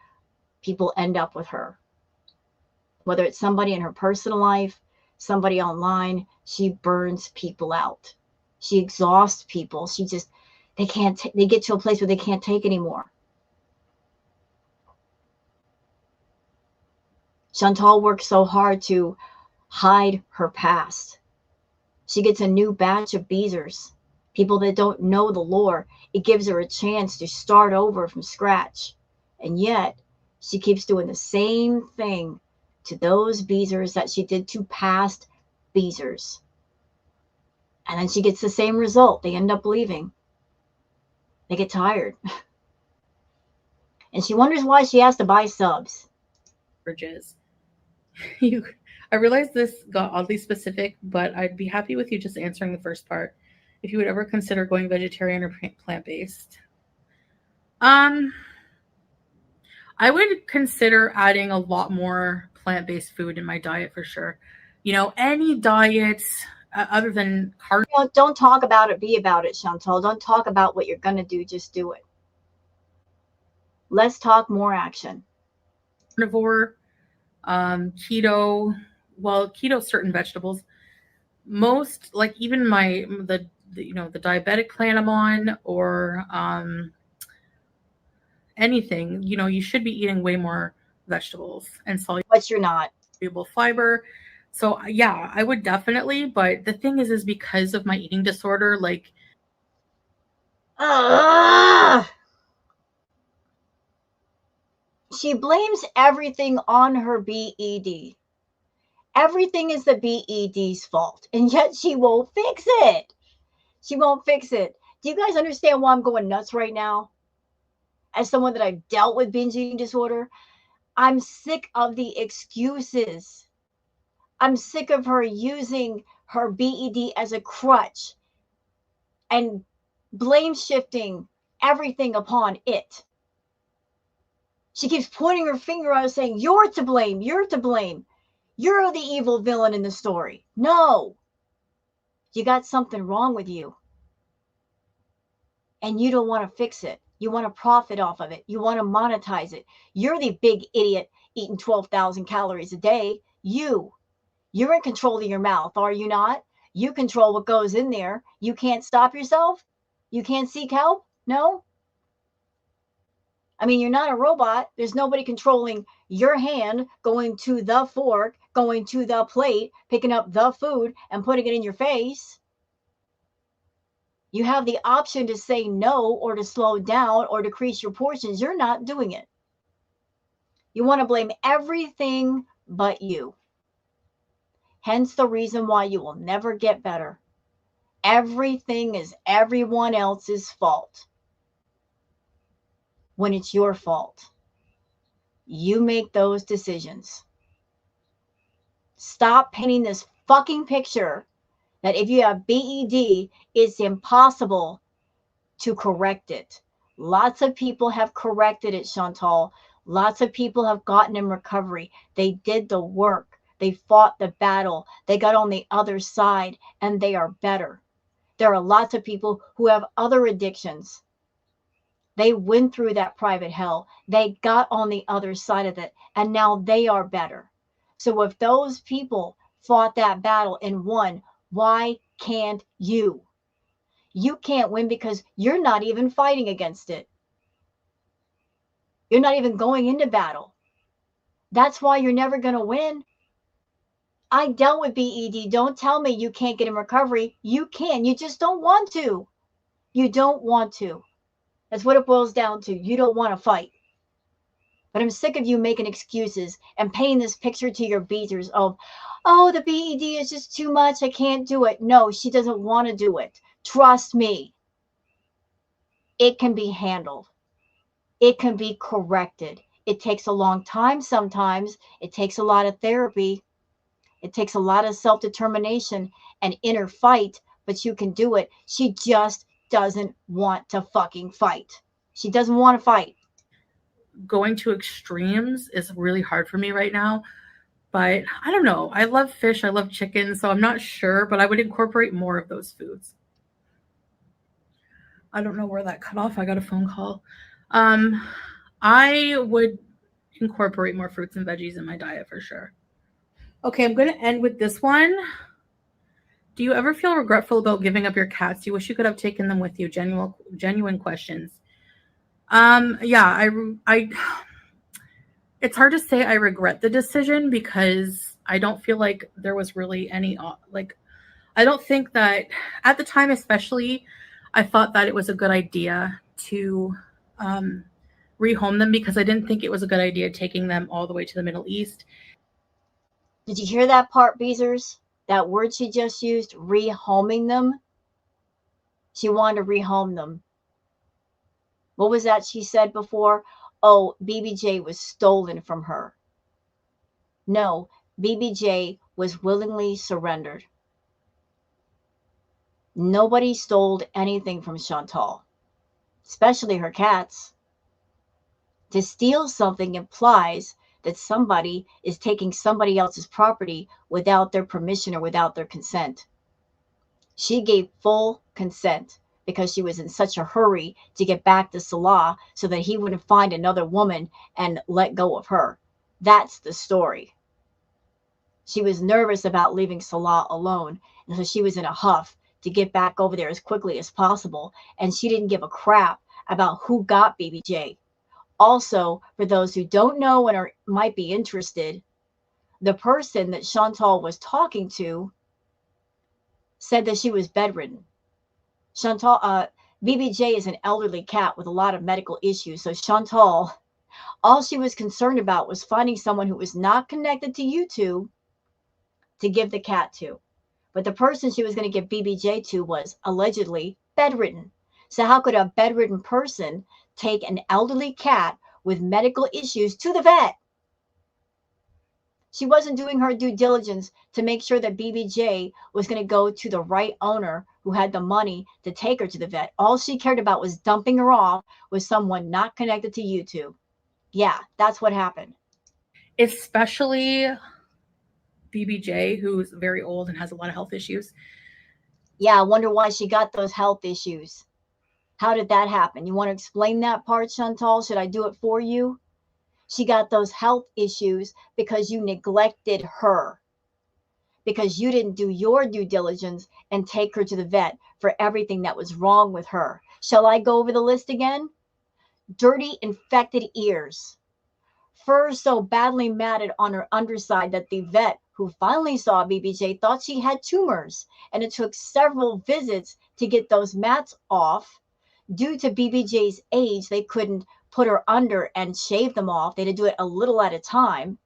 people end up with her. Whether it's somebody in her personal life, somebody online, she burns people out. She exhausts people. They can't, they get to a place where they can't take anymore. Chantal works so hard to hide her past. She gets a new batch of beezers, people that don't know the lore. It gives her a chance to start over from scratch. And yet, she keeps doing the same thing to those beezers that she did to past beezers. And then she gets the same result. They end up leaving. They get tired. And she wonders why she has to buy subs. Bridges. I realize this got oddly specific, but I'd be happy with you just answering the first part. If you would ever consider going vegetarian or plant-based. I would consider adding a lot more plant-based food in my diet for sure. You know, any diets other than carnivore. You know, don't talk about it, be about it, Chantal. Don't talk about what you're going to do, just do it. Let's talk more action. Carnivore, keto, well, keto certain vegetables. Most, like even the diabetic plan I'm on, or anything, you know, you should be eating way more vegetables and soluble. But you're not. Fiber. So yeah, I would definitely, but the thing is because of my eating disorder, like she blames everything on her BED. Everything is the BED's fault, and yet she won't fix it. She won't fix it. Do you guys understand why I'm going nuts right now? As someone that I've dealt with binge eating disorder, I'm sick of the excuses. I'm sick of her using her BED as a crutch and blame shifting everything upon it. She keeps pointing her finger out saying, you're to blame, you're to blame. You're the evil villain in the story. No, you got something wrong with you. And you don't want to fix it. You want to profit off of it. You want to monetize it. You're the big idiot eating 12,000 calories a day. You're in control of your mouth, are you not? You control what goes in there. You can't stop yourself? You can't seek help? No? I mean, you're not a robot. There's nobody controlling your hand going to the fork, going to the plate, picking up the food and putting it in your face. You have the option to say no or to slow down or decrease your portions. You're not doing it. You want to blame everything but you. Hence the reason why you will never get better. Everything is everyone else's fault when it's your fault. You make those decisions. Stop painting this fucking picture that if you have BED, it's impossible to correct it. Lots of people have corrected it, Chantal. Lots of people have gotten in recovery. They did the work. They fought the battle. They got on the other side and they are better. There are lots of people who have other addictions. They went through that private hell. They got on the other side of it and now they are better. So if those people fought that battle and won, why can't you? You can't win because you're not even fighting against it. You're not even going into battle. That's why you're never going to win. I dealt with BED. Don't tell me you can't get in recovery. You can. You just don't want to. You don't want to. That's what it boils down to. You don't want to fight. But I'm sick of you making excuses and painting this picture to your beaters of, oh, the BED is just too much. I can't do it. No, she doesn't want to do it. Trust me. It can be handled. It can be corrected. It takes a long time sometimes. It takes a lot of therapy. It takes a lot of self-determination and inner fight, but you can do it. She just doesn't want to fucking fight. She doesn't want to fight. Going to extremes is really hard for me right now. But I don't know. I love fish. I love chicken. So I'm not sure, but I would incorporate more of those foods. I don't know where that cut off. I got a phone call. I would incorporate more fruits and veggies in my diet for sure. Okay, I'm going to end with this one. Do you ever feel regretful about giving up your cats? You wish you could have taken them with you? Genuine questions. Yeah, I it's hard to say I regret the decision because I don't feel like there was really any like I don't think that at the time, especially, I thought that it was a good idea to rehome them because I didn't think it was a good idea taking them all the way to the Middle East. Did you hear that part, Beezers? That word she just used, rehoming them? She wanted to rehome them. What was that she said before? Oh, BBJ was stolen from her. No, BBJ was willingly surrendered. Nobody stole anything from Shantel, especially her cats. To steal something implies that somebody is taking somebody else's property without their permission or without their consent. She gave full consent because she was in such a hurry to get back to Salah so that he wouldn't find another woman and let go of her. That's the story. She was nervous about leaving Salah alone, and so she was in a huff to get back over there as quickly as possible, and she didn't give a crap about who got BBJ. Also, for those who don't know and might be interested, the person that Shantel was talking to said that she was bedridden. BBJ is an elderly cat with a lot of medical issues. So Shantel, all she was concerned about was finding someone who was not connected to YouTube to give the cat to. But the person she was going to give BBJ to was allegedly bedridden. So how could a bedridden person take an elderly cat with medical issues to the vet? She wasn't doing her due diligence to make sure that BBJ was going to go to the right owner who had the money to take her to the vet. All she cared about was dumping her off with someone not connected to YouTube. Yeah, that's what happened. Especially BBJ, who's very old and has a lot of health issues. Yeah, I wonder why she got those health issues. How did that happen? You want to explain that part, Shantel? Should I do it for you? She got those health issues because you neglected her, because you didn't do your due diligence and take her to the vet for everything that was wrong with her. Shall I go over the list again? Dirty, infected ears. Fur so badly matted on her underside that the vet who finally saw BBJ thought she had tumors, and it took several visits to get those mats off. Due to BBJ's age, they couldn't put her under and shave them off. They had to do it a little at a time.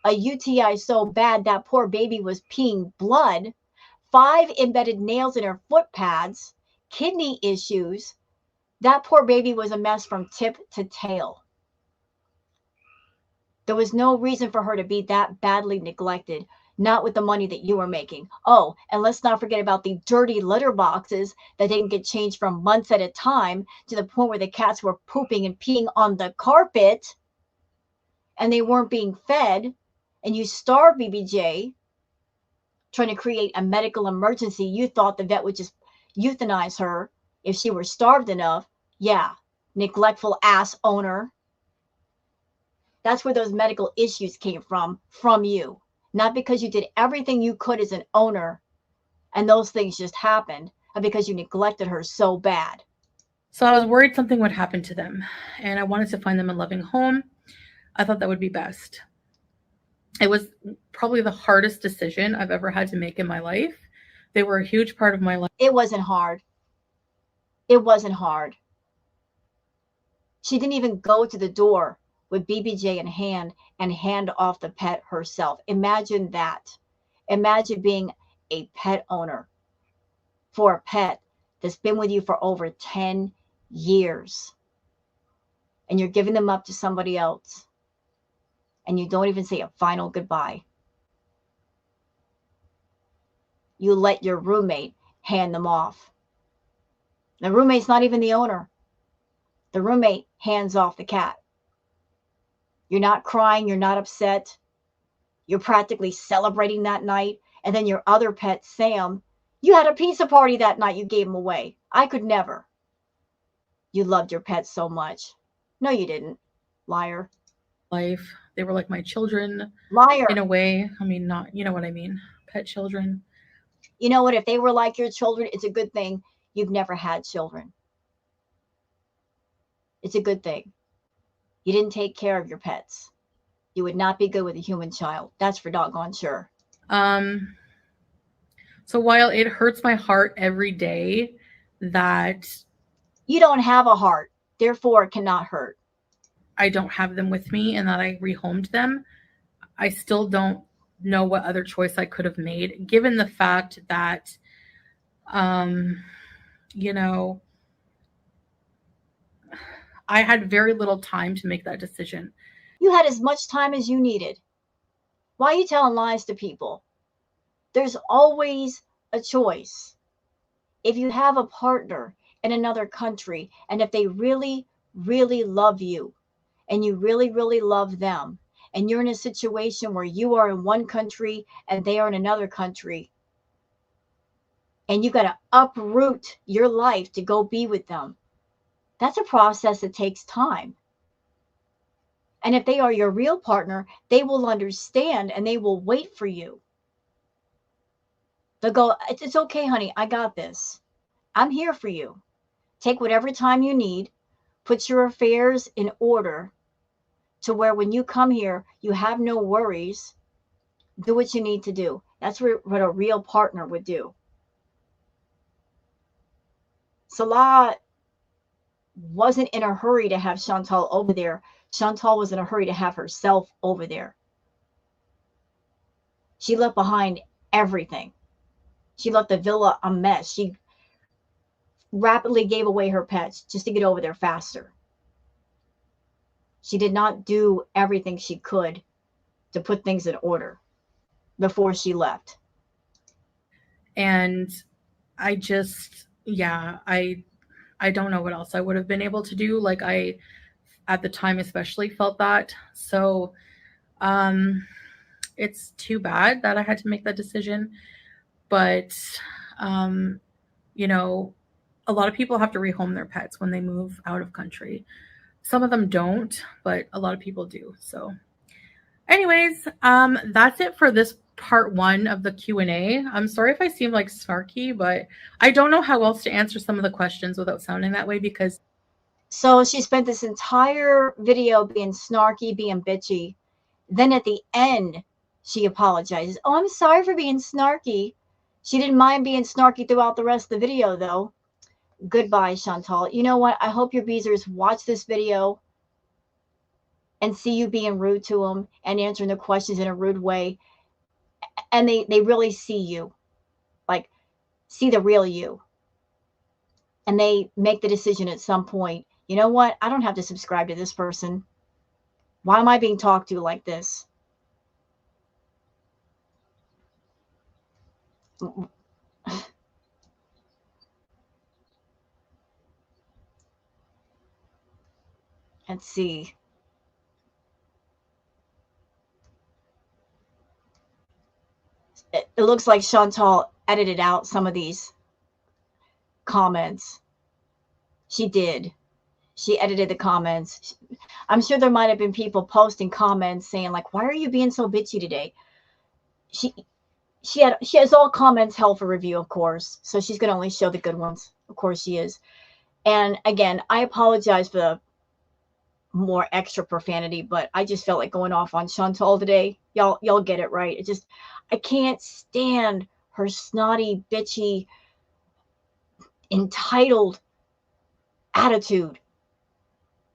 A UTI so bad that poor baby was peeing blood. 5 embedded nails in her foot pads. Kidney issues. That poor baby was a mess from tip to tail. There was no reason for her to be that badly neglected, not with the money that you were making. Oh, and let's not forget about the dirty litter boxes that didn't get changed for months at a time, to the point where the cats were pooping and peeing on the carpet and they weren't being fed. And you starved BBJ trying to create a medical emergency. You thought the vet would just euthanize her if she were starved enough. Yeah, neglectful ass owner. That's where those medical issues came from you. Not because you did everything you could as an owner and those things just happened, but because you neglected her so bad. So I was worried something would happen to them, and I wanted to find them a loving home. I thought that would be best. It was probably the hardest decision I've ever had to make in my life. They were a huge part of my life. It wasn't hard. It wasn't hard. She didn't even go to the door with BBJ in hand and hand off the pet herself. Imagine that. Imagine being a pet owner for a pet that's been with you for over 10 years. And you're giving them up to somebody else. And you don't even say a final goodbye. You let your roommate hand them off. The roommate's not even the owner. The roommate hands off the cat. You're not crying. You're not upset. You're practically celebrating that night. And then your other pet, Sam, you had a pizza party that night. You gave him away. I could never. You loved your pets so much. No, you didn't. Liar. Life. They were like my children. Liar. In a way. I mean, not, you know what I mean. Pet children. You know what? If they were like your children, it's a good thing you've never had children. It's a good thing. You didn't take care of your pets. You would not be good with a human child. That's for doggone sure. So while it hurts my heart every day that you don't have a heart, therefore it cannot hurt. I don't have them with me and that I rehomed them, I still don't know what other choice I could have made, given the fact that, you know, I had very little time to make that decision. You had as much time as you needed. Why are you telling lies to people? There's always a choice. If you have a partner in another country, and if they really, really love you, and you really, really love them, and you're in a situation where you are in one country and they are in another country, and you got to uproot your life to go be with them, that's a process that takes time. And if they are your real partner, they will understand and they will wait for you. They'll go, it's okay, honey, I got this. I'm here for you. Take whatever time you need. Put your affairs in order to where when you come here, you have no worries. Do what you need to do. That's what a real partner would do. Salah wasn't in a hurry to have Shantel over there. Shantel was in a hurry to have herself over there. She left behind everything. She left the villa a mess. She rapidly gave away her pets just to get over there faster. She did not do everything she could to put things in order before she left. And I just, yeah, I don't know what else I would have been able to do. Like I, at the time especially, felt that. So it's too bad that I had to make that decision. But, you know, a lot of people have to rehome their pets when they move out of country. Some of them don't, but a lot of people do. So anyways, that's it for this part 1 of the Q&A. I'm sorry if I seem like snarky, but I don't know how else to answer some of the questions without sounding that way because... So she spent this entire video being snarky, being bitchy. Then at the end, she apologizes. Oh, I'm sorry for being snarky. She didn't mind being snarky throughout the rest of the video, though. Goodbye, Shantel. You know what? I hope your beezers watch this video and see you being rude to them and answering the questions in a rude way. And they really see you. Like, see the real you. And they make the decision at some point, you know what? I don't have to subscribe to this person. Why am I being talked to like this? Let's see. It looks like Shantel edited out some of these comments. She did. She edited the comments. I'm sure there might have been people posting comments saying like, why are you being so bitchy today? She has all comments held for review, of course. So she's going to only show the good ones. Of course she is. And again, I apologize for the more extra profanity, but I just felt like going off on Shantel today. Y'all get it, right? I can't stand her snotty, bitchy, entitled attitude.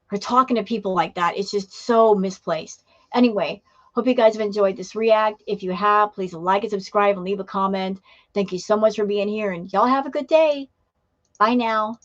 Her talking to people like that, it's just so misplaced. Anyway, hope you guys have enjoyed this react. If you have, please like and subscribe and leave a comment. Thank you so much for being here, and y'all have a good day. Bye now.